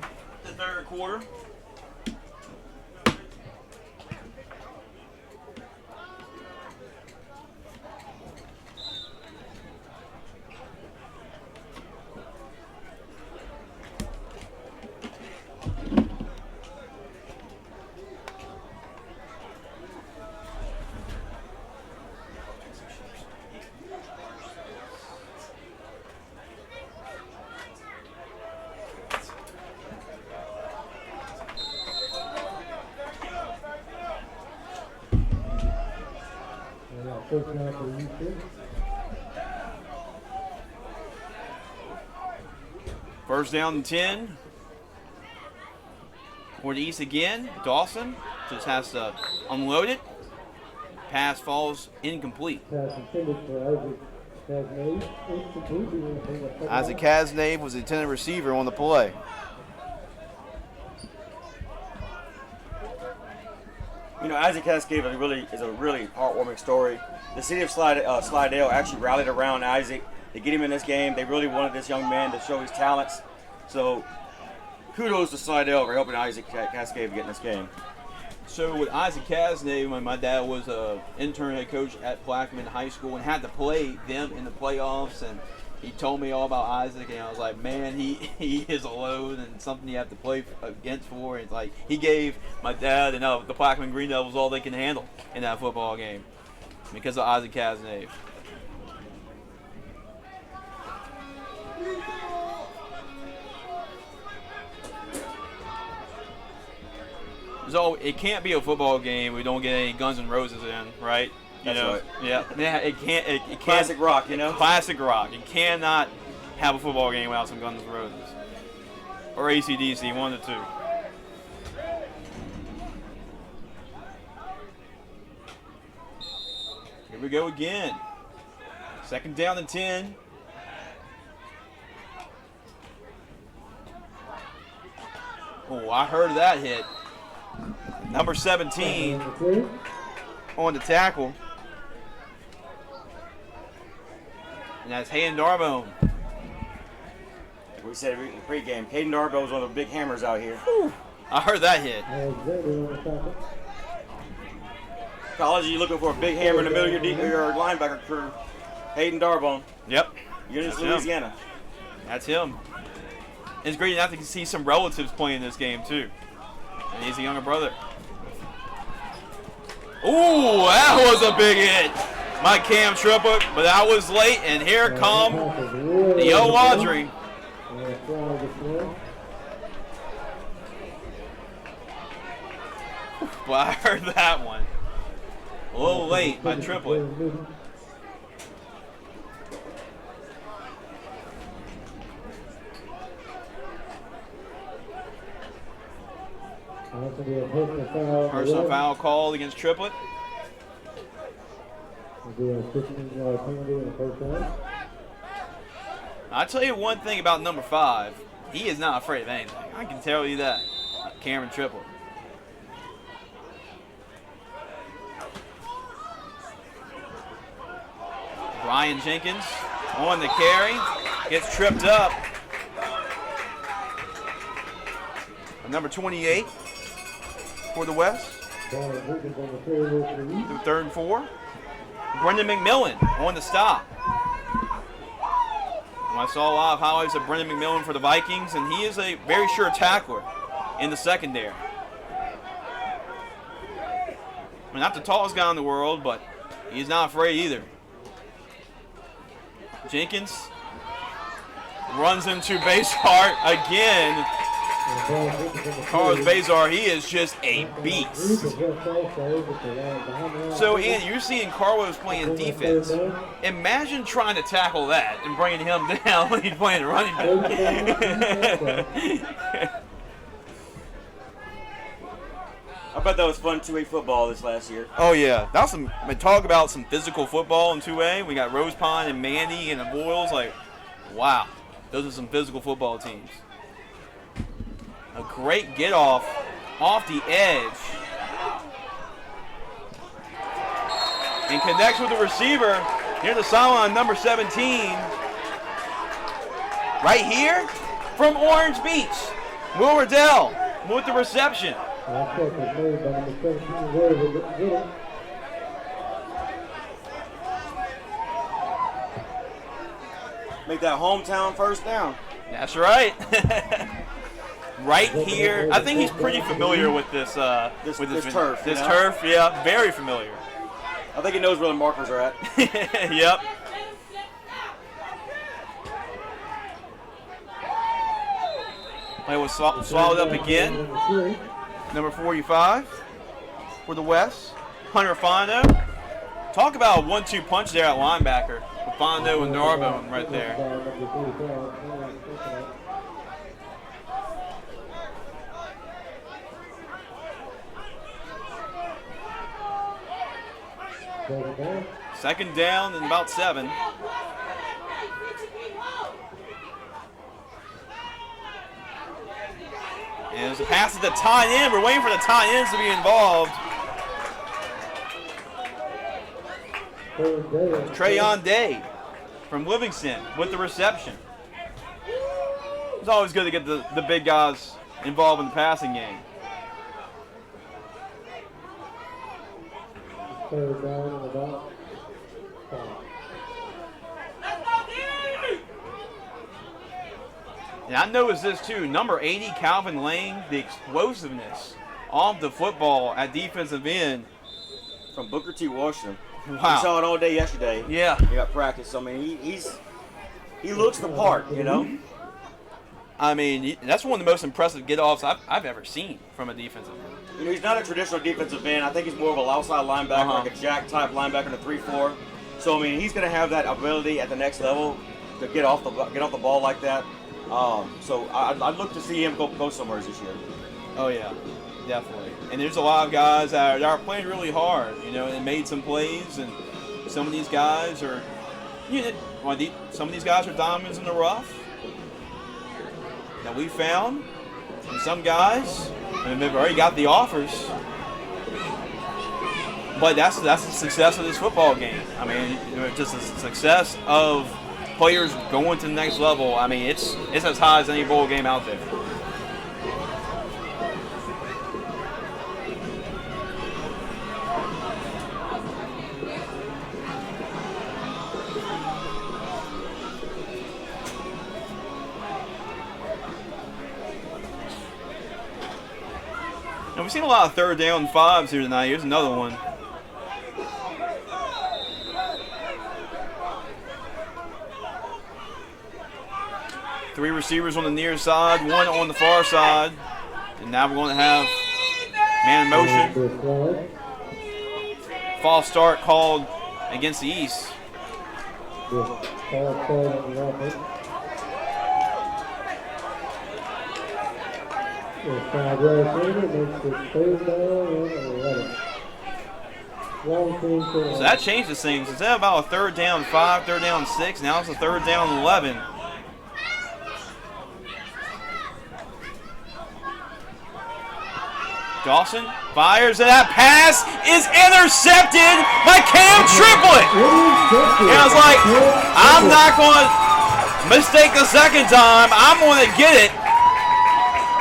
The third quarter. First down for Houston. First down and 10. For the East again. Dawson just has to unload it. Pass falls incomplete. Pass intended for Isaac Casnave. Incomplete. Isaac Casnave was the intended receiver on the play. You know, Isaac Cascade is a really heartwarming story. The city of Slidell actually rallied around Isaac to get him in this game. They really wanted this young man to show his talents. So, kudos to Slidell for helping Isaac Cascade get in this game. So with Isaac Casnave, when my dad was an intern head coach at Blackman High School and had to play them in the playoffs, and he told me all about Isaac, and I was like, man, he is a load and something you have to play against for. And it's like he gave my dad and the Blackman Green Devils all they can handle in that football game because of Isaac Casnave. So it can't be a football game. We don't get any Guns N' Roses in, right? That's right. Yeah. It can't. It can't. Classic rock, you know. Classic rock. You cannot have a football game without some Guns N' Roses or AC/DC, one of the two. Here we go again. Second down and 10. Oh, I heard that hit. Number 17 on the tackle. And that's Hayden Darbone. We said in the pregame, Caden Darbo was one of the big hammers out here. Whew. I heard that hit. College, you looking for a big hammer in the middle of your linebacker crew. Hayden Darbone. Yep. University of Louisiana. That's him. And it's great enough to see some relatives playing this game, too. And he's a younger brother. Ooh, that was a big hit. My Cam Triplett, but that was late, and here come the Yo Laundry. Well, I heard that one. A little late by Triplett. Personal foul called against Triplett. I'll tell you one thing about number 5. He is not afraid of anything. I can tell you that. Cameron Triplett. Brian Jenkins on the carry. Gets tripped up. Number 28 for the West. Through 3rd and 4. Brendan McMillan on the stop. I saw a lot of highlights of Brendan McMillan for the Vikings, and he is a very sure tackler in the secondary. I mean, not the tallest guy in the world, but he's not afraid either. Jenkins runs into Bazar again. Carlos Bazar, he is just a beast. So, Andy, you're seeing Carlos playing defense. Imagine trying to tackle that and bringing him down when he's playing running back. I bet that was fun 2A football this last year. Oh, yeah. That was some, I mean, talk about some physical football in 2A. We got Rose Pond and Mandy and the Boyles. Like, wow. Those are some physical football teams. A great get off the edge. And connects with the receiver near the sideline, number 17. Right here from Orange Beach. Will Riddell with the reception. Make that hometown first down. That's right. Right here. I think he's pretty familiar with this This turf. This you know? turf, yeah, very familiar. I think he knows where the markers are at. Yep. Play was swallowed up again. Number 45 for the West. Hunter Fondo. Talk about a 1-2 punch there at linebacker. With Fondo and Narbone right there. Second down and about 7. And there's a pass to the tight end. We're waiting for the tight ends to be involved. Trayon Day from Livingston with the reception. It's always good to get the big guys involved in the passing game. Third down and about 5. And I noticed this too. Number 80, Calvin Lane, the explosiveness of the football at defensive end. From Booker T. Washington. Wow. We saw it all day yesterday. Yeah. He got practice. So, I mean, he looks the part, you know? I mean, that's one of the most impressive get-offs I've ever seen from a defensive end. You know, he's not a traditional defensive end. I think he's more of a outside linebacker, like a jack-type linebacker in a 3-4. So, I mean, he's going to have that ability at the next level to get off the ball like that. So, I'd look to see him go somewhere this year. Oh, yeah, definitely. And there's a lot of guys that are playing really hard, you know, and made some plays. And some of these guys are, some of these guys are diamonds in the rough that we found. And some guys, they've already got the offers. But that's the success of this football game. I mean, just the success of players going to the next level. I mean, it's as high as any bowl game out there. Now, we've seen a lot of 3rd down 5s here tonight. Here's another one. Three receivers on the near side, one on the far side. And now we're going to have man in motion. False start called against the East. So that changes things. Instead of about a 3rd down 5, 3rd down 6, now it's a 3rd down 11. Dawson fires, and that pass is intercepted by Cam Triplett. And was like, I'm not going to mistake the second time. I'm going to get it.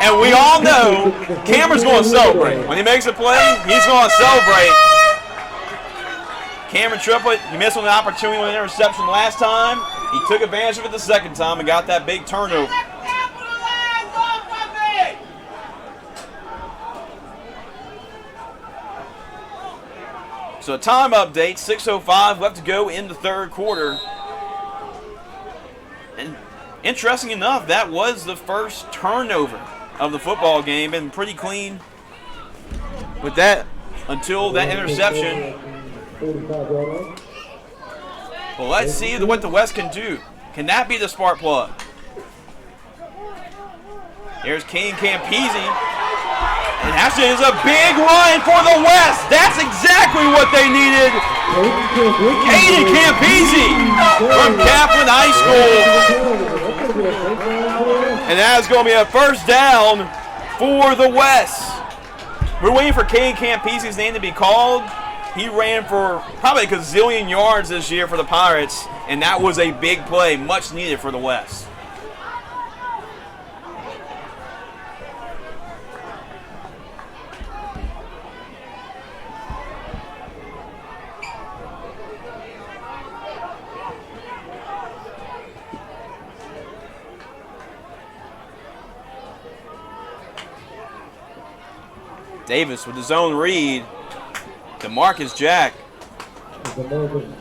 And we all know Cameron's going to celebrate. When he makes a play, he's going to celebrate. Cameron Triplett, he missed on the opportunity with an interception last time. He took advantage of it the second time and got that big turnover. So time update, 6:05 left to go in the third quarter. And interesting enough, that was the first turnover of the football game, and pretty clean with that until that interception. Well, let's see what the West can do. Can that be the spark plug? Here's Kane Campese. And actually, it's a big run for the West. That's exactly what they needed. Kane Campese from Kaplan High School. And that is going to be a first down for the West. We're waiting for Kane Campese's name to be called. He ran for probably a gazillion yards this year for the Pirates, and that was a big play, much needed for the West. Davis with his own read. DeMarcus Jack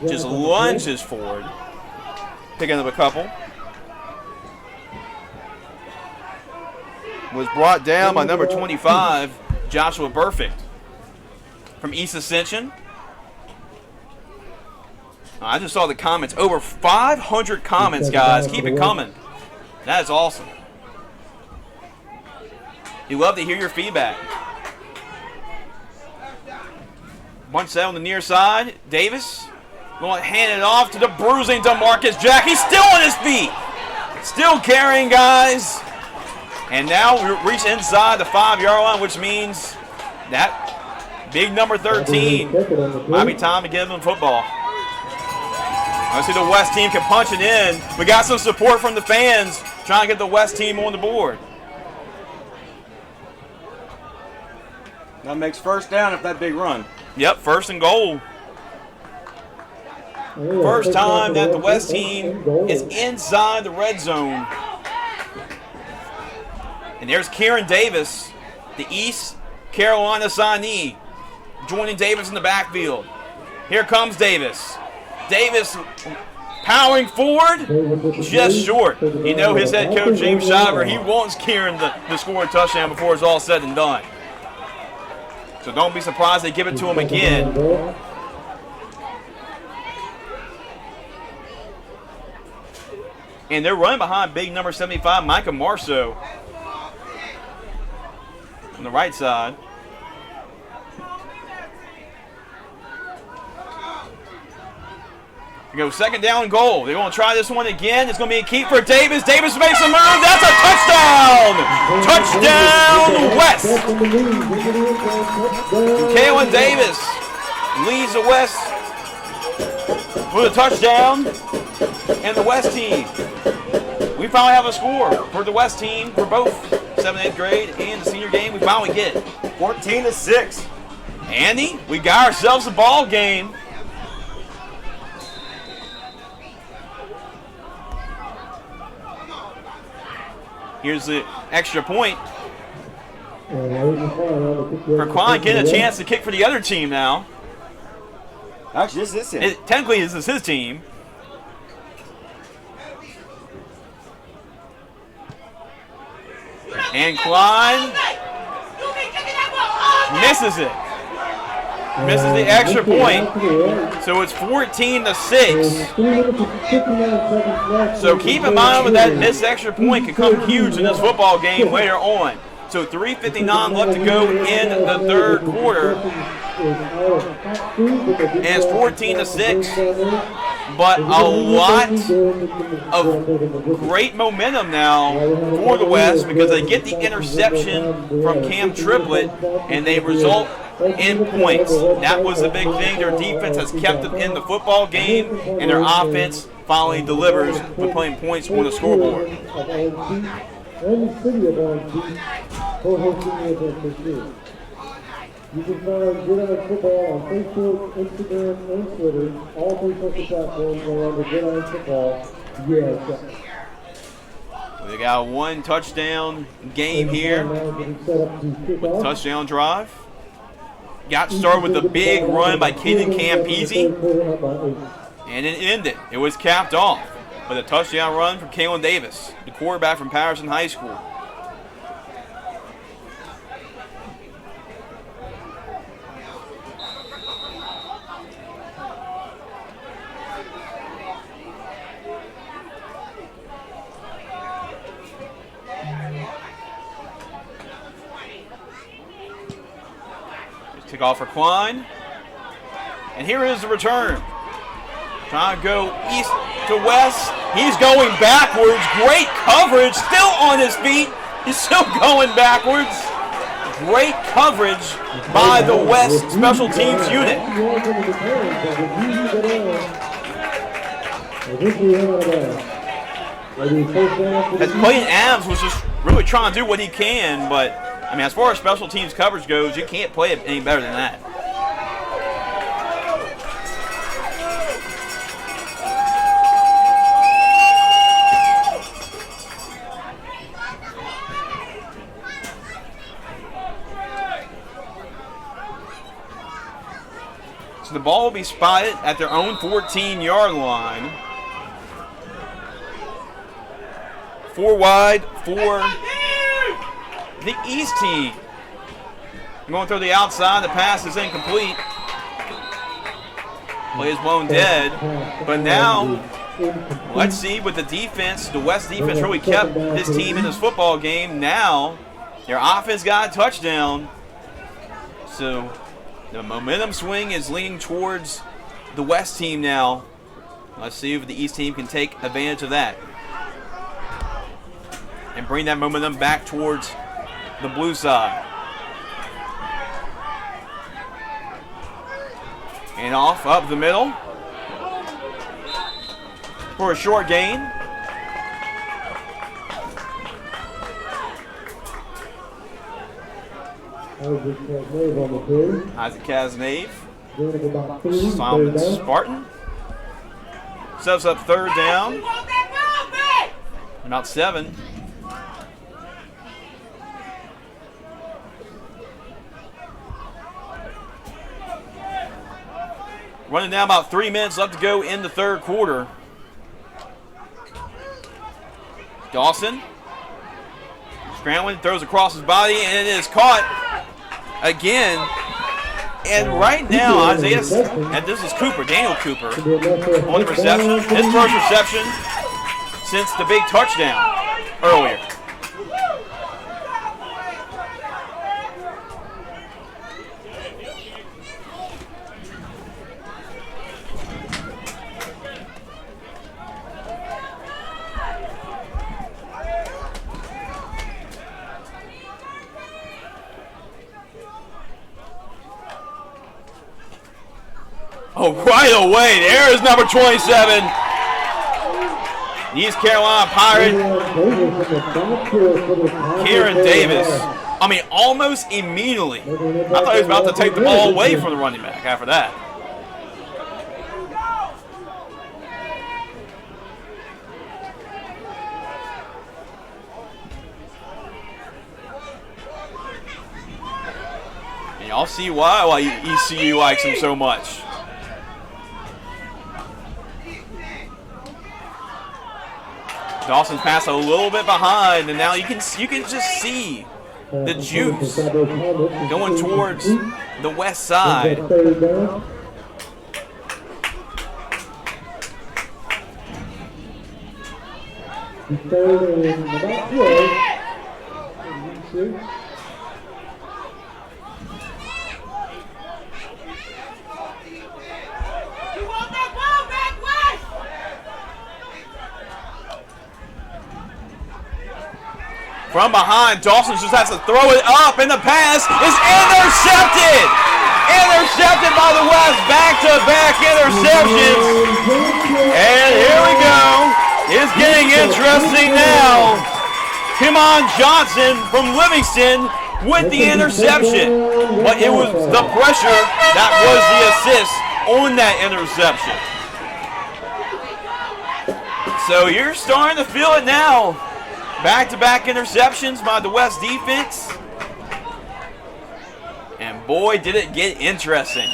just lunges forward, picking up a couple. Was brought down by number 25, Joshua Perfect from East Ascension. I just saw the comments. Over 500 comments, guys. Keep it coming. That is awesome. We love to hear your feedback. One set on the near side. Davis going to hand it off to the bruising DeMarcus Jack. He's still on his feet. Still carrying, guys. And now we reach inside the 5-yard line, which means that big number 13 might be time to give them football. I see the West team can punch it in. We got some support from the fans trying to get the West team on the board. That makes first down if that big run. Yep, first and goal. First time that the West team is inside the red zone. And there's Kieran Davis, the East Carolina signee, joining Davis in the backfield. Here comes Davis. Davis powering forward, just short. You know his head coach, James Shiver, he wants Kieran to score a touchdown before it's all said and done. So don't be surprised they give it to him again. And they're running behind big number 75, Micah Marceau, on the right side. We go second down goal. They're going to try this one again. It's going to be a keep for Davis. Davis makes a move. That's a touchdown! Touchdown West! Kalen Davis leads the West with a touchdown. And the West team, we finally have a score for the West team for both 7th and 8th grade and the senior game. We finally get it. 14-6. Andy, we got ourselves a ball game. Here's the extra point. For Klein getting a chance to kick for the other team now. Actually, this is him. Technically, this is his team. And Klein misses it. Misses the extra point. So it's 14-6. So keep in mind with that missed extra point could come huge in this football game later on. So 3:59 left to go in the third quarter. And it's 14-6. But a lot of great momentum now for the West because they get the interception from Cam Triplett and they result in points. That was the big thing. Their defense has kept them in the football game, and their offense finally delivers with putting points on the scoreboard. And the city of Orange Beach co-hosting the event this year. You can find Gridiron Football on Facebook, Instagram, and Twitter. All three social platforms are under Gridiron Football. Yeah. We got one touchdown game here. Touchdown drive. Got started with a big run by Kenan Campese, and it ended. It was capped off with a touchdown run from Kalen Davis, the quarterback from Patterson High School. Kickoff for Klein. And here is the return. Trying to go east to west. He's going backwards. Great coverage. Still on his feet. He's still going backwards. Great coverage by the West Special Teams unit. As Clayton Adams was just really trying to do what he can, but I mean, as far as special teams coverage goes, you can't play it any better than that. So the ball will be spotted at their own 14-yard line. 4 wide for the East team. Going through the outside, the pass is incomplete. Play is blown dead. But now, let's see with the defense. The West defense really kept this team in this football game. Now, their offense got a touchdown. So, the momentum swing is leaning towards the West team now. Let's see if the East team can take advantage of that and bring that momentum back towards the blue side. And off up the middle for a short gain. Isaac Cazenave. Simon Spartan. Sets up third down. About 7. Running down about 3 minutes left to go in the third quarter. Dawson scrambling, throws across his body, and it is caught again. And right now, Isaiah, and this is Cooper, Daniel Cooper, on the reception. His first reception since the big touchdown earlier. Oh, right away, there is number 27. East Carolina Pirate, Kieran Davis. I mean, almost immediately. I thought he was about to take the ball away from the running back after that. And y'all see why ECU likes him so much. Dawson's pass a little bit behind, and now you can just see the juice going towards the west side. From behind, Dawson just has to throw it up, and the pass is intercepted! Intercepted by the West. Back-to-back interceptions. And here we go. It's getting interesting now. Kimon Johnson from Livingston with the interception. But it was the pressure that was the assist on that interception. So you're starting to feel it now. Back-to-back interceptions by the West defense. And boy, did it get interesting.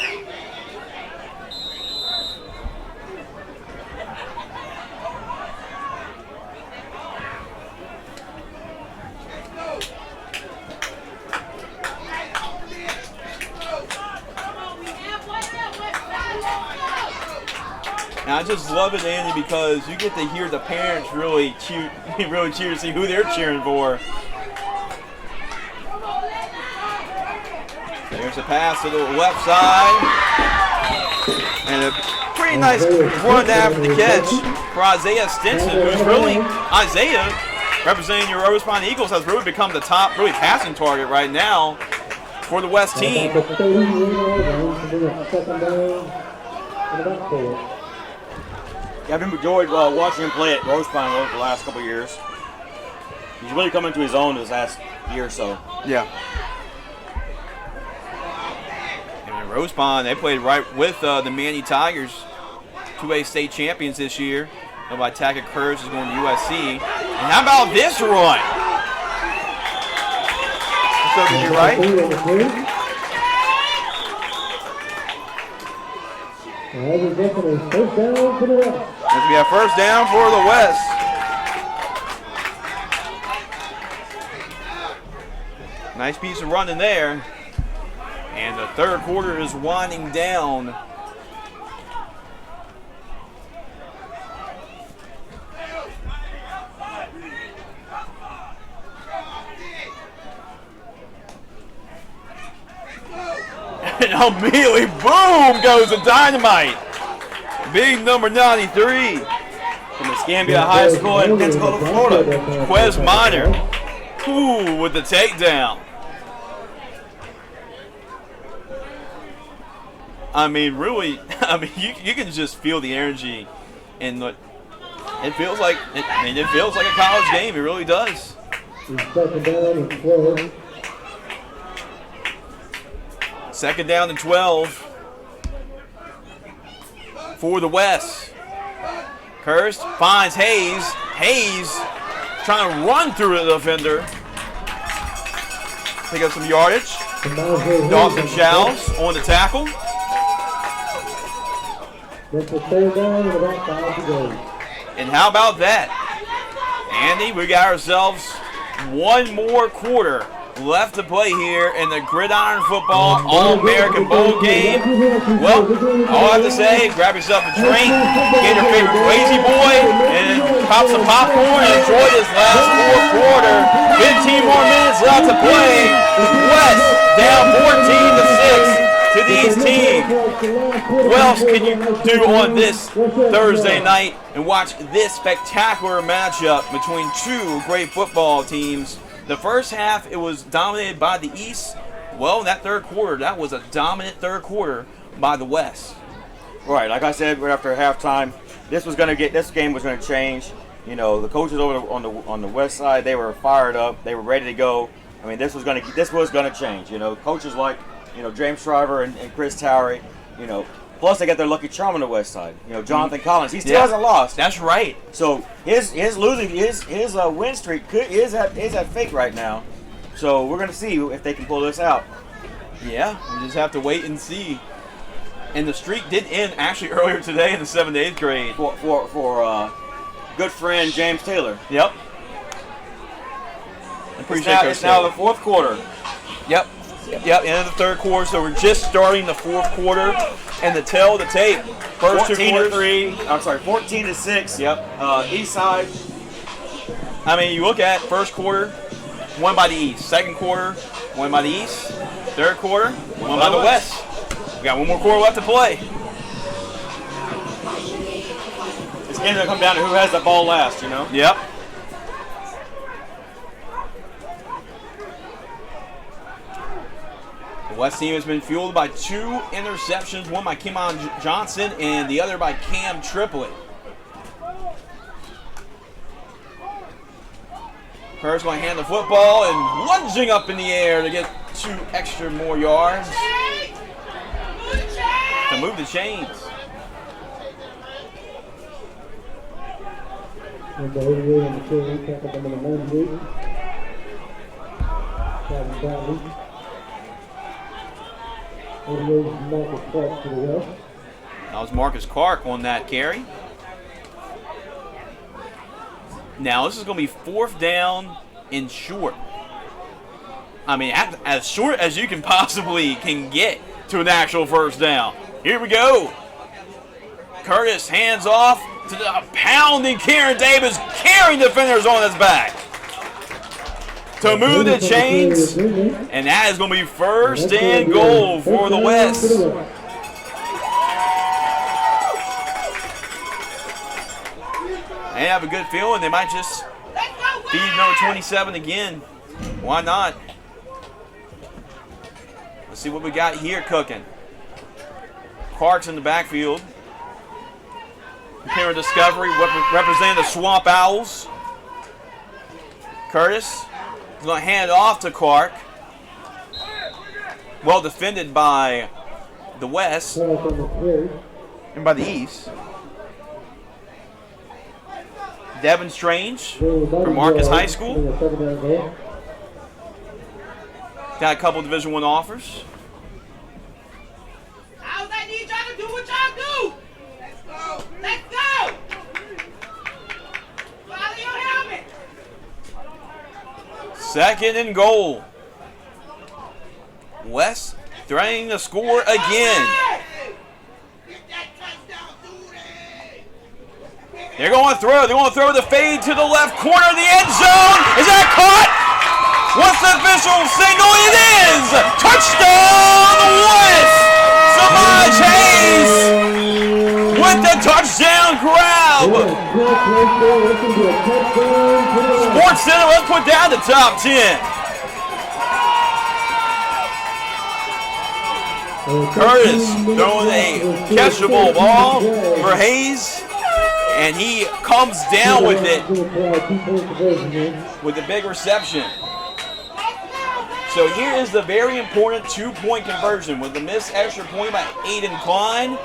And I just love it, Andy, because you get to hear the parents really cheer to see who they're cheering for. There's a pass to the left side. And a pretty nice run after the catch for Isaiah Stinson, who's really, Isaiah, representing your Rose Pine Eagles, has really become the top passing target right now for the West team. Yeah, I've enjoyed watching him play at Rose Pine over the last couple of years. He's really come into his own this last year or so. Yeah. And Rose Pine, they played right with the Manny Tigers, 2A state champions this year. Led by Tackett Kurz is going to USC. And how about this run? So did you right? That's going to be a first down for the West. Nice piece of running there. And the third quarter is winding down. And immediately, boom, goes the dynamite. Big number 93. From the Escambia High School in Pensacola, Florida. Quez Minor. Ooh, with the takedown. I mean, really, you can just feel the energy, and it feels like it feels like a college game. It really does. Second down and 12 for the West. Kurst finds Hayes. Hayes trying to run through the defender. Pick up some yardage. Dawson Showers on the tackle. And how about that? Andy, we got ourselves one more quarter left to play here in the Gridiron Football All-American Bowl game. Well, all I have to say, grab yourself a drink, get your favorite crazy boy, and pop some popcorn and enjoy this last fourth quarter. 15 more minutes left to play. West down 14-6 to the East team. What else can you do on this Thursday night and watch this spectacular matchup between two great football teams? The first half, it was dominated by the East. Well, in that third quarter, that was a dominant third quarter by the West. Right, like I said right after halftime, this game was gonna change. You know, the coaches over on the West side, they were fired up, they were ready to go. I mean, this was gonna change. You know, coaches like, you know, James Shriver and Chris Towery, you know, plus they got their lucky charm on the West side. You know, Jonathan Collins, he still hasn't lost. That's right. So his win streak is at fake right now. So we're gonna see if they can pull this out. Yeah, we just have to wait and see. And the streak did end actually earlier today in the 7th to 8th grade for good friend James Taylor. Yep. It's now the fourth quarter. Yep, end of the third quarter, so we're just starting the fourth quarter. And to tell the tape, first 14-6. Yep. East side. I mean, you look at first quarter, won by the East. Second quarter, won by the East. Third quarter, won by the West. We got one more quarter left to play. This game's gonna come down to who has the ball last, you know? Yep. West team has been fueled by 2 interceptions, one by Kimon Johnson and the other by Cam Triplett. Curtis going to hand the football and lunging up in the air to get 2 extra more yards to move the chains. Number 88 on the field, tackle number 98. Calvin Bradley. 88 is Marcus Clark to the left. That was Marcus Clark on that carry. Now this is going to be 4th down and short. I mean, as short as you can possibly get to an actual 1st down. Here we go. Curtis hands off to the pounding Kieran Davis, carrying defenders on his back to move the chains, and that is going to be 1st and goal for the West. They have a good feeling they might just feed number 27 again. Why not? Let's see what we got here cooking. Clark's in the backfield. Here in Discovery, representing the Swamp Owls. Curtis is going to hand it off to Clark. Well defended by the West and by the East. Devin Strange from Marcus High School. Got a couple Division I offers. How's I need y'all to do what y'all do? Let's go. Let's go. Follow your helmet. 2nd and goal. West threatening to score again. They're going to throw. They're going to throw the fade to the left corner of the end zone. Is that caught? What's the official signal? It is! Touchdown West! Samaj Hayes with the touchdown grab. Sports Center, let's put down the top 10. Curtis throwing a catchable ball for Hayes. And he comes down with it with a big reception. So here is the very important 2-point conversion. With the missed extra point by Aiden Klein,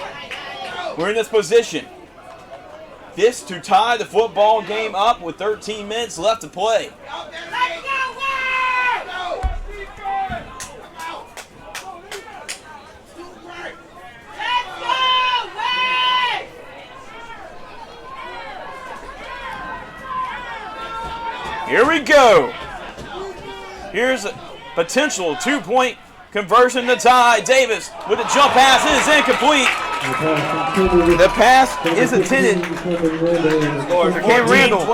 we're in this position. This to tie the football game up with 13 minutes left to play. Here we go. Here's a potential 2-point conversion to tie. Davis with a jump pass. It is incomplete. The pass is intended for Cam Randall.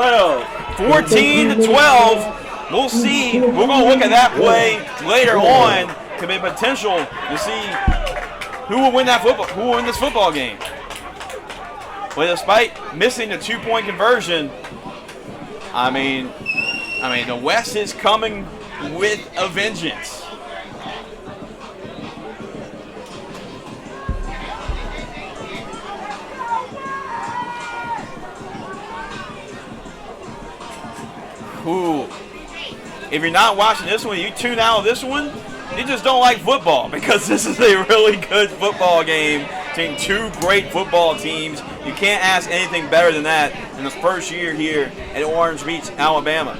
14-12. We'll see. We're going to look at that play later on. Could be potential to see who will win that football. Who will win this football game. But despite missing the 2-point conversion, I mean, the West is coming with a vengeance. Ooh. If you're not watching this one, you tune out of this one, you just don't like football, because this is a really good football game between 2 great football teams. You can't ask anything better than that in the first year here at Orange Beach, Alabama.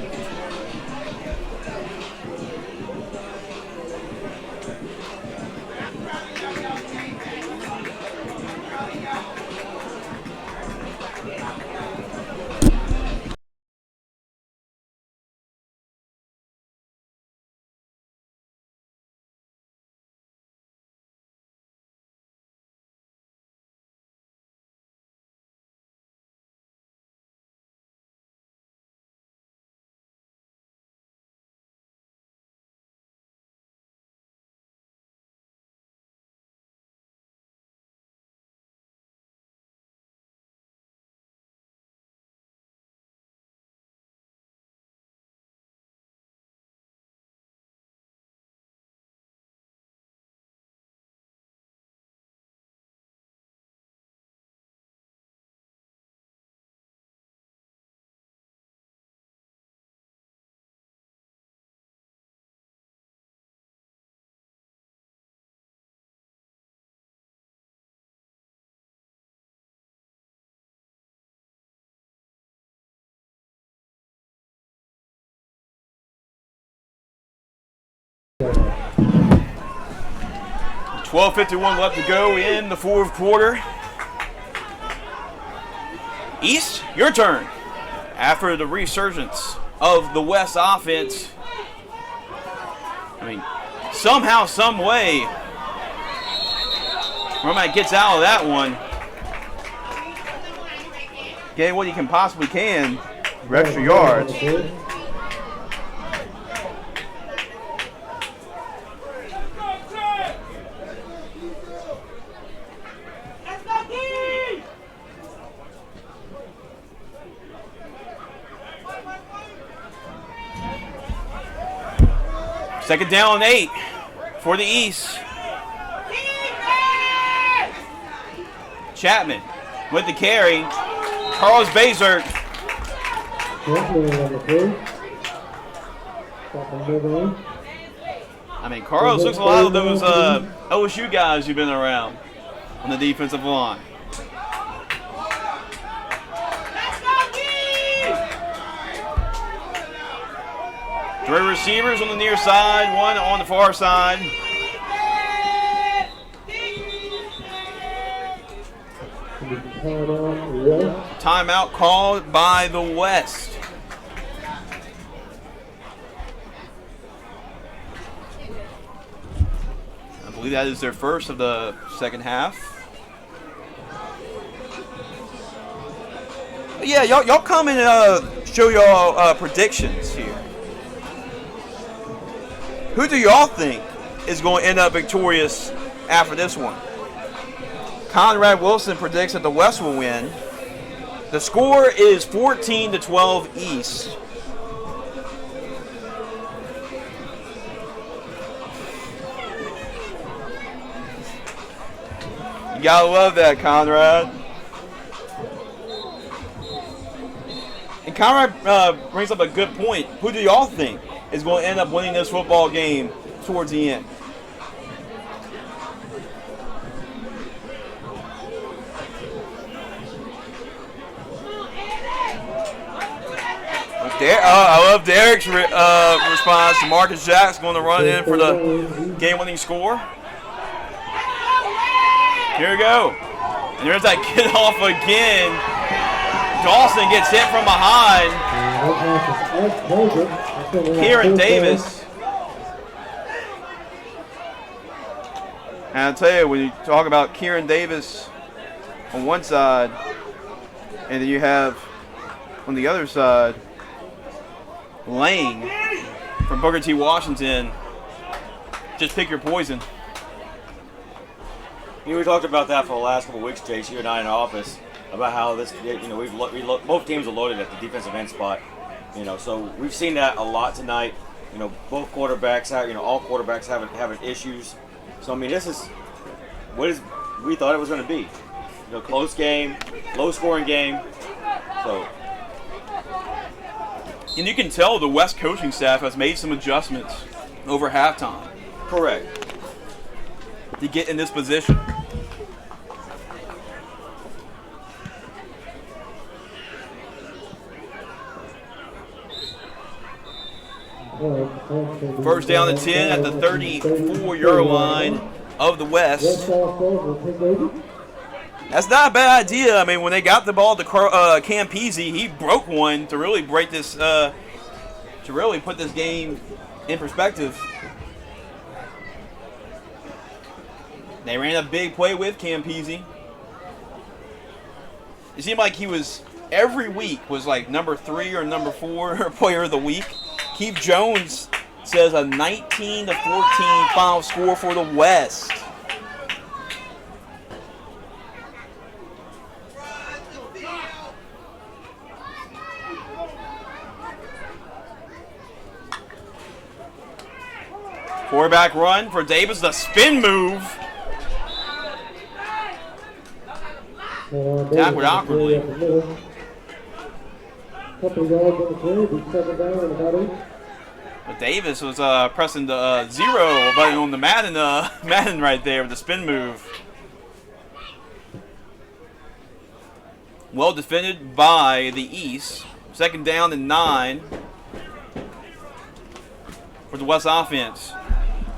12:51 left to go in the fourth quarter. East, your turn. After the resurgence of the West offense, I mean, somehow, some way, Romack gets out of that one. Getting what he can possibly can for extra yards. Second down and 8 for the East. Chapman with the carry. Carlos Bazert. I mean, Carlos looks a lot of those OSU guys you've been around on the defensive line. Three receivers on the near side, one on the far side. Timeout called by the West. I believe that is their first of the second half. But yeah, y'all come and show y'all predictions here. Who do y'all think is going to end up victorious after this one? Conrad Wilson predicts that the West will win. The score is 14-12 East. You gotta love that, Conrad. And Conrad brings up a good point. Who do y'all think is going to end up winning this football game towards the end? I love Derek's response. Marcus Jack's going to run in for the game-winning score. Here we go. And there's that kickoff again. Dawson gets hit from behind. Kieran Davis. And I'll tell you, when you talk about Kieran Davis on one side, and then you have on the other side Lane from Booker T. Washington, just pick your poison. You know, we talked about that for the last couple of weeks, Chase, you and I in the office, about how this, you know, both teams are loaded at the defensive end spot. You know, so we've seen that a lot tonight. You know, both quarterbacks have, you know, all quarterbacks having issues. So I mean, this is what we thought it was going to be. You know, close game, low scoring game. So. And you can tell the West coaching staff has made some adjustments over halftime. Correct. To get in this position. First down and 10 at the 34-yard line of the West. That's not a bad idea. I mean, when they got the ball to Campese, he broke one to really break this, to really put this game in perspective. They ran a big play with Campese. It seemed like he was, every week was like number 3 or number 4 player of the week. Keith Jones says a 19-14 final score for the West. Quarterback run for Davis, the spin move. Tackled awkwardly. But Davis was pressing the 0 button on the Madden right there with the spin move. Well defended by the East. Second down and 9 for the West offense.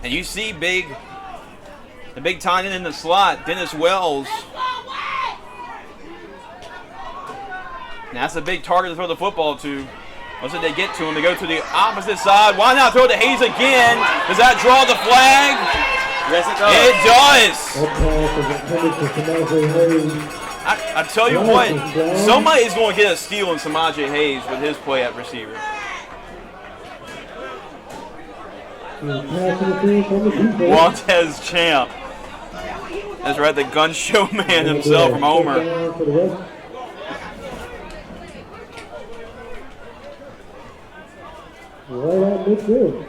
And you see the big tight end in the slot, Dennis Wells. And that's a big target to throw the football to. Once they get to him, they go to the opposite side. Why not throw it to Hayes again? Does that draw the flag? Yes, It does. I tell you what, somebody's going to get a steal in Samaje Hayes with his play at receiver. Montez Champ. That's right, the gun show man himself from Homer. Right at midfield.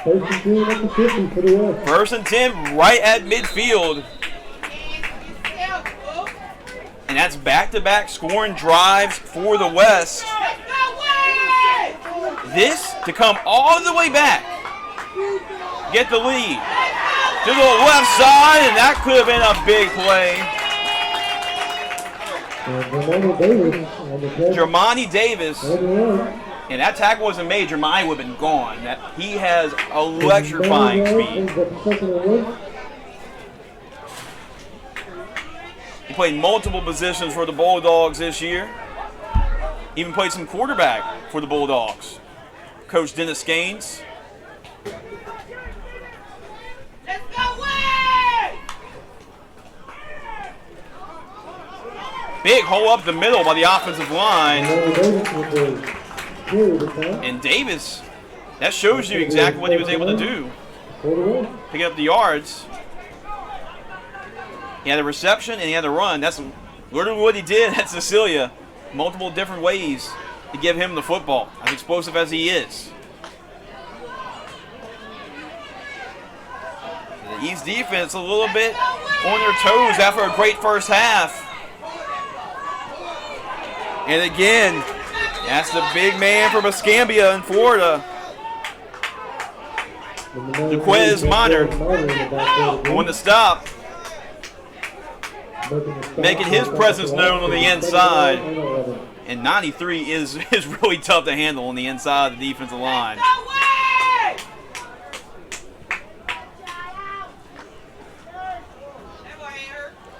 First and 10 at the 50 for the West. First and 10 right at midfield. And that's back-to-back scoring drives for the West. This to come all the way back. Get the lead. To the left side, and that could have been a big play. Jermani Davis. And that tackle wasn't made, Jermani would have been gone. He has electrifying speed. He played multiple positions for the Bulldogs this year. Even played some quarterback for the Bulldogs. Coach Dennis Gaines. Big hole up the middle by the offensive line. And Davis, that shows you exactly what he was able to do. Picking up the yards. He had a reception and he had a run. That's literally what he did at Cecilia. Multiple different ways to give him the football, as explosive as he is. The East defense a little bit on their toes after a great first half. And again, that's the big man from Escambia in Florida. Jaquez Minor on the stop. Making his presence known on the inside. And 93 is really tough to handle on the inside of the defensive line.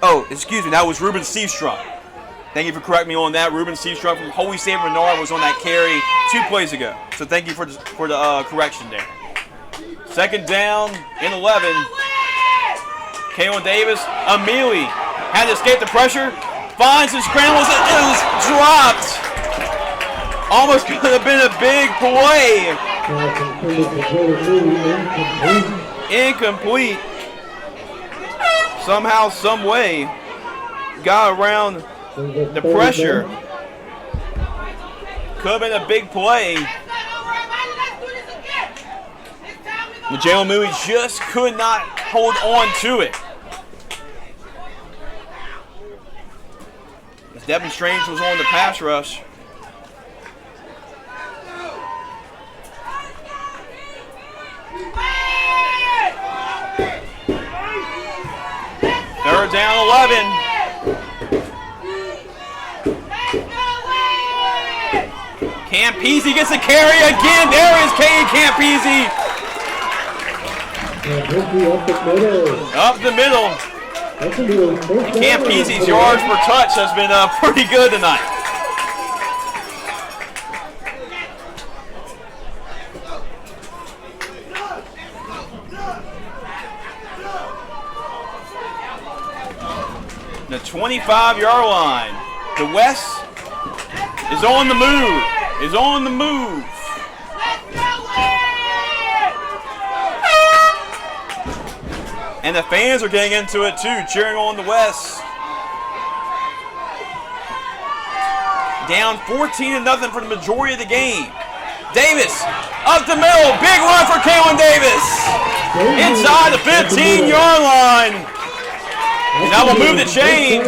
Oh, excuse me, that was Ruben Seastrunk. Thank you for correcting me on that. Ruben Seastrunk from Holy St. Bernard was on that carry 2 plays ago. So thank you for the correction there. Second down in 11. Kaylin Davis, Amelie had to escape the pressure. Finds and scrambles. It was dropped. Almost could have been a big play. Incomplete. Somehow, some way, got around the pressure. Could have been a big play. Jalen Moody just could not hold on to it. As Devin Strange was on the pass rush. Third down, 11. Campese gets a carry again. There is Kane Campese. Up the middle. Campese's yards per touch has been pretty good tonight. The 25-yard line. The West is on the move. Is on the move. And the fans are getting into it too, cheering on the West. Down 14-0 for the majority of the game. Davis up the middle, big run for Kaylin Davis. Inside the 15-yard line. And that will move the chains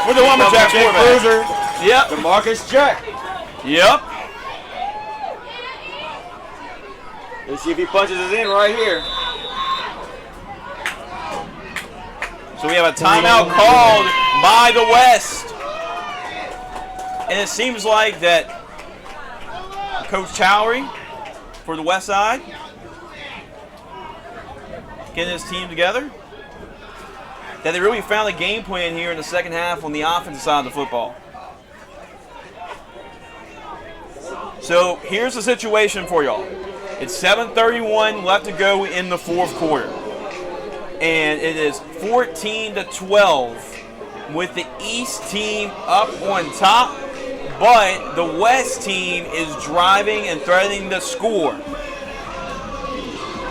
for the Lumberjacks quarterback. Yep. DeMarcus Jack. Yep. Let's see if he punches it in right here. So we have a timeout called by the West. And it seems like that Coach Chowry for the West Side. Getting his team together. That they really found a game plan here in the second half on the offensive side of the football. So here's the situation for y'all. It's 7:31 left to go in the fourth quarter. And it is 14-12 with the East team up on top, but the West team is driving and threatening to score.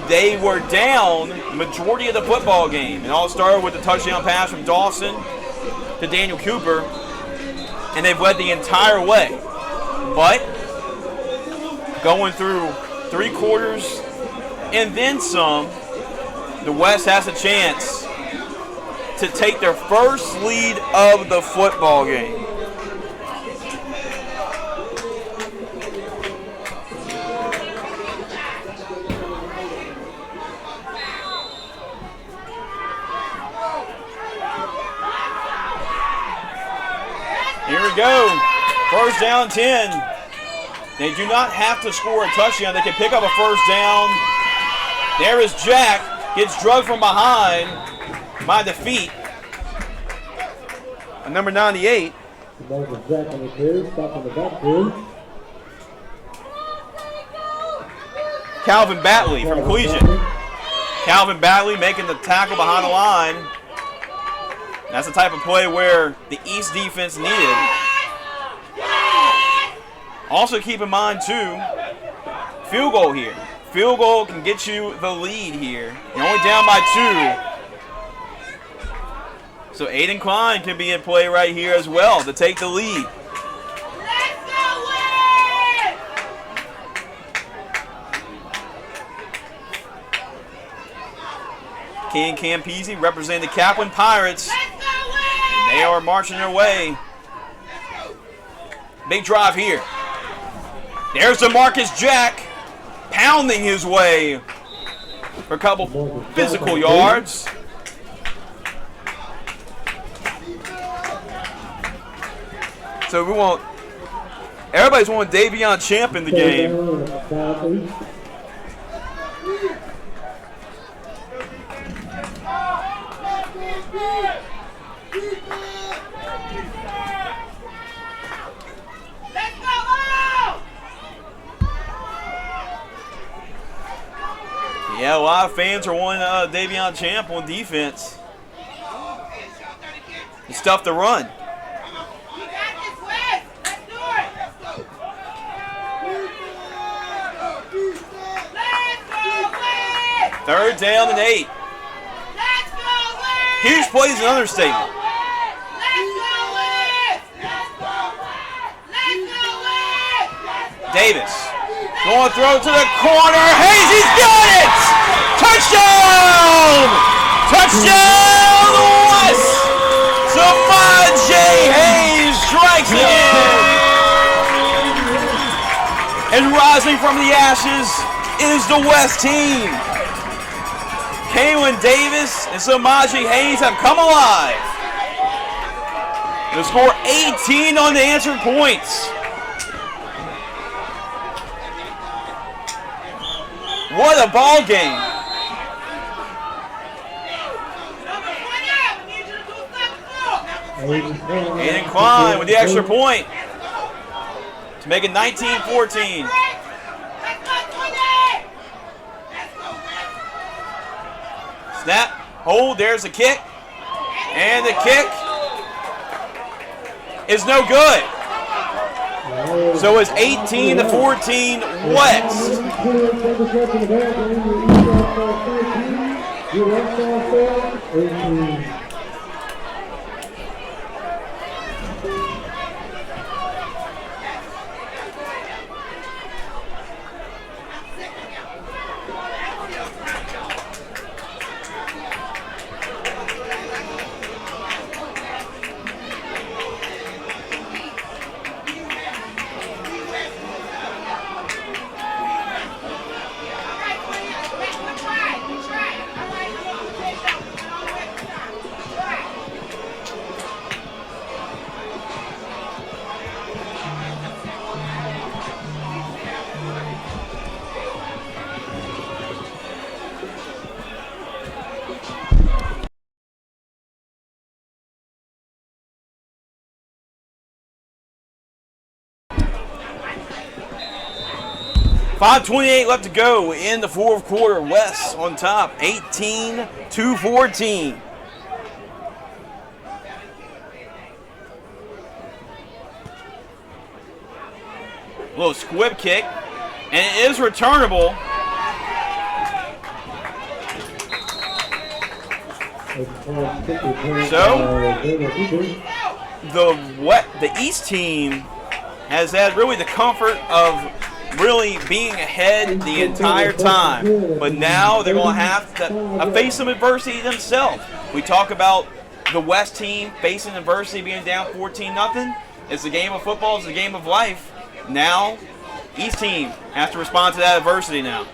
They were down majority of the football game. It all started with the touchdown pass from Dawson to Daniel Cooper, and they've led the entire way. But going through 3 quarters and then some, the West has a chance to take their first lead of the football game. Here we go. First down 10. They do not have to score a touchdown. They can pick up a first down. There is Jack. Gets drugged from behind by the feet. And number 98. Jack on the carry, stop on the back carry. Calvin Batley from Collegiate. Calvin Batley making the tackle behind the line. That's the type of play where the East defense needed. Also keep in mind, too, field goal here. Field goal can get you the lead here. You're only down by 2. So Aiden Klein can be in play right here as well to take the lead. King Campese representing the Kaplan Pirates. And they are marching their way. Big drive here. There's DeMarcus Jack pounding his way for a couple physical yards. So everybody's wanting Davion Champ in the game. Yeah, a lot of fans are wanting Davion Champ on defense. It's tough to run. Third down and 8. Huge play is an understatement. Davis going to throw to the corner. Hayes, he's got it! Touchdown! Touchdown West! Samaje Hayes strikes again. And rising from the ashes is the West team. Kaylin Davis and Samaje Hayes have come alive. They score 18 on the answered points. What a ball game. Aiden Klein with the extra point to make it 19-14. Snap, hold, there's the kick. And the kick is no good. So it's 18-14 West. 5:28 left to go in the fourth quarter. West on top, 18-14. Little squib kick, and it is returnable. So the East team has had really the comfort of really being ahead the entire time, but now they're going to have to face some adversity themselves. We talk about the West team facing adversity, being down 14-0. It's a game of football. It's a game of life. Now, East team has to respond to that adversity now.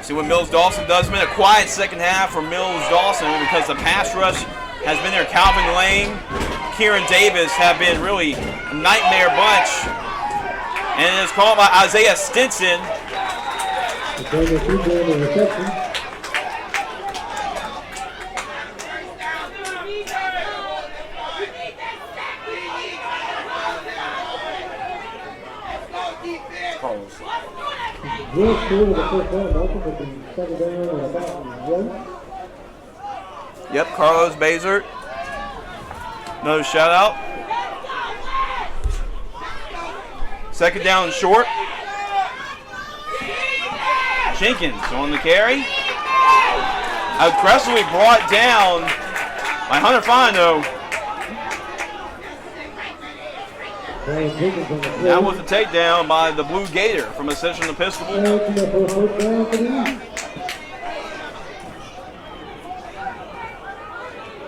See what Mills Dawson does. It's been a quiet second half for Mills Dawson because the pass rush has been there. Calvin Lane, Kieran Davis have been really a nightmare bunch. And it's called by Isaiah Stinson. Yep, Carlos Bazert. Another shout out. Second down and short. Jenkins on the carry. Aggressively brought down by Hunter Fino. That was a takedown by the Blue Gator from Ascension Episcopal.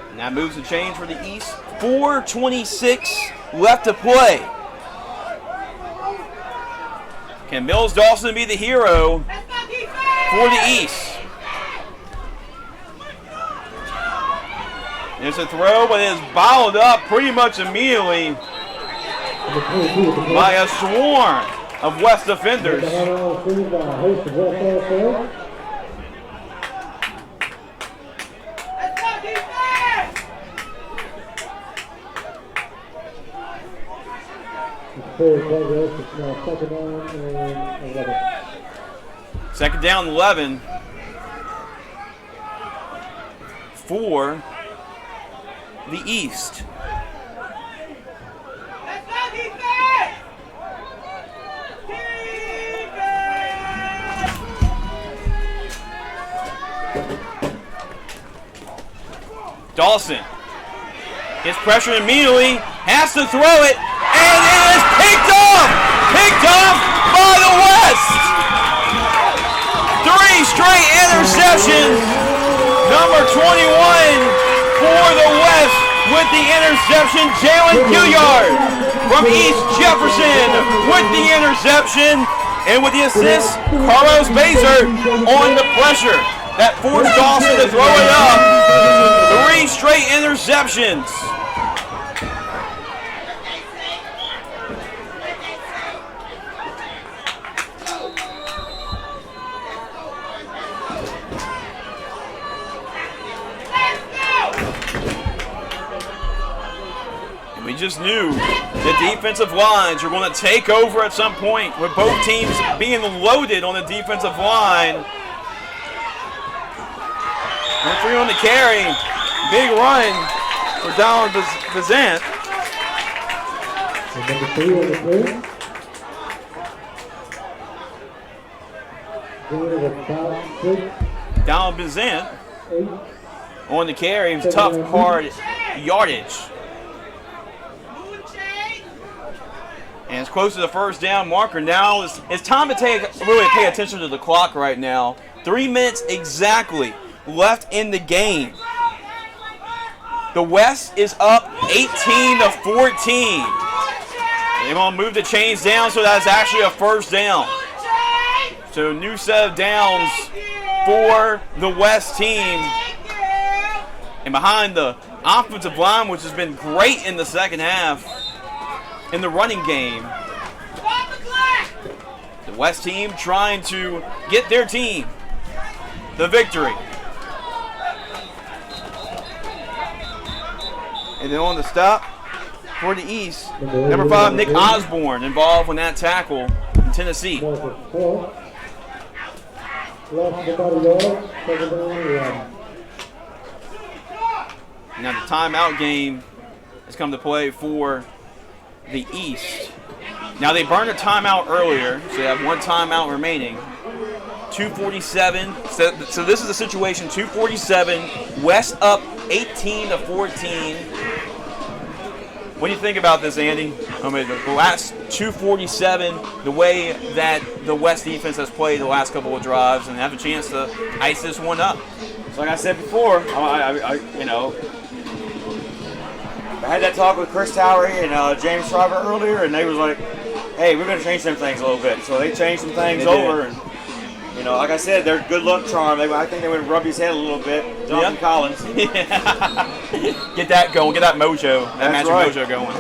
And that moves the chains for the East. 4:26 left to play. Can Mills Dawson be the hero for the East? There's a throw, but it is bottled up pretty much immediately by a swarm of West defenders. Second down 11 for the East. Dawson gets pressure immediately, has to throw it, and it is picked off by the West. 3 straight interceptions. Number 21 for the West with the interception. Jalen Gilliard from East Jefferson with the interception, and with the assist, Carlos Bazert on the pressure that forced Dawson to throw it up. 3 straight interceptions. And we just knew the defensive lines were going to take over at some point, with both teams being loaded on the defensive line. And 3 on the carry. Big run for Donald Bazant. Donald Bazant on the carry. It was tough, hard yardage. And it's close to the first down marker. Now it's time to really pay attention to the clock right now. 3 minutes exactly left in the game. The West is up 18-14. They're going to move the chains down, so that's actually a first down. So new set of downs for the West team. And behind the offensive line, which has been great in the second half in the running game, the West team trying to get their team the victory. And then on the stop for the East, number 5, Nick Osborne, involved in that tackle in Tennessee. Now the timeout game has come to play for the East. Now they burned a timeout earlier, so they have one timeout remaining. 2:47. So this is a situation. 2:47. West up 18-14. What do you think about this, Andy? I mean, the last 2:47, the way that the West defense has played the last couple of drives, and have a chance to ice this one up. So like I said before, I had that talk with Chris Towery and James Shriver earlier, and they was like, "Hey, we're gonna change some things a little bit." So they changed some things over, and like I said, they're good luck charm. I think they would rub his head a little bit. Jonathan Collins. Get that going. Get that mojo. That magic mojo going.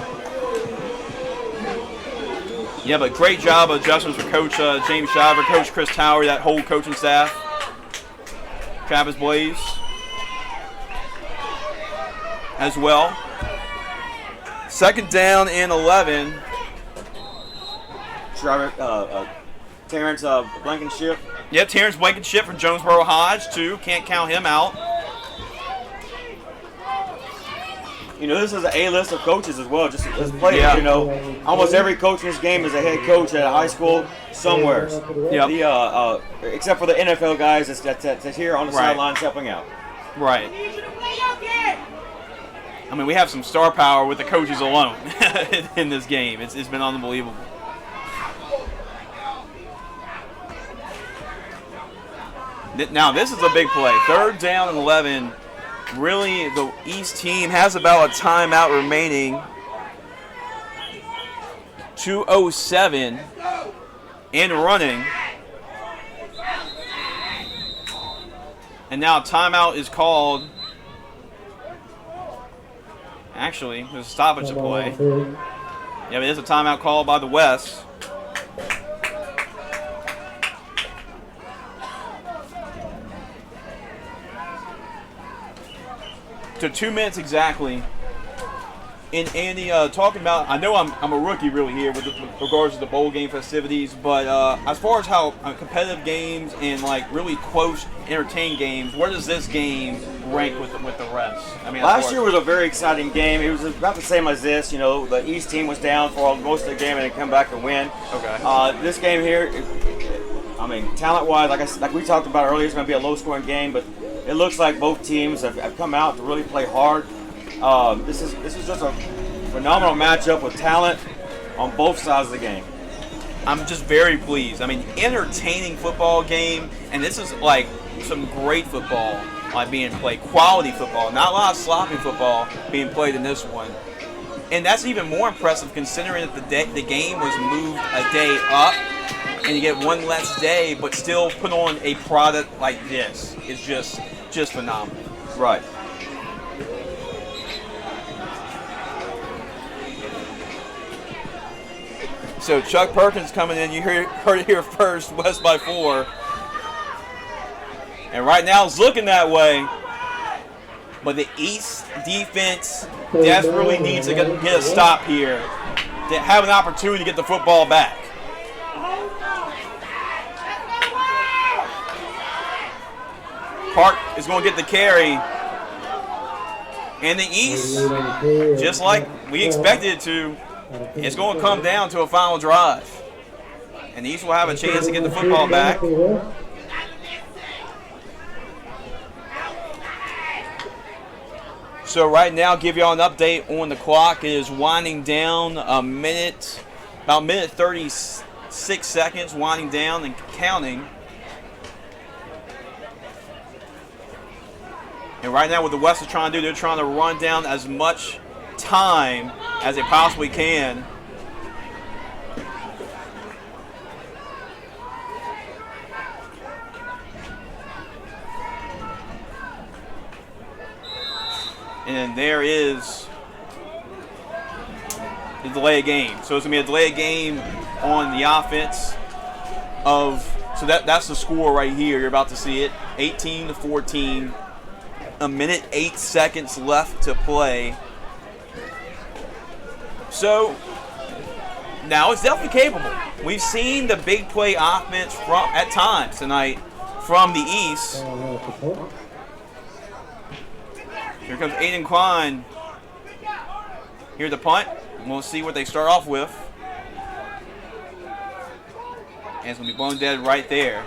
Yeah, but great job of adjustments for Coach James Shriver, Coach Chris Towery, that whole coaching staff. Travis Blaze as well. Second down and 11. Shriver, Terrence Blankenship. Yep, Terrence Blankenship from Jonesboro Hodge, too. Can't count him out. This is an A-list of coaches as well, just as players. Yeah. Almost every coach in this game is a head coach at a high school somewhere. Yep. Except for the NFL guys that's here on the sidelines helping out. Right. I mean, we have some star power with the coaches alone in this game. It's been unbelievable. Now, this is a big play. Third down and 11. Really, the East team has about a timeout remaining. 2:07 and running. And now timeout is called. Actually, there's a stoppage to play. Yeah, but there's a timeout called by the West. To 2 minutes exactly. And Andy, talking about, I know I'm a rookie really here with regards to the bowl game festivities, but as far as how competitive games and like really close, entertaining games, where does this game rank with the rest? I mean, last year was a very exciting game. It was about the same as this. The East team was down for most of the game and then come back and win. Okay. This game here, talent-wise, like we talked about earlier, it's going to be a low-scoring game, but it looks like both teams have come out to really play hard. This is just a phenomenal matchup with talent on both sides of the game. I'm just very pleased. I mean, entertaining football game, and this is like some great football being played, quality football, not a lot of sloppy football being played in this one. And that's even more impressive considering that the game was moved a day up, and you get one less day, but still put on a product like this is just phenomenal. Right. So Chuck Perkins coming in. You heard it here first. West by 4. And right now it's looking that way. But the East defense desperately needs to get a stop here to have an opportunity to get the football back. Park is going to get the carry. And the East, just like we expected it to, it's going to come down to a final drive. And the East will have a chance to get the football back. So right now, give y'all an update on the clock. It is winding down about minute 36 seconds, winding down and counting. And right now what the West is trying to do, they're trying to run down as much time as they possibly can. And then there is the delay of game. So it's going to be a delay of game on the offense so that's the score right here. You're about to see it. 18-14. A minute 8 seconds left to play So now it's definitely capable. We've seen the big play offense at times tonight from the East. Here comes Aiden Klein. Here's the punt. We'll see what they start off with. And it's going to be blown dead right there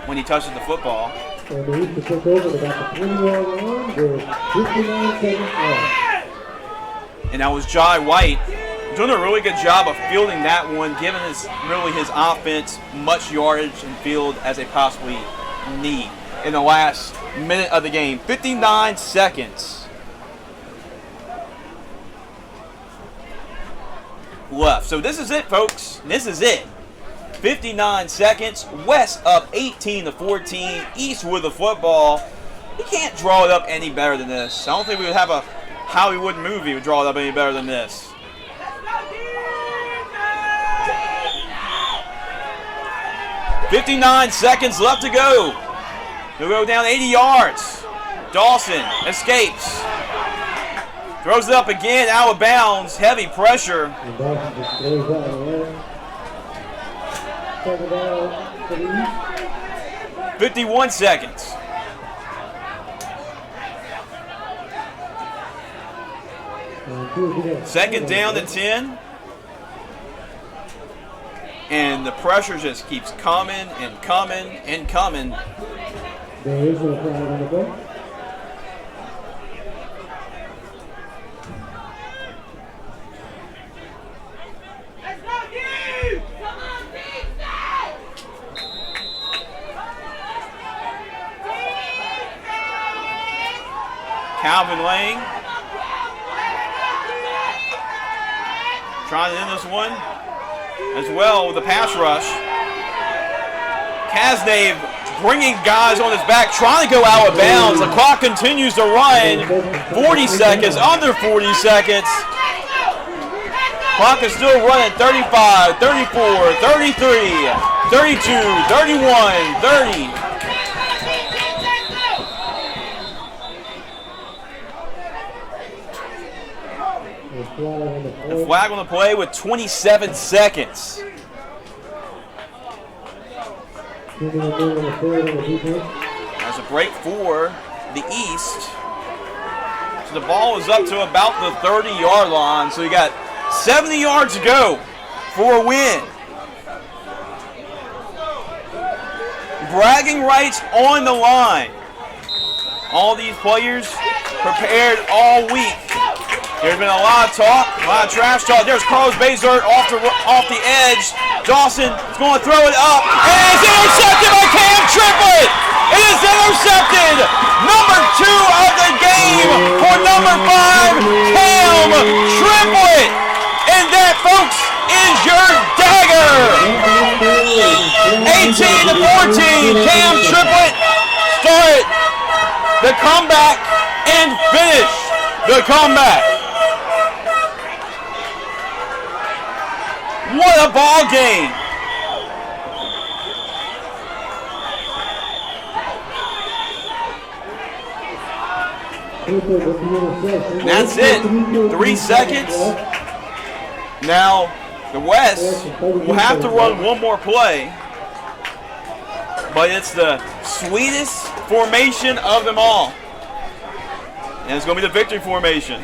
when he touches the football. And the East will take over at about the 20-yard line with 59 seconds left. And that was Jai White doing a really good job of fielding that one, giving his offense much yardage and field as they possibly need in the last minute of the game. 59 seconds left. So this is it, folks. This is it. 59 seconds. West up 18-14. East with the football. You can't draw it up any better than this. I don't think we would have a Hollywood movie would draw it up any better than this. 59 seconds left to go. He'll go down 80 yards. Dawson escapes. Throws it up again, out of bounds. Heavy pressure. And Dawson just throws that away. Second down for the East. 51 seconds. Second down to 10. And the pressure just keeps coming and coming and coming. There is no flag on the play. Let's go, dude! Come on, defense! Calvin Lang trying to end this one as well with the pass rush. Kasdave bringing guys on his back, trying to go out of bounds. The clock continues to run. 40 seconds, under 40 seconds. Clock is still running. 35, 34, 33, 32, 31, 30. The flag on the play with 27 seconds. There's a break for the East. So the ball is up to about the 30-yard line. So you got 70 yards to go for a win. Bragging rights on the line. All these players prepared all week. There's been a lot of talk, a lot of trash talk. There's Carlos Bazert off the edge. Dawson is going to throw it up. And it's intercepted by Cam Triplett. It is intercepted. Number 2 of the game for number 5, Cam Triplett. And that, folks, is your dagger. 18-14. Cam Triplett started the comeback and finished the comeback. What a ball game! That's it. 3 seconds. Now, the West will have to run one more play, but it's the sweetest formation of them all. And it's going to be the victory formation.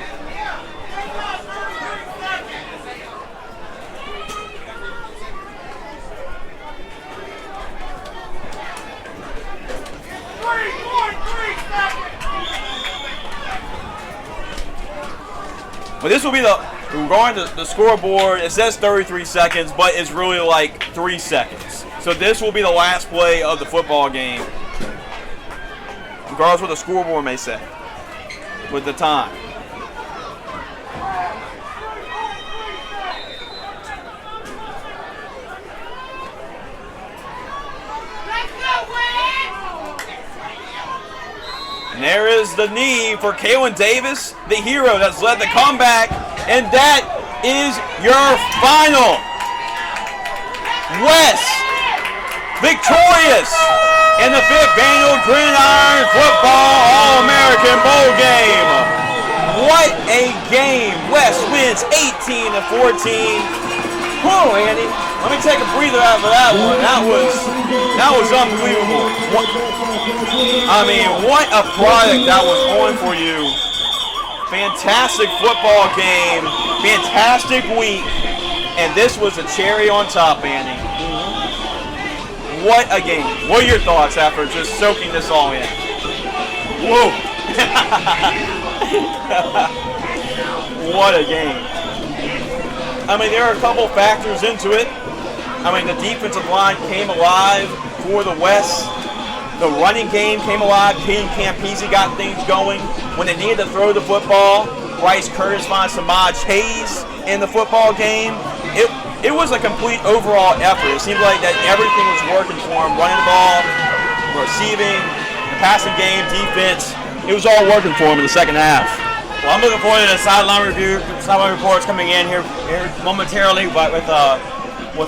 But this will be regarding the scoreboard, it says 33 seconds, but it's really like 3 seconds. So this will be the last play of the football game, regardless of what the scoreboard may say with the time. And there is the knee for Kalen Davis, the hero that's led the comeback. And that is your final. West victorious in the 5th annual Gridiron Football All-American Bowl game. What a game. West wins 18-14. Whoa, Andy. Let me take a breather out for that one. That was unbelievable. I mean, what a product that was on for you. Fantastic football game. Fantastic week. And this was a cherry on top, Andy. What a game. What are your thoughts after just soaking this all in? Whoa. What a game. I mean, there are a couple factors into it. I mean, the defensive line came alive for the West. The running game came alive. King Campese got things going. When they needed to throw the football, Bryce Curtis finds Samaj Hayes in the football game. It was a complete overall effort. It seemed like that everything was working for him. Running the ball, receiving, passing game, defense. It was all working for him in the second half. Well, I'm looking forward to the sideline reports coming in here momentarily, but with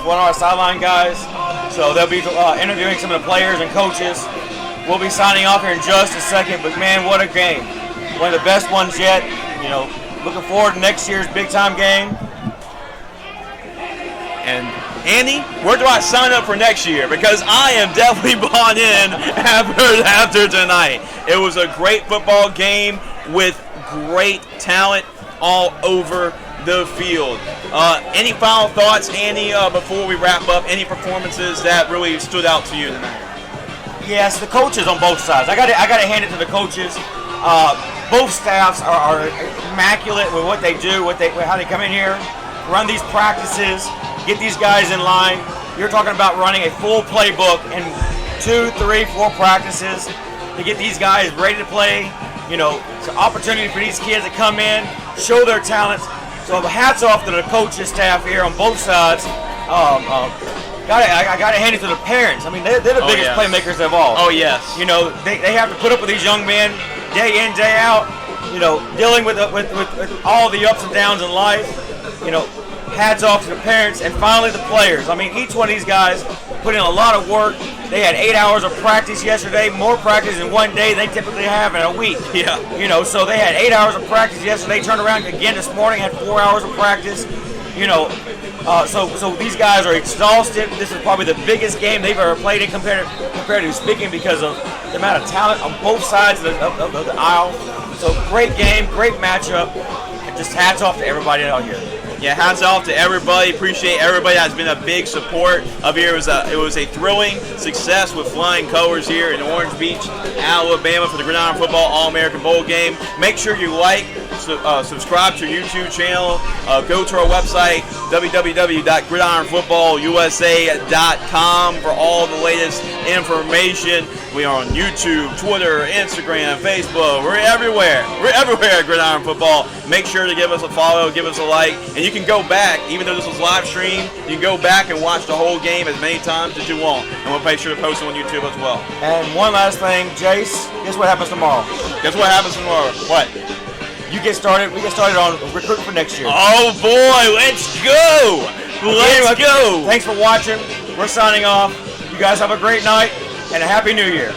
one of our sideline guys. So they'll be interviewing some of the players and coaches. We'll be signing off here in just a second, but man, what a game. One of the best ones yet. You know, looking forward to next year's big time game. And Andy, where do I sign up for next year? Because I am definitely bought in after tonight. It was a great football game with great talent all over the field. Any final thoughts, Andy, before we wrap up? Any performances that really stood out to you tonight? Yes, the coaches on both sides. I got to hand it to the coaches. Both staffs are immaculate with what they do, how they come in here, run these practices, get these guys in line. You're talking about running a full playbook in 2, 3, 4 practices to get these guys ready to play. You know, it's an opportunity for these kids to come in, show their talents. So hats off to the coaching staff here on both sides. I gotta hand it to the parents. I mean, they're the biggest playmakers of all. Oh yes. You know, they have to put up with these young men day in, day out. You know, dealing with all the ups and downs in life. You know, hats off to the parents and finally the players. I mean, each one of these guys put in a lot of work. They had 8 hours of practice yesterday, more practice in one day they typically have in a week. Yeah. You know, so they had 8 hours of practice yesterday, turned around again this morning, had 4 hours of practice. You know, so these guys are exhausted. This is probably the biggest game they've ever played in comparatively speaking because of the amount of talent on both sides of the aisle. So great game, great matchup, and just hats off to everybody out here. Yeah, hats off to everybody. Appreciate everybody that's been a big support of here. It was a thrilling success with flying colors here in Orange Beach, Alabama for the Gridiron Football All-American Bowl game. Make sure you like, subscribe to our YouTube channel. Go to our website, www.gridironfootballusa.com for all the latest information. We are on YouTube, Twitter, Instagram, Facebook. We're everywhere. We're everywhere at Gridiron Football. Make sure to give us a follow, give us a like, and you can go back, even though this was live stream, you can go back and watch the whole game as many times as you want. And we'll make sure to post it on YouTube as well. And one last thing, Jace, guess what happens tomorrow? Guess what happens tomorrow? What? We get started on recruit for next year. Oh boy, let's go! Let's go! Thanks for watching. We're signing off. You guys have a great night and a Happy New Year.